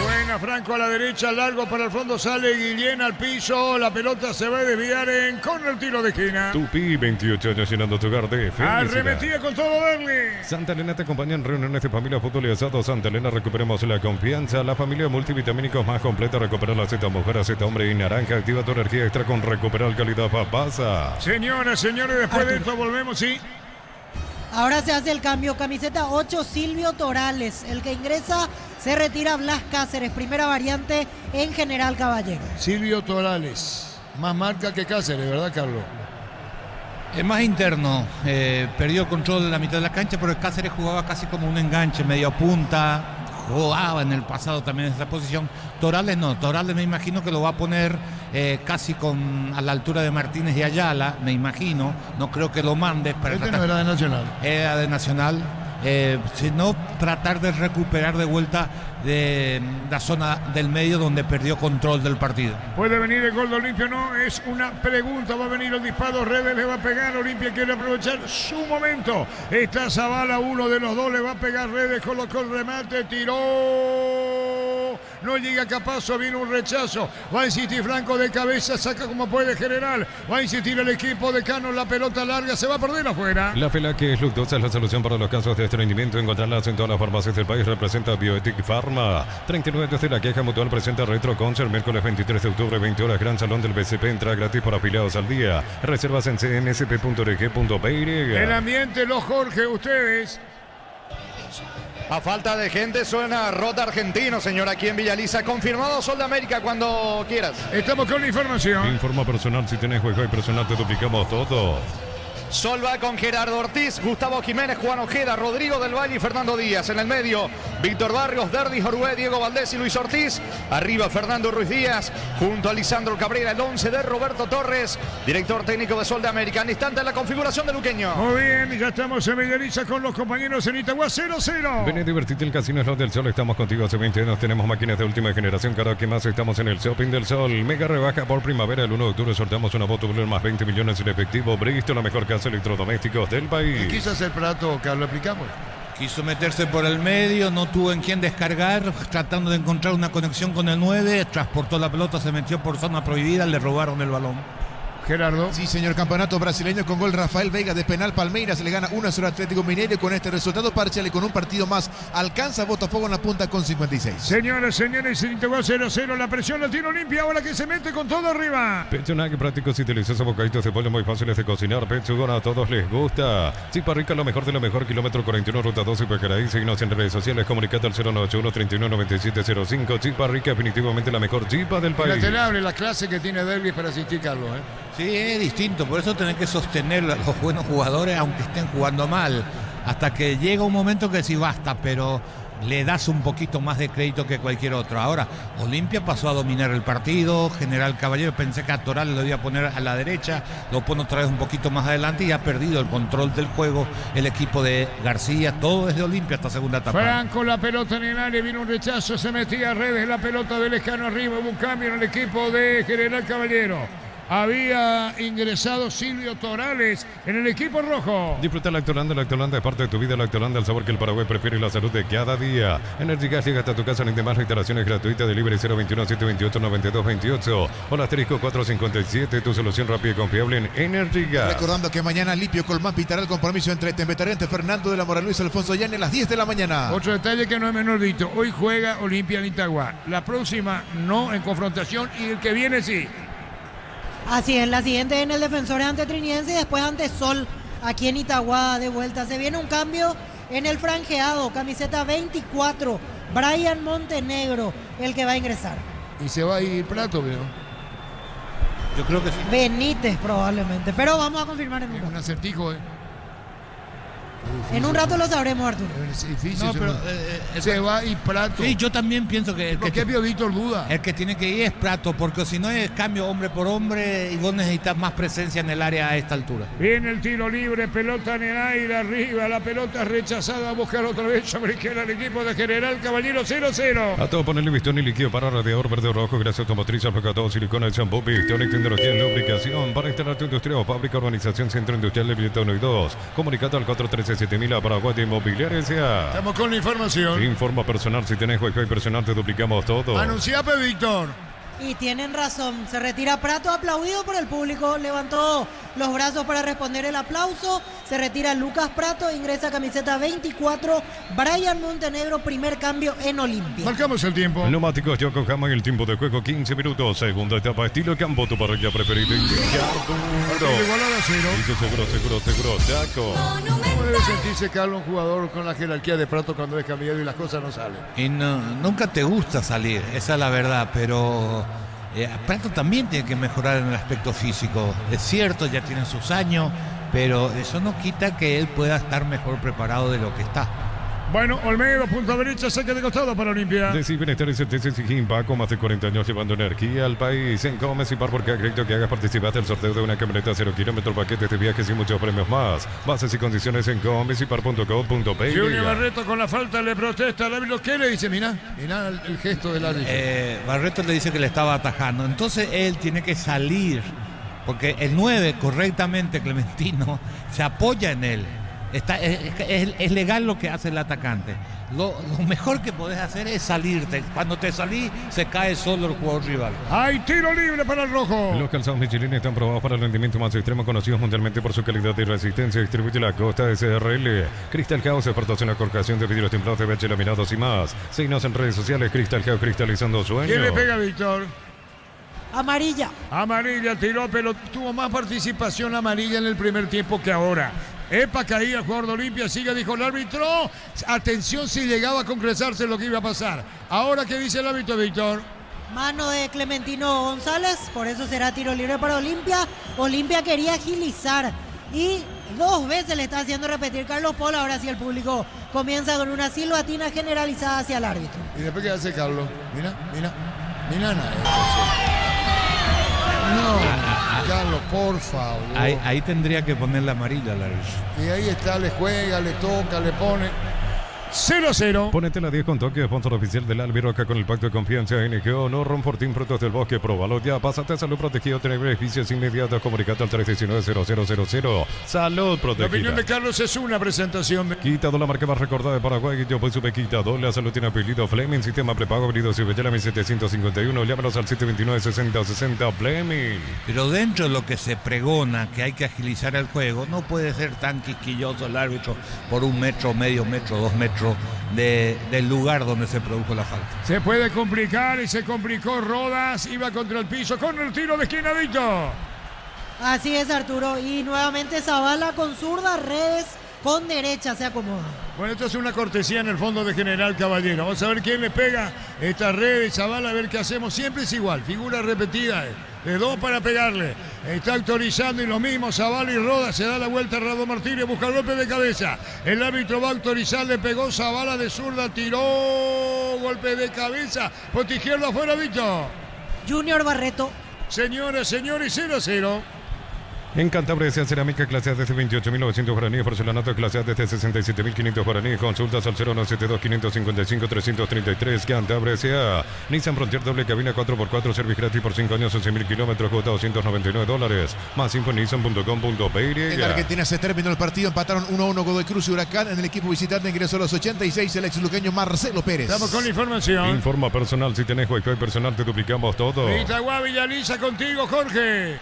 Buena, Franco a la derecha, largo para el fondo, sale Guillén al piso, la pelota se va a desviar con el tiro de esquina. Tupi, 28 años llenando tu hogar de felicidad. Arremetía con todo Derli. Santa Elena te acompaña en reuniones de familia, fútbol y asado. Santa Elena, recuperemos la confianza. La familia multivitamínicos más completa, recupera la Z mujer, Z hombre y naranja. Activa tu energía extra con Recuperar Calidad Papasa. Señoras, señores, después de esto volvemos, sí. Ahora se hace el cambio, camiseta 8, Silvio Torales. El que ingresa, se retira Blas Cáceres, primera variante en General Caballero. Silvio Torales, más marca que Cáceres, ¿verdad, Carlos? Es más interno, perdió el control de la mitad de la cancha, pero el Cáceres jugaba casi como un enganche, medio punta, jugaba en el pasado también en esa posición. Torales no, Torales me imagino que lo va a poner casi a la altura de Martínez y Ayala, me imagino, no creo que lo mande. Para Este no era de Nacional. Era de Nacional, sino tratar de recuperar de vuelta de la zona del medio donde perdió control del partido. ¿Puede venir el gol de Olimpia? No, es una pregunta. Va a venir el disparo, Redes le va a pegar. Olimpia quiere aprovechar su momento. Está Zavala, uno de los dos, le va a pegar. Redes colocó el remate, tiró. No llega Capazo, viene un rechazo. Va a insistir Franco de cabeza, saca como puede General. Va a insistir el equipo de Cano, la pelota larga, se va a perder afuera. La Felaque es Luctosa, es la solución para los casos de estreñimiento. Encontrarlas en todas las farmacias del país. Representa Bioetic Pharma. 39 desde la queja mutual presenta Retro Concert. Miércoles 23 de octubre, 20 horas, Gran Salón del BCP. Entra gratis por afiliados al día. Reservas en cnsp.org.py. El ambiente, los Jorge, ustedes. A falta de gente suena Rota Argentino, señor, aquí en Villaliza. Confirmado Sol de América cuando quieras. Estamos con la información. Informa personal, si tenés juego y personal te duplicamos todo. Sol va con Gerardo Ortiz, Gustavo Jiménez, Juan Ojeda, Rodrigo del Valle y Fernando Díaz. En el medio, Víctor Barrios, Derdi Jorué, Diego Valdés y Luis Ortiz. Arriba, Fernando Ruiz Díaz, junto a Lisandro Cabrera. El 11 de Roberto Torres, director técnico de Sol de América. En instante la configuración de Luqueño. Muy bien, ya estamos en Villaliza con los compañeros en Itagua, 0-0. Ven a divertirte, el Casino Slot del Sol. Estamos contigo hace 20 años. Tenemos máquinas de última generación. Cada que más estamos en el Shopping del Sol. Mega rebaja por primavera. El 1 de octubre sorteamos una Moto Blur más 20 millones en efectivo. Bristol, la mejor casa de electrodomésticos del país. ¿Qué quiso hacer Prato, Carlos? Explicamos. Quiso meterse por el medio, no tuvo en quién descargar, tratando de encontrar una conexión con el 9, transportó la pelota, se metió por zona prohibida, le robaron el balón. Gerardo. Sí, señor, campeonato brasileño con gol Rafael Veiga de penal. Palmeiras le gana 1-0 Atlético Mineiro y con este resultado parcial y con un partido más alcanza Botafogo en la punta con 56. Señores, señores, Itagua 0-0. La presión la tiene Olimpia ahora que se mete con todo arriba. Pechunac, prácticos y deliciosos bocaditos de pollo muy fáciles de cocinar. Pechugón, a todos les gusta. Chipa Rica, lo mejor de lo mejor. Kilómetro 41, ruta 12 y Pecaraí. Síguenos en redes sociales. Comunicate al 091-319705. Chipa Rica, definitivamente la mejor chipa del país. Laterable la clase que tiene Derby para asistir, Carlos. Sí, es distinto, por eso tenés que sostener a los buenos jugadores aunque estén jugando mal, hasta que llega un momento que sí basta, pero le das un poquito más de crédito que cualquier otro. Ahora, Olimpia pasó a dominar el partido, General Caballero, pensé que a Toral lo iba a poner a la derecha, lo pone otra vez un poquito más adelante y ha perdido el control del juego el equipo de García, todo es de Olimpia esta segunda etapa. Franco, la pelota en el área, vino un rechazo, se metía a Redes, la pelota de Lescano arriba, hubo un cambio en el equipo de General Caballero. Había ingresado Silvio Torales en el equipo rojo. Disfruta Lactolanda es parte de tu vida. Lactolanda, el sabor que el Paraguay prefiere y la salud de cada día. Energy Gas llega hasta tu casa en demás instalaciones gratuitas. Delivery 021-728-9228 o asterisco 457, tu solución rápida y confiable en Energy Gas. Recordando que mañana Lipio Colmán pitará el compromiso entre Tembetarente, Fernando de la Mora, Luis Alfonso Yane a las 10 de la mañana. Otro detalle que no es menor dicho, hoy juega Olimpia en Itagua. La próxima no en confrontación y el que viene sí. Así es, la siguiente en el Defensor ante Trinidense y después ante Sol aquí en Itagua de vuelta. Se viene un cambio en el franjeado, camiseta 24, Brian Montenegro, el que va a ingresar. Y se va a ir Prato, veo. Yo creo que sí. Benítez probablemente, pero vamos a confirmar en un Es rato. un acertijo, En un rato lo sabremos, Arturo. Es difícil. No, pero, se va y Prato. Sí, yo también pienso que ¿Por qué Víctor duda? el que tiene que ir es Prato, porque si no es cambio hombre por hombre y vos necesitas más presencia en el área a esta altura. Viene el tiro libre, pelota en el aire, arriba, la pelota rechazada, a buscar otra vez sobre izquierda el equipo de General Caballero, 0-0. A todo ponerle Vistón y líquido para radiador verde o rojo, gracias automotriz, aplicado silicona, el shampoo, Vistón y tecnología en lubricación para instalar tu industria o fábrica, urbanización, centro industrial de Villeta 1 y 2. Comunicate al 413-7000 a Paraguay de Inmobiliaria S.A. Estamos con la información. Informa personal, si tenés Wi-Fi personal te duplicamos todo. Anunciape, Víctor. Y tienen razón, se retira Prato, aplaudido por el público, levantó los brazos para responder el aplauso, se retira Lucas Prato, ingresa camiseta 24, Brian Montenegro, primer cambio en Olimpia. Marcamos el tiempo. Neumáticos Yokohama en el tiempo de juego 15 minutos. Segunda etapa, estilo campo, tu parrilla preferida. Igualado a 0. Dice seguro, Chaco. ¿Cómo debe sentirse, Carlos, un jugador con la jerarquía de Prato cuando es cambiado y las cosas no salen? Y nunca te gusta salir, esa es la verdad, pero Prato también tiene que mejorar en el aspecto físico. Es cierto, ya tiene sus años, pero eso no quita que él pueda estar mejor preparado de lo que está. Bueno, Olmedo, punta derecha, saque de costado para Olimpia. Decir bienestar y certeza Sigimpa, con más de 40 años llevando energía al país. En Comes y Par, porque acredito que hagas participar del sorteo de una camioneta 0 kilómetros, paquetes de viajes y muchos premios más. Bases y condiciones en comesipar.co.pe. Junior Barreto con la falta le protesta al árbitro. ¿Qué le dice? Mirá El gesto del árbitro. Barreto le dice que le estaba atajando, entonces él tiene que salir, porque el 9 correctamente, Clementino, se apoya en él. Es legal lo que hace el atacante. Lo mejor que podés hacer es salirte. Cuando te salís, se cae solo el jugador rival. Hay tiro libre para el rojo. Los calzados Michelin están probados para el rendimiento más extremo, conocidos mundialmente por su calidad y resistencia. Distribuye la Costa SRL. Crystal House, expertos en la corrección de vidrios templados, de BH laminados y más. Síguenos en redes sociales. Crystal House, cristalizando sueños. ¿Quién le pega, Víctor? Amarilla. Amarilla, tiró, pero tuvo más participación amarilla en el primer tiempo que ahora. Epa, caía el jugador de Olimpia, sigue, dijo el árbitro. Atención si llegaba a concretarse lo que iba a pasar. Ahora, ¿qué dice el árbitro, Víctor? Mano de Clementino González, por eso será tiro libre para Olimpia. Olimpia quería agilizar y 2 veces le está haciendo repetir Carlos Paul. Ahora sí el público comienza con una silbatina generalizada hacia el árbitro. ¿Y después qué hace Carlos? Mira nada. No, Carlos, por favor. Ahí tendría que poner la amarilla al árbitro. Y ahí está, le juega, le toca, le pone. 0-0. Ponete la 10 con Tokio, sponsor oficial del Albiroca con el pacto de confianza NGO. No Ronfortín, Frutos del Bosque, próbalo ya. Pásate a Salud Protegido, tener beneficios inmediatos. Comunicate al 319-0000. Salud Protegida. La opinión de Carlos es una presentación de... Quitado, la marca más recordada de Paraguay. Yo pues supe Quitado. La salud tiene apellido Fleming. Sistema prepago abrido Cibellera 1751. Llámanos al 729-6060 Fleming. Pero dentro de lo que se pregona, que hay que agilizar el juego, no puede ser tan quisquilloso el árbitro por 1 metro, medio metro, 2 metros del lugar donde se produjo la falta. Se puede complicar y se complicó. Rodas iba contra el piso con el tiro de esquina, Víctor. Así es, Arturo. Y nuevamente Zavala con zurda, Redes con derecha se acomoda. Bueno, esto es una cortesía en el fondo de General Caballero. Vamos a ver quién le pega esta Redes, Zavala, a ver qué hacemos. Siempre es igual, figura repetida. De 2 para pegarle. Está autorizando y lo mismo. Zavala y Roda. Se da la vuelta a Rado Martínez. Busca el golpe de cabeza. El árbitro va a autorizar. Le pegó Zavala de zurda. Tiró. Golpe de cabeza. Pote izquierdo afuera, Víctor. Junior Barreto. Señoras, señores, 0-0. En Cantabria se cerámica clase A desde 28.900 guaraníes, porcelanato clase A desde 67.500 guaraníes. Consultas al 0172-555-333. Cantabria S.A. Nissan Frontier doble cabina 4x4, servicio gratis por 5 años o 100.000 kilómetros, cuota $299. Más info en nissan.com.pe. En Argentina se terminó el partido, empataron 1-1 Godoy Cruz y Huracán. En el equipo visitante ingresó a los 86 el exluqueño Marcelo Pérez. Estamos con la información. Informa personal, si tenés Wi-Fi personal te duplicamos todo. Itagua, Villaliza contigo, Jorge.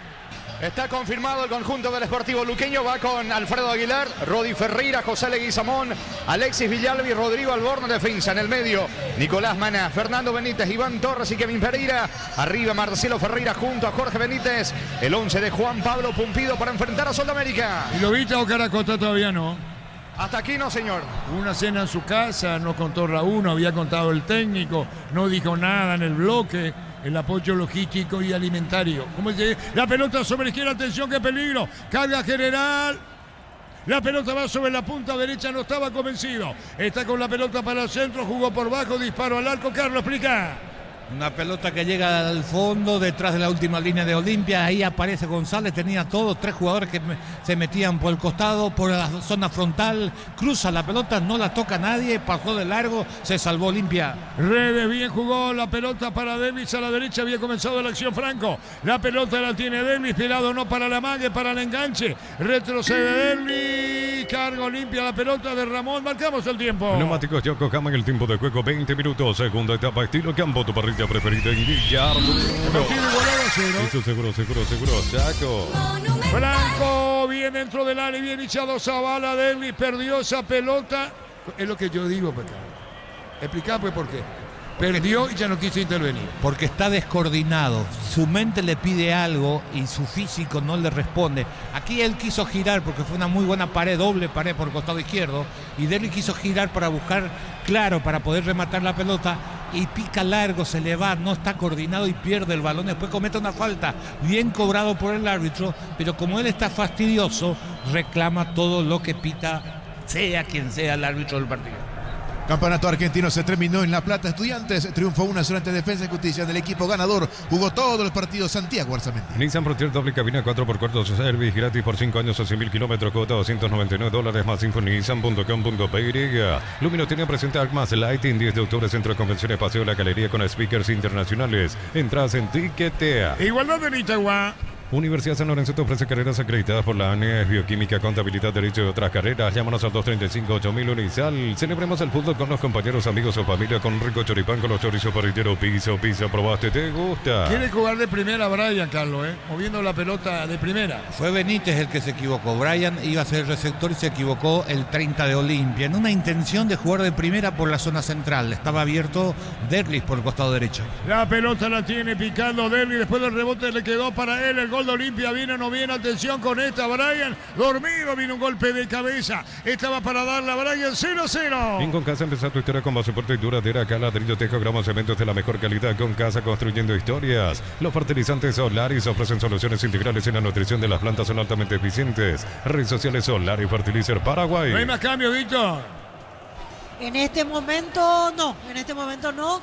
Está confirmado el conjunto del Sportivo Luqueño. Va con Alfredo Aguilar, Rodi Ferreira, José Leguizamón, Alexis Villalbi, Rodrigo Alborno, defensa en el medio. Nicolás Maná, Fernando Benítez, Iván Torres y Kevin Pereira. Arriba Marcelo Ferreira junto a Jorge Benítez. El 11 de Juan Pablo Pumpido para enfrentar a Sudamérica. ¿Y Lobita o Caracota todavía no? Hasta aquí no, señor. Una cena en su casa, no contó Raúl, no había contado el técnico, no dijo nada en el bloque. El apoyo logístico y alimentario. ¿Cómo se? La pelota sobre la izquierda, atención, qué peligro. Carga General. La pelota va sobre la punta derecha, no estaba convencido. Está con la pelota para el centro, jugó por bajo, disparo al arco. Carlos, explica. Una pelota que llega al fondo, detrás de la última línea de Olimpia. Ahí aparece González, tenía todos 3 jugadores que se metían por el costado, por la zona frontal. Cruza la pelota, no la toca nadie, pasó de largo, se salvó Olimpia. Redes bien jugó la pelota para Davis a la derecha, había comenzado la acción Franco. La pelota la tiene Davis, pelado no para la mague, para el enganche. Retrocede Davis, carga Olimpia la pelota de Ramón, marcamos el tiempo. Neumáticos Yokohama en el tiempo de juego 20 minutos, segunda etapa estilo campo, tu parrilla parrilla preferida en Villar. Eso seguro, Chaco. Franco viene dentro del área y bien echado Zavala. Derlis perdió esa pelota. Es lo que yo digo, Pecado. Explica pues por qué. Perdió y ya no quiso intervenir. Porque está descoordinado. Su mente le pide algo y su físico no le responde. Aquí él quiso girar porque fue una muy buena pared, doble pared por el costado izquierdo. Y Derlis quiso girar para buscar, claro, para poder rematar la pelota. Y pica largo, se le va, no está coordinado y pierde el balón. Después comete una falta, bien cobrado por el árbitro. Pero como él está fastidioso, reclama todo lo que pita, sea quien sea el árbitro del partido. Campeonato argentino se terminó en La Plata. Estudiantes triunfó 1-0 ante Defensa y Justicia. Del equipo ganador jugó todos los partidos Santiago Arzamendi. Nissan Frontier doble cabina 4x4 service gratis por 5 años a 100.000 kilómetros, cuota $299 más info en nissan.com.py. Lumino tiene presente Armas Lighting 10 de octubre, Centro de Convenciones Paseo La Galería con speakers internacionales. Entradas en Tiquetea. Igualdad de Itagua. Universidad San Lorenzo te ofrece carreras acreditadas por la ANES, Bioquímica, Contabilidad, Derecho y otras carreras. Llámanos al 235-8000 Unisal. Celebremos el fútbol con los compañeros, amigos o familia con rico choripán con los chorizos parrilleros. Pizza, probaste, ¿te gusta? Quiere jugar de primera Brian, Carlos, moviendo la pelota de primera. Fue Benítez el que se equivocó. Brian iba a ser el receptor y se equivocó el 30 de Olimpia. En una intención de jugar de primera por la zona central. Estaba abierto Derlis por el costado derecho. La pelota la tiene picando Derlis. Después del rebote le quedó para él el gol de Olimpia. Viene o no viene, atención con esta. Brian, dormido, vino un golpe de cabeza. Estaba para darle a Brian 0-0. Bien, con Casa empezar tu historia con base fuerte y duradera. Acá ladrillo, tejo, gramos, cementos de la mejor calidad. Con Casa construyendo historias. Los fertilizantes Solaris ofrecen soluciones integrales en la nutrición de las plantas, son altamente eficientes. Redes sociales Solaris Fertilizer Paraguay. ¿No hay más cambio, Víctor? En este momento no.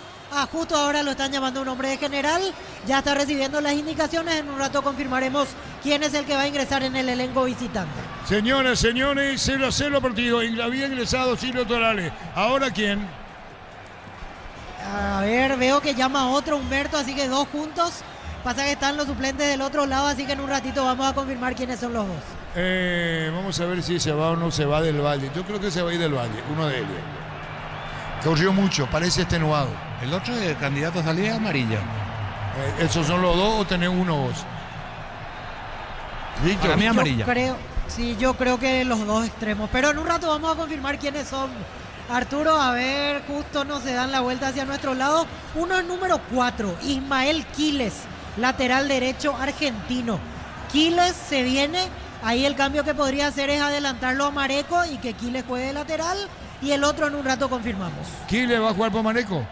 Justo ahora lo están llamando un hombre de general. Ya está recibiendo las indicaciones. En un rato confirmaremos quién es el que va a ingresar en el elenco visitante. Señoras, señores, 0-0 partido. Había ingresado Silvio Torales. ¿Ahora quién? A ver, veo que llama otro Humberto, así que dos juntos. Pasa que están los suplentes del otro lado, así que en un ratito vamos a confirmar quiénes son los dos. Vamos a ver si se va o no se va del Valle. Yo creo que se va a ir del Valle, uno de ellos. Corrió mucho, parece extenuado. El otro de candidato a salida amarilla. ¿Esos son los dos o tenés uno vos? Víctor, para mí amarilla. Yo creo que los dos extremos. Pero en un rato vamos a confirmar quiénes son. Arturo, a ver, justo no se dan la vuelta hacia nuestro lado. Uno es número 4, Ismael Quiles, lateral derecho argentino. Quiles se viene, ahí el cambio que podría hacer es adelantarlo a Mareco y que Quiles juegue de lateral. Y el otro en un rato confirmamos. ¿Quiles va a jugar por Mareco?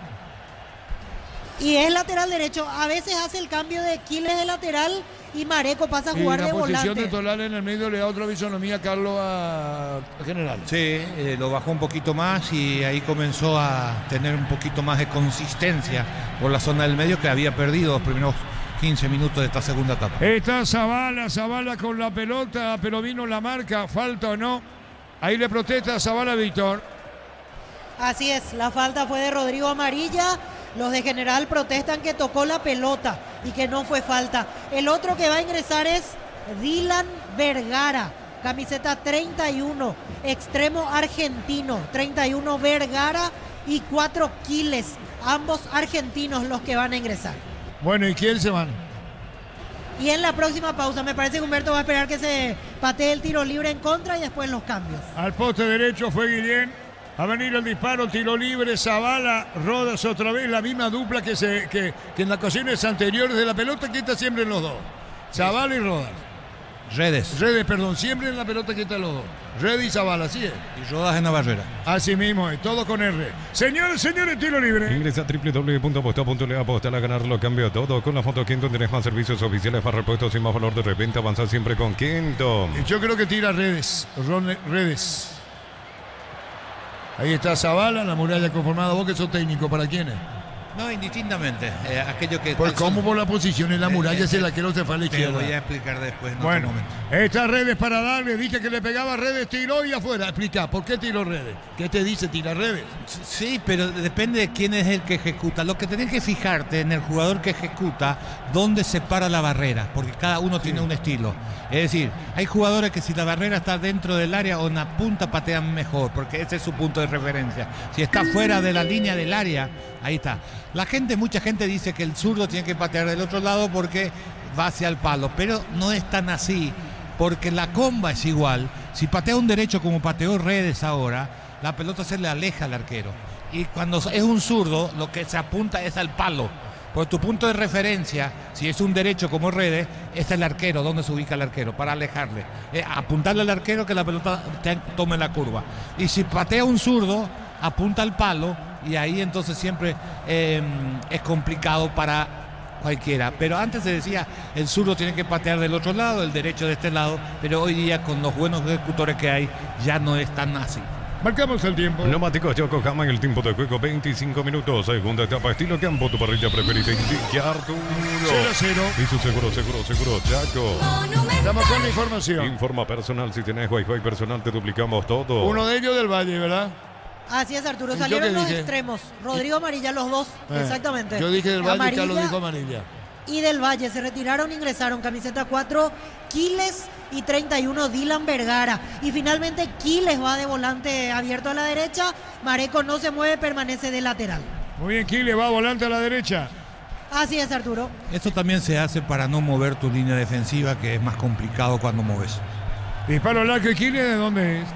Y es lateral derecho. A veces hace el cambio de Quiles de lateral y Mareco pasa a jugar de volante. La posición de Tolar en el medio le da otra fisonomía a Carlos a general. Sí, lo bajó un poquito más y ahí comenzó a tener un poquito más de consistencia por la zona del medio que había perdido los primeros 15 minutos de esta segunda etapa. Está Zavala con la pelota, pero vino la marca, falta o no. Ahí le protesta a Zavala, Víctor. Así es, la falta fue de Rodrigo Amarilla. Los de general protestan que tocó la pelota y que no fue falta. El otro que va a ingresar es Dylan Vergara, camiseta 31, extremo argentino, 31 Vergara y 4 Quiles, ambos argentinos los que van a ingresar. Bueno, ¿y quién se van? Y en la próxima pausa me parece que Humberto va a esperar que se patee el tiro libre en contra y después los cambios. Al poste derecho fue Guillén. A venir el disparo, tiro libre, Zavala, Rodas otra vez, la misma dupla que en las ocasiones anteriores de la pelota, que está siempre en los dos. Zavala y Rodas. Redes, siempre en la pelota que están los dos. Redes y Zavala, así es. Y Rodas en la barrera. Así mismo es, todo con R. Señores, tiro libre. Ingresa a www.aposta.le, apostar a ganar lo cambia todo. Con la foto Quinto tenés más servicios oficiales, más repuestos y más valor de reventa. Avanza siempre con Quinto. Yo creo que tira Redes. Ahí está Zavala, la muralla conformada. Vos que sos técnico, ¿para quién es? No, indistintamente. Aquello que. Pues como por la posición en la muralla se la quiero se fue a la izquierda. Te voy a explicar después. Bueno, estas Redes para darle. Dije que le pegaba Redes, tiró y afuera. Explica, ¿por qué tiró Redes? ¿Qué te dice tira Redes? Sí, pero depende de quién es el que ejecuta. Lo que tenés que fijarte en el jugador que ejecuta, dónde se para la barrera, porque cada uno tiene un estilo. Es decir, hay jugadores que si la barrera está dentro del área o en la punta patean mejor, porque ese es su punto de referencia. Si está fuera de la línea del área, ahí está. Mucha gente dice que el zurdo tiene que patear del otro lado porque va hacia el palo, pero no es tan así, porque la comba es igual. Si patea un derecho como pateó Redes ahora, la pelota se le aleja al arquero. Y cuando es un zurdo, lo que se apunta es al palo. Por tu punto de referencia, si es un derecho como Redes, es el arquero, donde se ubica el arquero, para alejarle. Apuntarle al arquero que la pelota tome la curva. Y si patea un zurdo, apunta al palo, y ahí entonces siempre es complicado para cualquiera. Pero antes se decía, el zurdo tiene que patear del otro lado, el derecho de este lado, pero hoy día con los buenos ejecutores que hay, ya no es tan así. Marcamos el tiempo. Neumáticos Yokohama en el tiempo de juego, 25 minutos. Segunda etapa, estilo campo, tu parrilla preferida. Indica Arturo. 0-0. Y su seguro, Chaco. Estamos con la información. Informa personal, si tenés Wi-Fi personal, te duplicamos todo. Uno de ellos del Valle, ¿verdad? Así es, Arturo. ¿Y yo Salieron qué los dije? extremos. Rodrigo Amarilla, los dos. Exactamente. Yo dije del Valle y Amarilla Carlos dijo Amarilla. y del Valle. Se retiraron, ingresaron camiseta 4, Quiles y 31, Dylan Vergara. Y finalmente Quiles va de volante abierto a la derecha. Mareco no se mueve, permanece de lateral. Muy bien, Quiles va volante a la derecha. Así es, Arturo. Eso también se hace para no mover tu línea defensiva, que es más complicado cuando moves. Disparo al arco. ¿Y Quiles de dónde es?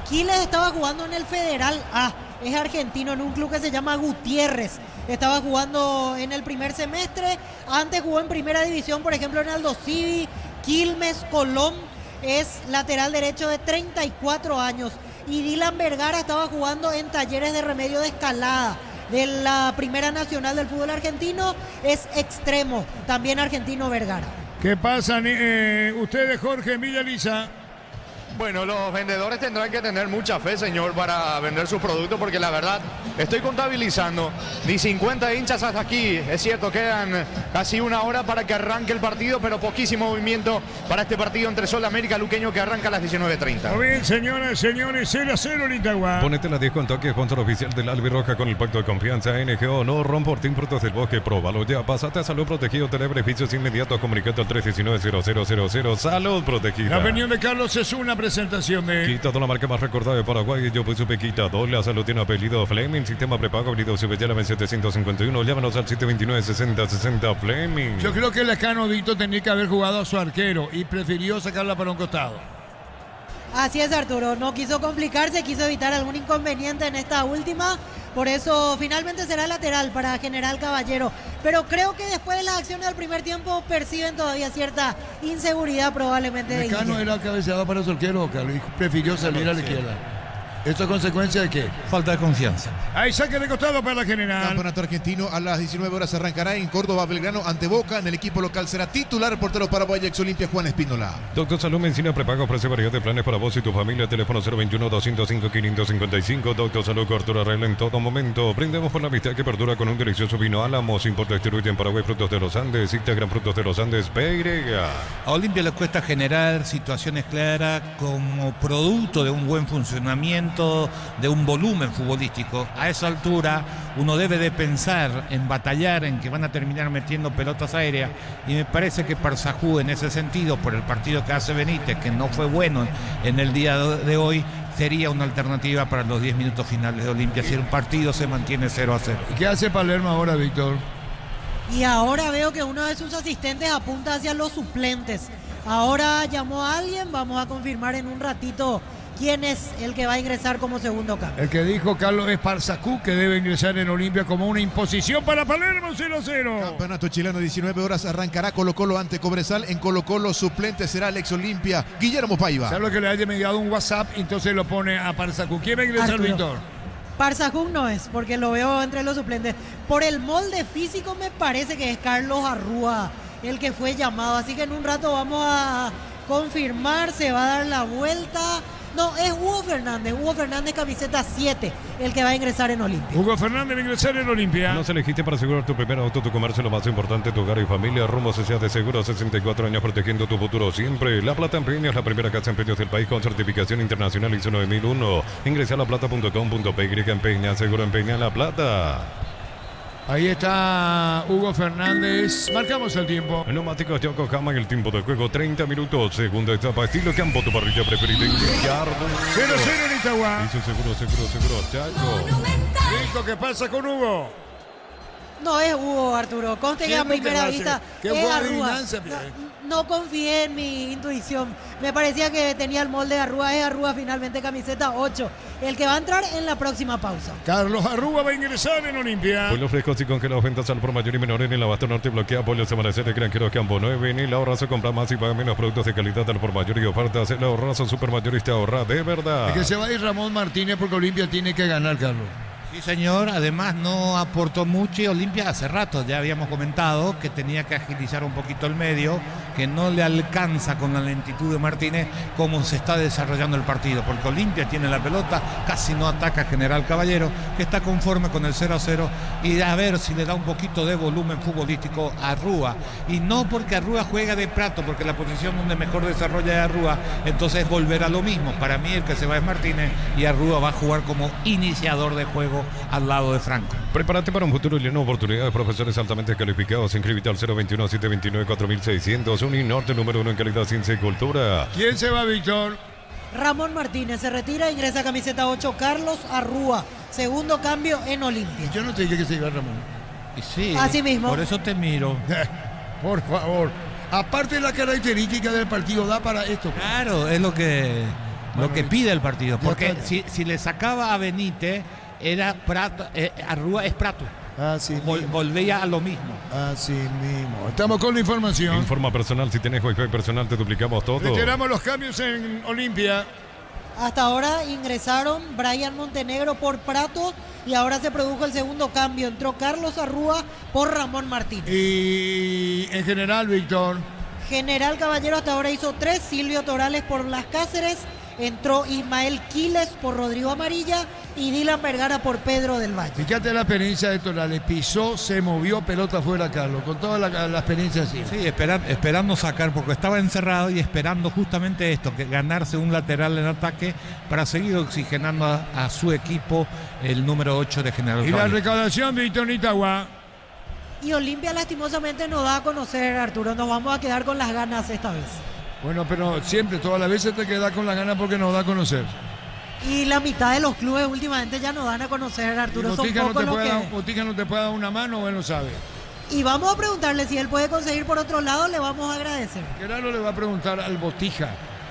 Quiles estaba jugando en el Federal A, es argentino, en un club que se llama Gutiérrez. Estaba jugando en el primer semestre, antes jugó en primera división, por ejemplo en Aldo Civi, Quilmes, Colón. Es lateral derecho de 34 años. Y Dylan Vergara estaba jugando en Talleres de Remedio de Escalada, de la Primera Nacional del fútbol argentino. Es extremo, también argentino Vergara. ¿Qué pasa ustedes, Jorge, en Villa Lisa? Bueno, los vendedores tendrán que tener mucha fe, señor, para vender sus productos, porque la verdad, estoy contabilizando, ni 50 hinchas hasta aquí. Es cierto, quedan casi una hora para que arranque el partido, pero poquísimo movimiento para este partido entre Sol de América Luqueño, que arranca a las 19:30. Muy bien, señoras, señores, 0-0 en Itagua. Ponete la 10 con toque, sponsor oficial del Albirroja con el pacto de confianza NGO. No Romportín Frutos del Bosque, próbalo ya. Pasate a Salud Protegido, tener beneficios inmediatos. Comunicate al 319-0000. Salud Protegida. La opinión de Carlos es una presentación de Quitado, la marca más recordada de Paraguay. Yo pues supe Quitado. La salud tiene apellido Fleming. Sistema prepago habilitado. Llámame 751. Llámanos al 729-6060 Fleming. Yo creo que el Lecano Dito tenía que haber jugado a su arquero y prefirió sacarla para un costado. Así es, Arturo, no quiso complicarse, quiso evitar algún inconveniente en esta última, por eso finalmente será lateral para General Caballero. Pero creo que después de las acciones del primer tiempo perciben todavía cierta inseguridad probablemente de Mecano Guille. era cabeceado para su arquero, Carlos, y prefirió salir a la izquierda. ¿Esto es consecuencia de qué? Falta de confianza. Ahí saque de costado para la General. Campeonato argentino a las 19 horas arrancará en Córdoba, Belgrano ante Boca. En el equipo local será titular el portero paraguayo ex Olimpia Juan Espínola. Doctor Salud Medicina Prepago ofrece variedad de planes para vos y tu familia. Teléfono 021-205-555. Doctor Salud Cortura Arregla en todo momento. Brindemos por la amistad que perdura con un delicioso vino Álamos. Importa esteroide en Paraguay, Frutos de los Andes. Instagram Frutos de los Andes, PY. A Olimpia le cuesta generar situaciones claras como producto de un buen funcionamiento, de un volumen futbolístico. A esa altura uno debe de pensar en batallar, en que van a terminar metiendo pelotas aéreas, y me parece que Parsahú en ese sentido, por el partido que hace Benítez, que no fue bueno en el día de hoy, sería una alternativa para los 10 minutos finales de Olimpia si el partido se mantiene 0-0. ¿Y qué hace Palermo ahora, Víctor? Y ahora veo que uno de sus asistentes apunta hacia los suplentes. Ahora llamó a alguien, vamos a confirmar en un ratito quién es el que va a ingresar como segundo cambio. El que dijo Carlos es Parsahú, que debe ingresar en Olimpia como una imposición para Palermo. 0-0. Campeonato chileno, 19 horas arrancará Colo Colo ante Cobresal. En Colo Colo suplente será el ex Olimpia Guillermo Paiva. ¿Sabes lo que le haya enviado un WhatsApp? Entonces lo pone a Parsahú. ¿Quién va a ingresar, Arturo. Víctor? Parsahú no es, porque lo veo entre los suplentes. Por el molde físico me parece que es Carlos Arrúa el que fue llamado. Así que en un rato vamos a confirmar, se va a dar la vuelta. No, es Hugo Fernández camiseta 7, el que va a ingresar en Olimpia. Hugo Fernández va a ingresar en Olimpia. Nos elegiste para asegurar tu primer auto, tu comercio, lo más importante, tu hogar y familia. Rumbo Sociedad de Seguros, 64 años protegiendo tu futuro siempre. La Plata Empeños, la primera casa de empeños del país con certificación internacional ISO 9001. Ingresa a laplata.com.py, empeña, seguro empeña La Plata. Ahí está Hugo Fernández. Marcamos el tiempo. Neumáticos Yokohama en el tiempo de juego, 30 minutos. Segunda etapa, estilo campo, tu parrilla preferida. 0-0 en Itagua. Hizo seguro, Chaco. Rico, ¿qué pasa con Hugo? No es Hugo, Arturo. Conste que a Siempre primera te lo vista hace. Qué es buena Arrua. adivinanza, No confié en mi intuición. Me parecía que tenía el molde de Arrua. Es Arrua finalmente, camiseta 8. El que va a entrar en la próxima pausa. Carlos Arrua va a ingresar en Olimpia. Pollos frescos y congelados, ventas al por mayor y menor en el Abasto Norte. Bloquea pollos Amanecer de Granjeros Campo 9. En el ahorrazo compra más y paga menos productos de calidad al por mayor y ofertas. El ahorrazo supermayorista ahorra de verdad. Es que se va a ir Ramón Martínez porque Olimpia tiene que ganar, Carlos. Sí, señor. Además no aportó mucho y Olimpia hace rato ya habíamos comentado que tenía que agilizar un poquito el medio, que no le alcanza con la lentitud de Martínez como se está desarrollando el partido, porque Olimpia tiene la pelota, casi no ataca General Caballero, que está conforme con el 0-0 y a ver si le da un poquito de volumen futbolístico a Arrua. Y no porque Arrua juega de Prato, porque la posición donde mejor desarrolla es Arrua, entonces volverá a lo mismo. Para mí el que se va es Martínez y Arrua va a jugar como iniciador de juego al lado de Franco. Prepárate para un futuro lleno de oportunidades. Profesores altamente calificados. Inscríbete al 021-729-4006. Uninorte, número 1 en calidad, ciencia y cultura. ¿Quién se va, Víctor? Ramón Martínez se retira, ingresa camiseta 8. Carlos Arrua. Segundo cambio en Olimpia. Yo no te dije que se iba Ramón. Y sí, Así mismo. por eso te miro. Por favor. Aparte de la característica del partido, da para esto. Claro, es lo que pide el partido. Porque si le sacaba a Benítez, era Prato, Arrua es Prato. Así Volvía a lo mismo. Así mismo. Estamos con la información. Informa personal. Si tenés Wi-Fi personal, te duplicamos todo. Reiteramos los cambios en Olimpia. Hasta ahora ingresaron Brian Montenegro por Prato y ahora se produjo el segundo cambio. Entró Carlos Arrua por Ramón Martínez. Y en general, Víctor. General Caballero hasta ahora hizo 3. Silvio Torales por Las Cáceres. Entró Ismael Quiles por Rodrigo Amarilla y Dylan Vergara por Pedro del Valle. Fíjate la experiencia de Torales. Pisó, se movió, pelota fuera, Carlos. Con toda la experiencia así. Sí, esperando sacar, porque estaba encerrado y esperando justamente esto, que ganarse un lateral en ataque para seguir oxigenando a su equipo, el número 8 de General Y la Caballero. recaudación, Víctor Nitagua. Y Olimpia lastimosamente no da a conocer, Arturo. Nos vamos a quedar con las ganas esta vez. Bueno, pero siempre, todas las veces te quedas con la gana porque nos da a conocer. Y la mitad de los clubes últimamente ya no dan a conocer, Arturo. Son pocos los que... Botica no te puede dar una mano, él lo sabe. Y vamos a preguntarle si él puede conseguir por otro lado, le vamos a agradecer. Gerardo le va a preguntar al Botija,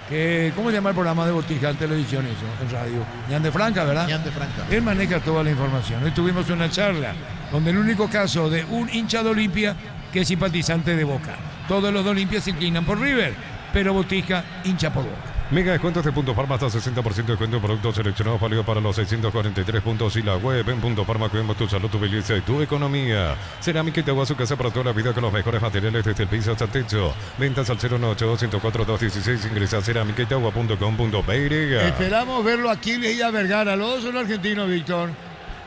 que, ¿cómo se llama el programa de Botija en televisión eso, en radio? Jan de Franca, ¿verdad? Jan de Franca. Él maneja toda la información. Hoy tuvimos una charla donde el único caso de un hincha de Olimpia que es simpatizante de Boca. Todos los de Olimpia se inclinan por River, pero Botija hincha por Boca. Mega descuentos de Punto Farma hasta 60% de descuento en productos seleccionados válido para los 643 puntos y la web en Punto Farma. Cuidemos tu salud, tu belleza y tu economía. Cerámica y te a su casa para toda la vida con los mejores materiales desde el piso hasta el techo. Ventas al 098-104-216. Ingresa a cerámicaitagua.com.py. Esperamos verlo aquí y a Vergara. Los dos son argentinos, Víctor.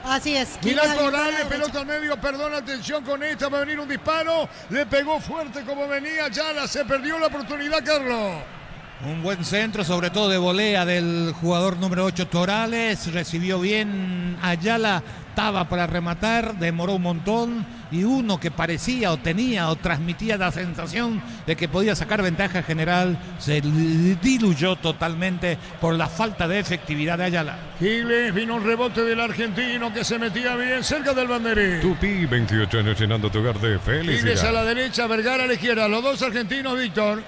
Así es. Mira Quiles abierto a la Corales, derecha. pelota al medio, perdón, atención con esta, va a venir un disparo, le pegó fuerte como venía, Yala, se perdió la oportunidad, Carlos. Un buen centro, sobre todo de volea del jugador número 8 Torales. Recibió bien Ayala, estaba para rematar, demoró un montón. Y uno que parecía o tenía o transmitía la sensación de que podía sacar ventaja general, se diluyó totalmente por la falta de efectividad de Ayala. Giles, vino un rebote del argentino que se metía bien cerca del banderín. Tupi, 28 años llenando tu hogar de Giles a felicidad. la derecha, Vergara a la izquierda, los dos argentinos, Víctor.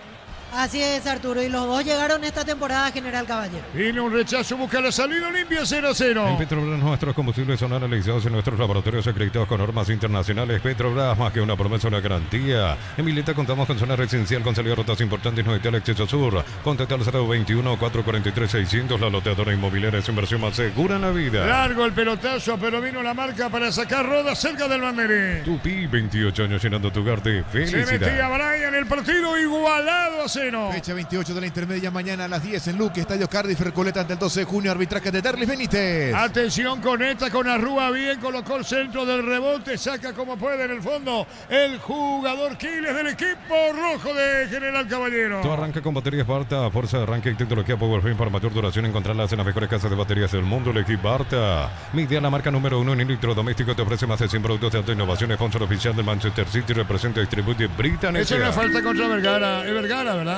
Así es, Arturo. Y los dos llegaron esta temporada a General Caballero. Viene un rechazo, busca la salida, limpia En 0-0. Petrobras nuestros combustibles son analizados en nuestros laboratorios acreditados con normas internacionales. Petrobras, más que una promesa, una garantía. En Vileta contamos con zona residencial con salida a rutas importantes, no el acceso sur. Contacta al 021-443-600. La loteadora inmobiliaria es inversión más segura en la vida. Largo el pelotazo, pero vino la marca para sacar Roda cerca del banderín. Tupi, 28 años llenando tu hogar de Se metía felicidad. Brian, el partido igualado a 0. Fecha 28 de la intermedia, mañana a las 10 en Luque, Estadio Cardiff, Recoleta ante el 12 de junio, arbitraje de Derlis Benítez. Atención con esta, con Arrua bien, colocó el centro del rebote, saca como puede en el fondo el jugador Quiles del equipo rojo de General Caballero. Tu arranca con baterías Barta, fuerza de arranque y tecnología Powerframe para mayor duración. Encontrarlas en las mejores casas de baterías del mundo. El equipo Barta. Midea, la marca número 1 en electrodoméstico, te ofrece más de 100 productos de alta innovación. Sponsor oficial del Manchester City, representa y distribuye Britannia. Eso es una falta contra Vergara, es Vergara, ¿verdad?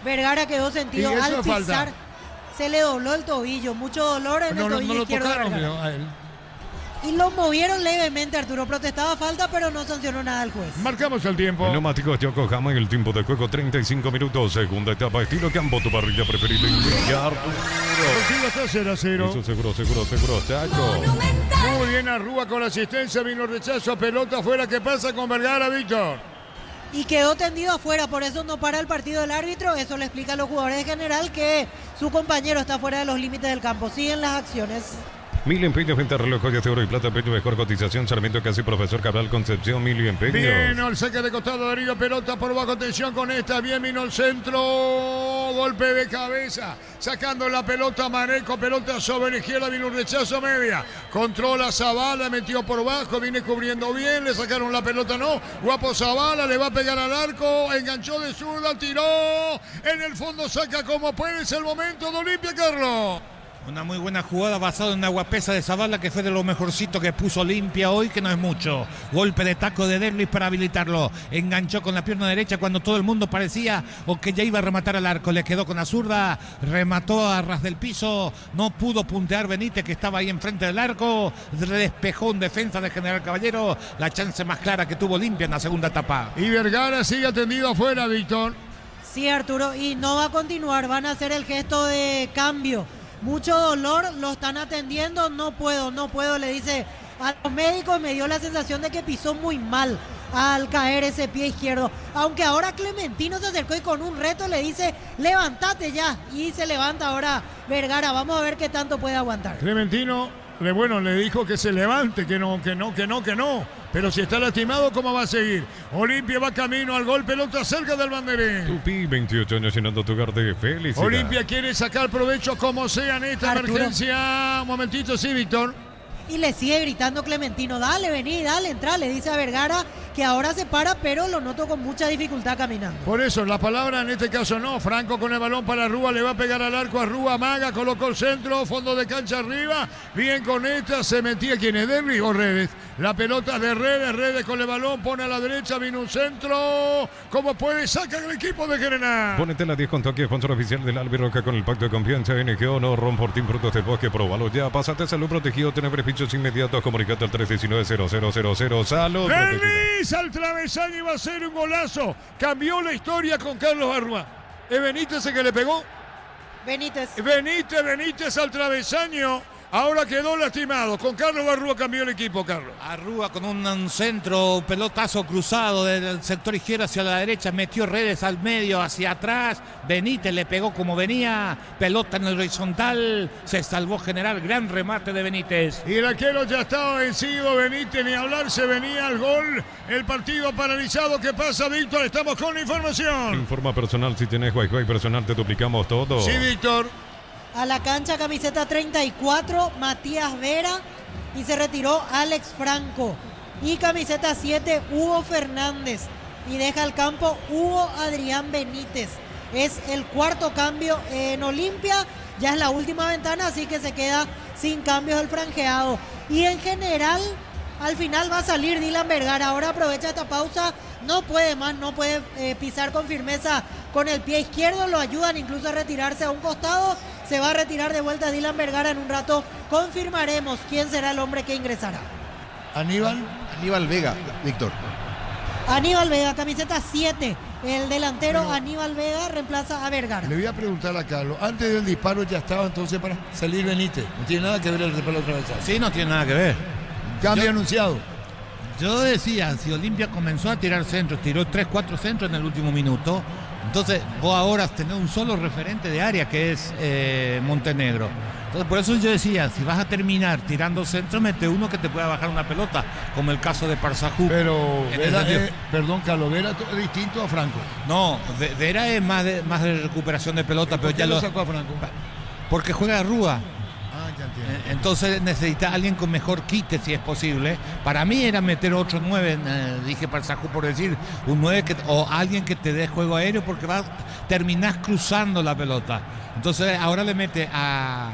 Vergara quedó sentido Y eso al no falta. pisar. Se le dobló el tobillo, mucho dolor en el No tobillo lo izquierdo de tocaron, Vergara. creo, a él. Y lo movieron levemente, Arturo. Protestaba falta, pero no sancionó nada el juez. Marcamos el tiempo. El neumático Yokohama en el tiempo de juego 35 minutos. Segunda etapa, estilo campo, tu parrilla preferida. Contigo está 0-0. Eso seguro, Chaco. Muy bien Arrúa con la asistencia. Vino rechazo, pelota afuera. ¿Qué pasa con Vergara, Víctor? Y quedó tendido afuera, por eso no para el partido del árbitro. Eso le explica a los jugadores de General que su compañero está fuera de los límites del campo. Siguen las acciones. 1000 empeños, venta reloj, joyas de oro y plata, empeño, mejor cotización, Sarmiento Casi, Profesor Cabral, Concepción, 1000 empeños. Bien, el saque de costado, Darío, pelota por bajo, atención con esta, bien vino el centro, golpe de cabeza, sacando la pelota Maneco, pelota sobre la izquierda, vino un rechazo media, controla Zavala, metió por bajo, viene cubriendo bien, le sacaron la pelota, no, guapo Zavala, le va a pegar al arco, enganchó de zurda, tiró, en el fondo saca como puede, es el momento de Olimpia, Carlos. Una muy buena jugada basada en una guapesa de Zavala que fue de lo mejorcito que puso Olimpia hoy, que no es mucho. Golpe de taco de Derlis para habilitarlo. Enganchó con la pierna derecha cuando todo el mundo parecía o que ya iba a rematar al arco. Le quedó con la zurda, remató a ras del piso. No pudo puntear Benítez, que estaba ahí enfrente del arco. Despejó en defensa de General Caballero. La chance más clara que tuvo Olimpia en la segunda etapa. Y Vergara sigue atendido afuera, Víctor. Sí, Arturo, y no va a continuar. Van a hacer el gesto de cambio. Mucho dolor, lo están atendiendo, no puedo, le dice a los médicos. Me dio la sensación de que pisó muy mal al caer ese pie izquierdo. Aunque ahora Clementino se acercó y con un reto le dice, levántate ya. Y se levanta ahora Vergara, vamos a ver qué tanto puede aguantar. Clementino, le dijo que se levante, que no. Pero si está lastimado, ¿cómo va a seguir? Olimpia va camino al gol, pelota cerca del banderín. Tupi, 28 años llenando tu hogar de felicidad. Olimpia quiere sacar provecho como sea en esta Arturo. emergencia. Un momentito, sí, Víctor. Y le sigue gritando Clementino, dale, vení, dale, entra, le dice a Vergara que ahora se para, pero lo noto con mucha dificultad caminando. Por eso, la palabra en este caso no. Franco con el balón para Rúa, le va a pegar al arco a Rúa, Maga, colocó el centro, fondo de cancha arriba, bien con esta, se metía, ¿quién es? Derlis o Redes. La pelota de Redes con el balón, pone a la derecha, vino un centro, como puede, saca el equipo de General. Pónete la 10 con Toque, sponsor oficial del Albirroca con el pacto de confianza, NGO, no Romportín, Frutos del Bosque, próbalo ya, pásate salud protegido, tener beneficios inmediatos, comunicate al 319-0000, salud. Derlis al travesaño y va a ser un golazo, cambió la historia con Carlos Arrúa. ¿Es Benítez el que le pegó? Benítez al travesaño. Ahora quedó lastimado. Con Carlos Arrúa cambió el equipo, Carlos. Arrúa con un centro, pelotazo cruzado del sector izquierdo hacia la derecha, metió Redes al medio, hacia atrás. Benítez le pegó como venía, pelota en el horizontal, se salvó General, gran remate de Benítez. Y el arquero ya estaba vencido, Benítez, ni hablar, se venía al gol. El partido paralizado. ¿Qué pasa, Víctor? Estamos con la información. Informa personal, si tenés Wi-Fi personal te duplicamos todo. Sí, Víctor. A la cancha, camiseta 34, Matías Vera. Y se retiró Alex Franco. Y camiseta 7, Hugo Fernández. Y deja el campo Hugo Adrián Benítez. Es el cuarto cambio en Olimpia. Ya es la última ventana, así que se queda sin cambios el franjeado. Y en general, al final va a salir Dylan Vergara. Ahora aprovecha esta pausa. No puede más, no puede pisar con firmeza con el pie izquierdo. Lo ayudan incluso a retirarse a un costado. Se va a retirar de vuelta Dylan Vergara en un rato. Confirmaremos quién será el hombre que ingresará. Aníbal Vega, Víctor. Aníbal Vega, camiseta 7. El delantero Aníbal Vega reemplaza a Vergara. Le voy a preguntar a Carlos, antes del disparo ya estaba entonces para salir Benítez. No tiene nada que ver el disparo otra vez. Sí, no tiene nada que ver. Cambio anunciado. Yo decía, si Olimpia comenzó a tirar centros, tiró 3-4 centros en el último minuto, entonces vos ahora tenés un solo referente de área que es Montenegro. Entonces por eso yo decía, si vas a terminar tirando centros, mete uno que te pueda bajar una pelota, como el caso de Parzahú. Pero Vera, perdón Carlos, Vera es distinto a Franco. No, Vera es más de recuperación de pelota, pero ya lo sacó a Franco. Porque juega Rúa. Ya entiendo. Entonces necesita alguien con mejor quite si es posible. Para mí era meter otro 9, dije Parzahú por decir, un 9 o alguien que te dé juego aéreo porque terminás cruzando la pelota. Entonces ahora le mete a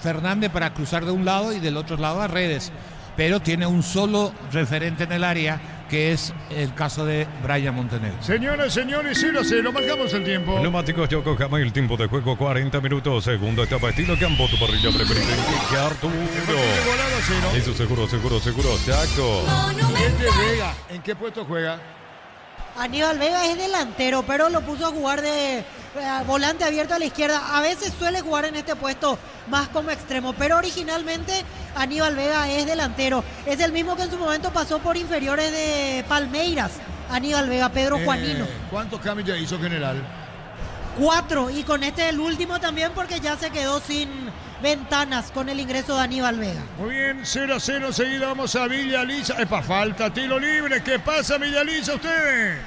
Fernández para cruzar de un lado y del otro lado a Redes. pero tiene un solo referente en el área, que es el caso de Brian Montenegro. Señoras, señores, 0-0, marcamos el tiempo. Neumáticos Yokohama, el tiempo de juego 40 minutos. Segunda etapa, estilo campo, tu parrilla preferida. Que Arturo. Eso seguro, Chaco. Vega, ¿en qué puesto juega? Aníbal Vega es delantero, pero lo puso a jugar de volante abierto a la izquierda. A veces suele jugar en este puesto más como extremo, pero originalmente Aníbal Vega es delantero. Es el mismo que en su momento pasó por inferiores de Palmeiras. Aníbal Vega, Pedro Juanino. ¿Cuántos cambios ya hizo General? 4, y con este el último también porque ya se quedó sin ventanas con el ingreso de Aníbal Vega. Muy bien, 0-0, enseguida vamos a Villa Lisa. Epa, falta, tiro libre. ¿Qué pasa, Villa Lisa, ustedes?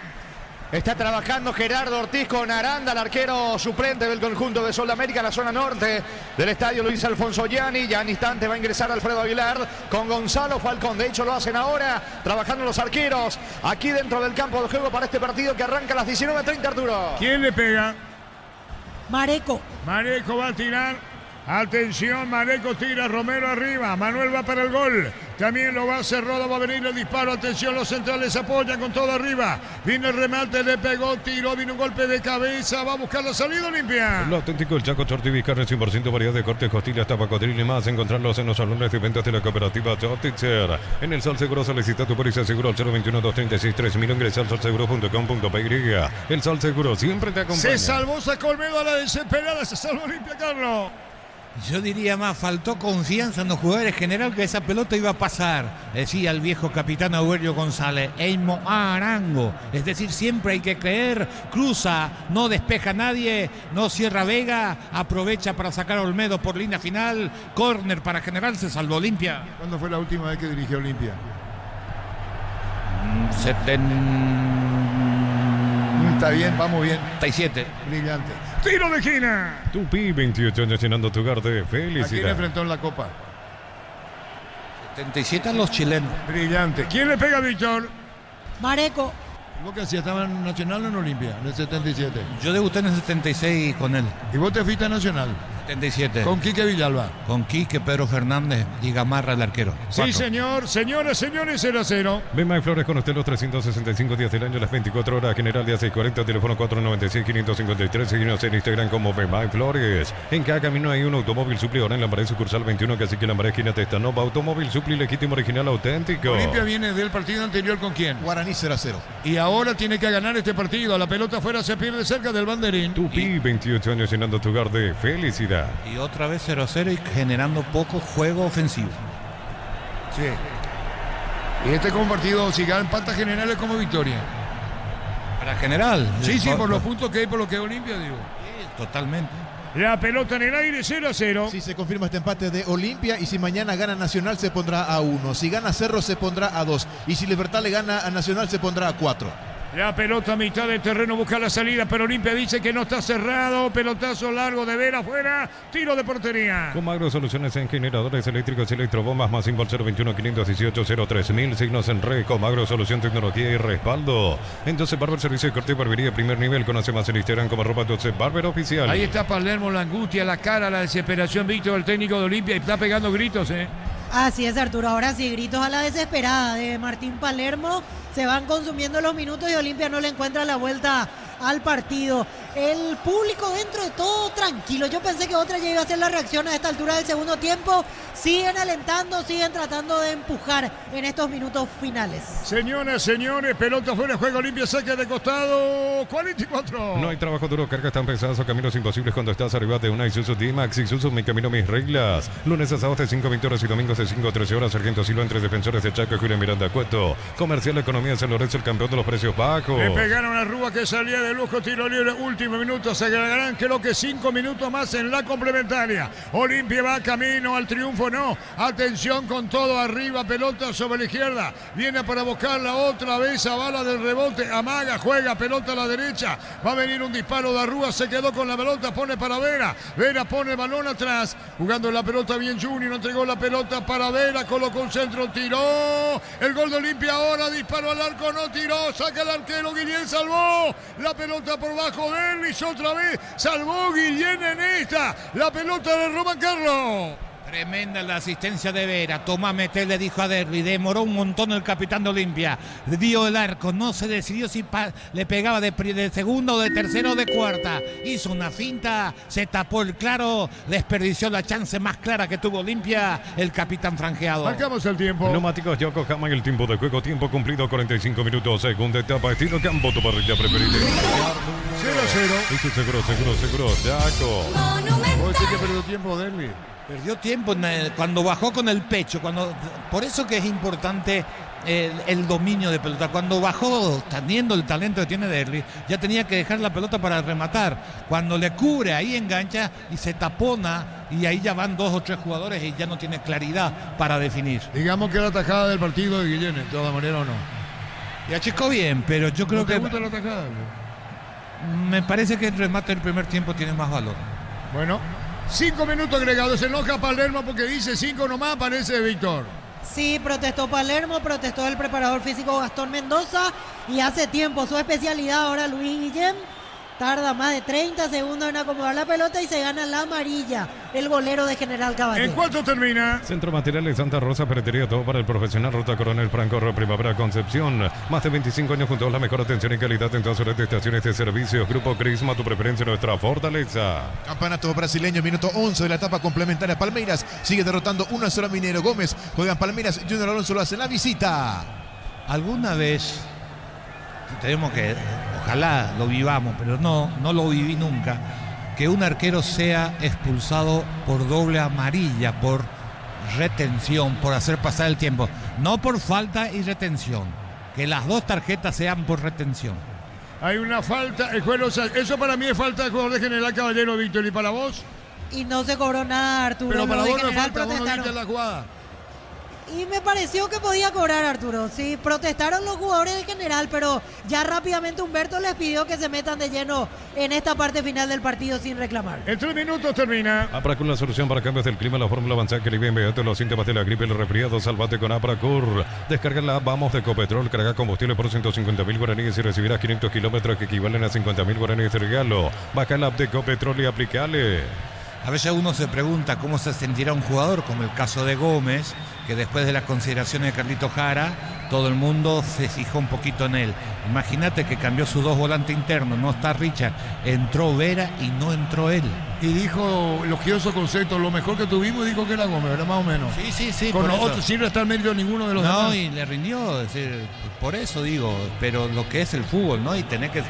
Está trabajando Gerardo Ortiz con Aranda, el arquero suplente del conjunto de Sol de América, la zona norte del estadio Luis Alfonso Gianni. Ya en instante va a ingresar Alfredo Aguilar con Gonzalo Falcón. De hecho, lo hacen ahora, trabajando los arqueros aquí dentro del campo de juego para este partido que arranca a las 19:30, Arturo. ¿Quién le pega? Mareco. Mareco va a tirar. Atención, Mareco tira, Romero arriba, Manuel va para el gol, también lo va a hacer Roda, va a venir el disparo, atención, los centrales apoyan con todo arriba, viene el remate, le pegó, tiró, vino un golpe de cabeza, va a buscar la salida Olimpia. Lo auténtico, el Chaco Tortivis, carne 100% variedad de cortes, costillas, tabacodril y más, encontrarlos en los salones de ventas de la cooperativa Tortitzer. En el Sol Seguro solicita tu póliza seguro al 021-236-3000, ingresa al solseguro.com.py. El Sol Seguro siempre te acompaña. Se salvó, sacó Olmedo a la desesperada, se salvó Olimpia, Carlos. Yo diría más, faltó confianza en los jugadores general que esa pelota iba a pasar, decía el viejo capitán Aurelio González. Eimo Arango, es decir, siempre hay que creer, cruza, no despeja a nadie, no cierra Vega, aprovecha para sacar a Olmedo por línea final, córner para general, se salvó Olimpia. ¿Cuándo fue la última vez que dirigió Olimpia? Está bien, vamos bien. 77. Brillante. Tiro de esquina. Tupi, 28 años llenando tu hogar de ¿A quién felicidad. enfrentó en la Copa? 77 a los chilenos. Brillante. ¿Quién le pega, Víctor? Mareco. ¿Vos qué hacías? ¿Estaba en Nacional o en Olimpia? En el 77. Yo debuté en el 76 con él. ¿Y vos te fuiste a Nacional? 77. ¿Con Quique Villalba? Con Quique, Pedro Fernández y Gamarra, el arquero. Sí, 4. señor. Señoras, señores, 0-0. Bemay Flores con usted los 365 días del año, las 24 horas, general de 640, teléfono 496-553, seguimos en Instagram como Bemay Flores. En cada camino hay un automóvil supli, ahora en la pared sucursal 21, que así que la pared esquina Testanova, automóvil supli legítimo, original, auténtico. Olimpia viene del partido anterior ¿con quién? Guaraní 0-0. Y ahora tiene que ganar este partido. La pelota afuera se pierde cerca del banderín. Tupi, 28 años llenando tu hogar de felicidad. Y otra vez 0-0 y generando poco juego ofensivo. Sí. Y este como partido, si gana empata general es como victoria. Para general. Sí, por los puntos que hay, por lo que es Olimpia, digo. Sí, totalmente. La pelota en el aire, 0-0. Si se confirma este empate de Olimpia y si mañana gana Nacional se pondrá a 1. Si gana Cerro se pondrá a 2. Y si Libertad le gana a Nacional se pondrá a 4. La pelota a mitad del terreno busca la salida, pero Olimpia dice que no está cerrado. Pelotazo largo de Vera afuera. Tiro de portería. Comagro Soluciones en generadores eléctricos y electrobombas, más símbolo 021-518-03.000. Signos en red. Comagro Solución, tecnología y respaldo. Entonces Barber, servicio de corte y barbería primer nivel. Conoce más en Instagram como @Barber Oficial. Ahí está Palermo, la angustia, la cara, la desesperación, Víctor, el técnico de Olimpia, y está pegando gritos, Así es, Arturo. Ahora sí, gritos a la desesperada de Martín Palermo. Se van consumiendo los minutos y Olimpia no le encuentra la vuelta al partido. El público dentro de todo tranquilo. Yo pensé que otra ya iba a ser la reacción a esta altura del segundo tiempo. Siguen alentando, siguen tratando de empujar en estos minutos finales. Señoras, señores, pelota fuera de juego, Olimpia saque de costado, 44. No hay trabajo duro, cargas tan pesadas o caminos imposibles cuando estás arriba de una Isuzu D-Max. Isuzu, mi camino, mis reglas. Lunes a sábados de 5:20 horas y domingos de 5 a 13 horas. Sargento Silva entre defensores de Chaco, Julián Miranda, Cueto. Comercial Economía San Lorenzo, el campeón de los precios bajos. Le pegaron a Rúa que salía de lujo, tiro libre, último minuto. Se agregarán creo que 5 minutos más en la complementaria. Olimpia va camino al triunfo, no. Atención con todo arriba, pelota sobre la izquierda. Viene para buscarla otra vez a bala del rebote. Amaga, juega, pelota a la derecha. Va a venir un disparo de Arrúa, se quedó con la pelota, pone para Vera. Vera pone el balón atrás. Jugando la pelota bien Junior, entregó la pelota para Vera, colocó un centro, tiró. El gol de Olimpia ahora, disparo al arco, no tiró. Saca el arquero, Guillén salvó. La pelota por bajo de él, hizo otra vez. Salvó Guillén en esta. La pelota de Román Carlos. Tremenda la asistencia de Vera. Tomá, meté, le dijo a Derby. Demoró un montón el capitán de Olimpia. Dio el arco. No se decidió si le pegaba de segunda o de tercera o de cuarta. Hizo una finta. Se tapó el claro. Desperdició la chance más clara que tuvo Olimpia. El capitán franjeado. Marcamos el tiempo. Neumáticos Yokohama en el tiempo de juego. Tiempo cumplido 45 minutos. Segunda etapa. Estilo campo. Tu parrilla preferida. 0-0. Eso seguro. Jaco. ¿Vos decís que perdió tiempo, Derby? Perdió tiempo cuando bajó con el pecho. Por eso que es importante el dominio de pelota. Cuando bajó, teniendo el talento que tiene Derby, ya tenía que dejar la pelota para rematar. Cuando le cubre, ahí engancha y se tapona. Y ahí ya van 2 o 3 jugadores y ya no tiene claridad para definir. Digamos que la tajada del partido de Guillén, de todas maneras, ¿o no? Y achicó bien, pero yo creo ¿No te que... gusta la tajada? Me parece que el remate del primer tiempo tiene más valor. Bueno, 5 minutos agregados. Se enoja Palermo porque dice 5 nomás, parece Víctor. Sí, protestó Palermo, protestó el preparador físico Gastón Mendoza y hace tiempo su especialidad ahora Luis Guillén. Tarda más de 30 segundos en acomodar la pelota y se gana la amarilla, el golero de General Caballero. ¿En cuánto termina? Centro Materiales Santa Rosa, ferretería, todo para el profesional. Ruta Coronel Franco, Primavera Concepción. Más de 25 años junto a la mejor atención y calidad en todas sus estaciones de servicios. Grupo Crisma, tu preferencia, nuestra fortaleza. Campeonato brasileño, minuto 11 de la etapa complementaria. Palmeiras sigue derrotando 1-0 a Minero. Gómez juegan Palmeiras. Junior Alonso lo hace en la visita. Alguna vez tenemos que, ojalá lo vivamos, pero no lo viví nunca, que un arquero sea expulsado por doble amarilla, por retención, por hacer pasar el tiempo, no por falta y retención, que las 2 tarjetas sean por retención. Hay una falta, el juego, eso para mí es falta de jugador de General Caballero, Víctor, ¿y para vos? Y no se cobró nada, Arturo. Pero para Los de vos no es General falta, vos no protestaron. viste la jugada. Y me pareció que podía cobrar, Arturo. Sí, protestaron los jugadores de General, pero ya rápidamente Humberto les pidió que se metan de lleno en esta parte final del partido sin reclamar. En 3 minutos termina. Apracur, la solución para cambios del clima, la fórmula avanzada que alivia inmediato los síntomas de la gripe y el resfriado. Salvate con Apracur. Descarga la Vamos de Ecopetrol, carga combustible por 150.000 guaraníes y recibirás 500 kilómetros que equivalen a 50.000 guaraníes de regalo. Baja la app de Ecopetrol y aplicale. A veces uno se pregunta cómo se sentirá un jugador, como el caso de Gómez, que después de las consideraciones de Carlito Jara, todo el mundo se fijó un poquito en él. Imagínate que cambió sus 2 volantes internos, no está Richard, entró Vera y no entró él. Y dijo, elogioso concepto, lo mejor que tuvimos, dijo que era Gómez, ¿verdad? Más o menos. Sí. Con los otros, sin restar mérito a ninguno de los demás. No, y le rindió, es decir, por eso digo, pero lo que es el fútbol, ¿no? Y tenés que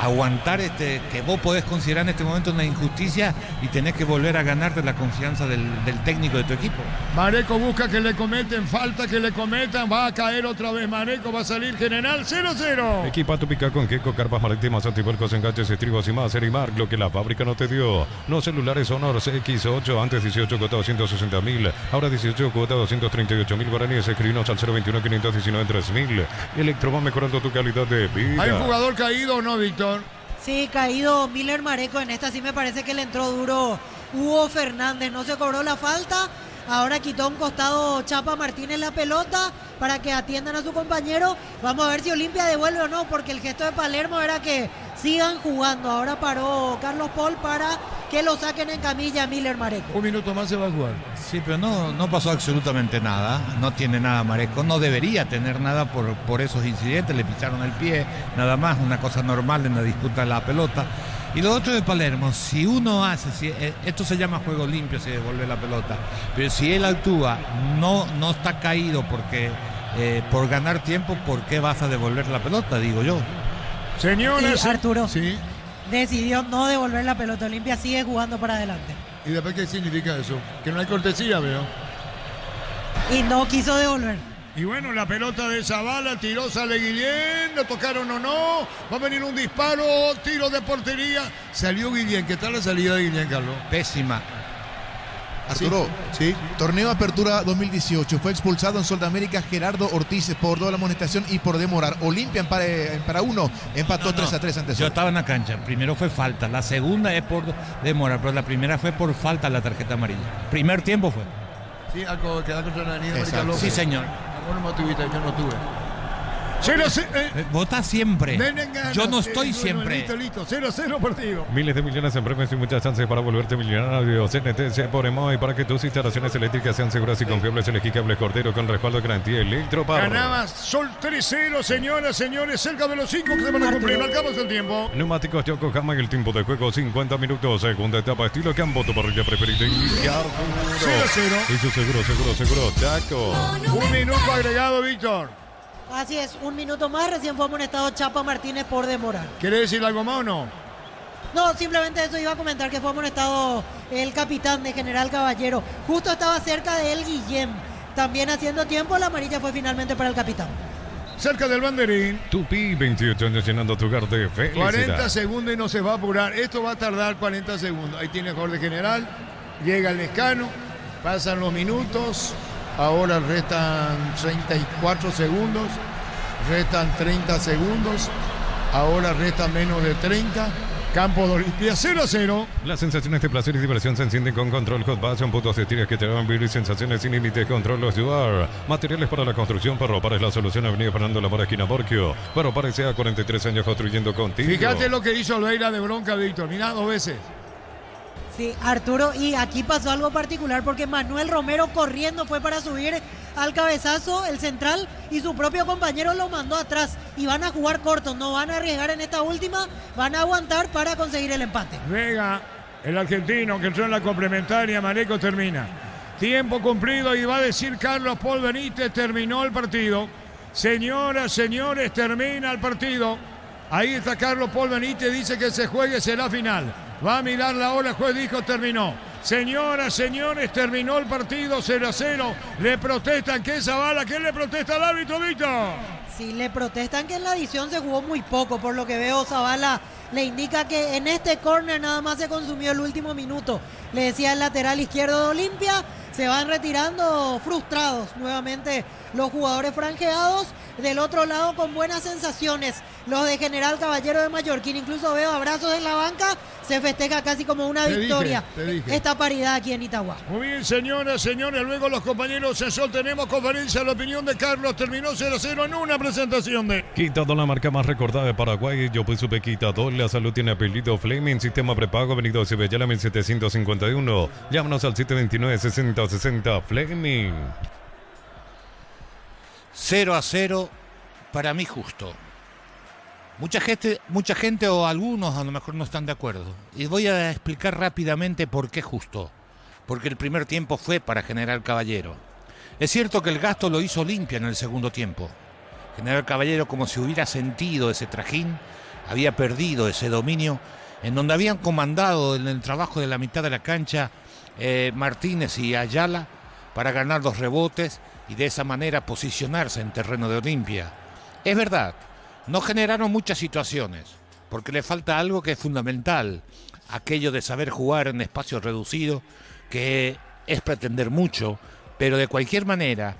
aguantar que vos podés considerar en este momento una injusticia y tenés que volver a ganarte la confianza del técnico de tu equipo. Mareco busca que le cometen falta, que le cometan, va a caer otra vez Mareco, va a salir General 0-0. Equipa tu pica con Queco, carpas marítimas, antipuercos, enganches, estribos y más. Serimark, lo que la fábrica no te dio. Los celulares Honor CX8, antes 18 cuota 260.000, ahora 18 cuota 238.000 guaraníes. Escribinos al 021-519-3000. Electro va mejorando tu calidad de vida. ¿Hay un jugador caído o no, Víctor? Sí, caído Miller Mareco. En esta sí me parece que le entró duro Hugo Fernández. No se cobró la falta. Ahora quitó a un costado Chapa Martínez la pelota para que atiendan a su compañero. Vamos a ver si Olimpia devuelve o no, porque el gesto de Palermo era que sigan jugando. Ahora paró Carlos Paul para que lo saquen en camilla a Miller Mareco. 1 minuto más se va a jugar. Sí, pero no pasó absolutamente nada. No tiene nada Mareco. No debería tener nada por esos incidentes. Le pisaron el pie, nada más. Una cosa normal en la disputa de la pelota. Y lo otro de Palermo, si uno hace, esto se llama juego limpio, se devuelve la pelota. Pero si él actúa, no está caído porque por ganar tiempo, ¿por qué vas a devolver la pelota? Digo yo. Señores, Y Arturo sí. decidió no devolver la pelota. Olimpia sigue jugando para adelante. ¿Y después qué significa eso? Que no hay cortesía, veo. Y no quiso devolver. Y bueno, la pelota de Zavala, tiró, sale Guillén, lo tocaron o no, va a venir un disparo, tiro de portería. Salió Guillén, ¿qué tal la salida de Guillén, Carlos? Pésima. Arturo, sí. Torneo Apertura 2018. Fue expulsado en Sol de América Gerardo Ortiz por doble amonestación y por demorar. Olimpia para 1, empató 3-3 ante Yo Sol. estaba en la cancha. Primero fue falta. La segunda es por demora, pero la primera fue por falta la tarjeta amarilla. Primer tiempo fue. Sí, quedar contra la Avenida América Exacto. López. Sí, señor. Vos no tuviste, yo no tuve. Votá siempre. Yo no estoy siempre. Listo. 0-0 partido. Miles de millones en premios y muchas chances para volverte millonario. CNTC por Emoy para que tus instalaciones eléctricas sean seguras y confiables. Elegí Cable Cordero con respaldo de garantía Electropar. Ganaba Sol 3-0, señoras, señores, cerca de los 5 que se van a cumplir. Marcamos el tiempo. Neumáticos Yokohama en el tiempo de juego 50 minutos. Segunda etapa estilo campo, tu parrilla preferida. 0-0. Y su seguro, Chaco. Un minuto agregado, Víctor. Así es, un minuto más, recién fue amonestado Chapa Martínez por demorar. ¿Quiere decir algo más o no? No, simplemente eso iba a comentar, que fue amonestado el capitán de General Caballero. Justo estaba cerca de él Guillem, también haciendo tiempo. La amarilla fue finalmente para el capitán. Cerca del banderín. Tupi, 28 años llenando tu hogar de felicidad. 40 segundos y no se va a apurar. Esto va a tardar 40 segundos. Ahí tiene el jugador de General. Llega el Lescano. Pasan los minutos. Ahora restan 34 segundos. Restan 30 segundos. Ahora restan menos de 30. Campo de Olimpia 0-0. Las sensaciones de placer y diversión se encienden con Control Hot Passion. Puntos de tiras que te dan vivir sensaciones sin límites. Control ayudar. Materiales para la construcción. Ferropares la solución. Avenida Fernando Lamora, esquina Borquio. Ferropares sea 43 años construyendo contigo. Fíjate lo que hizo Olveira de bronca, Víctor. Mirá, 2 veces. Sí, Arturo, y aquí pasó algo particular porque Manuel Romero corriendo fue para subir al cabezazo el central y su propio compañero lo mandó atrás. Y van a jugar cortos, no van a arriesgar en esta última, van a aguantar para conseguir el empate. Vega, el argentino que entró en la complementaria, Mareco termina. Tiempo cumplido y va a decir Carlos Paul Benítez, terminó el partido. Señoras, señores, termina el partido. Ahí está Carlos Paul Benítez, dice que se juegue, será final. Va a mirar la hora, el juez dijo terminó. Señoras, señores, terminó el partido 0-0. Le protestan que esa bala, ¿quién le protesta al árbitro, Víctor? Sí, le protestan que en la adición se jugó muy poco, por lo que veo Zavala le indica que en este córner nada más se consumió el último minuto. Le decía el lateral izquierdo de Olimpia, se van retirando frustrados nuevamente los jugadores franjeados. Del otro lado con buenas sensaciones los de General Caballero de Mallorquín, incluso veo abrazos en la banca, se festeja casi como una victoria te dije. esta paridad aquí en Itagua. Muy bien, señoras, señores, luego los compañeros en Sol tenemos conferencia, la opinión de Carlos, terminó 0-0 en una presentación de... Quitador, la marca más recordada de Paraguay. Yo pues supe Quitador, la salud tiene apellido Fleming, sistema prepago, Avenida Cibellala 1751. Llámanos al 729-6060 Fleming. 0-0, para mí justo. Mucha gente o algunos a lo mejor no están de acuerdo. Y voy a explicar rápidamente por qué justo. Porque el primer tiempo fue para General Caballero. Es cierto que el gasto lo hizo Olimpia en el segundo tiempo. General Caballero, como si hubiera sentido ese trajín, había perdido ese dominio en donde habían comandado en el trabajo de la mitad de la cancha Martínez y Ayala para ganar los rebotes y de esa manera posicionarse en terreno de Olimpia. Es verdad, no generaron muchas situaciones, porque le falta algo que es fundamental, aquello de saber jugar en espacio reducido, que es pretender mucho, pero de cualquier manera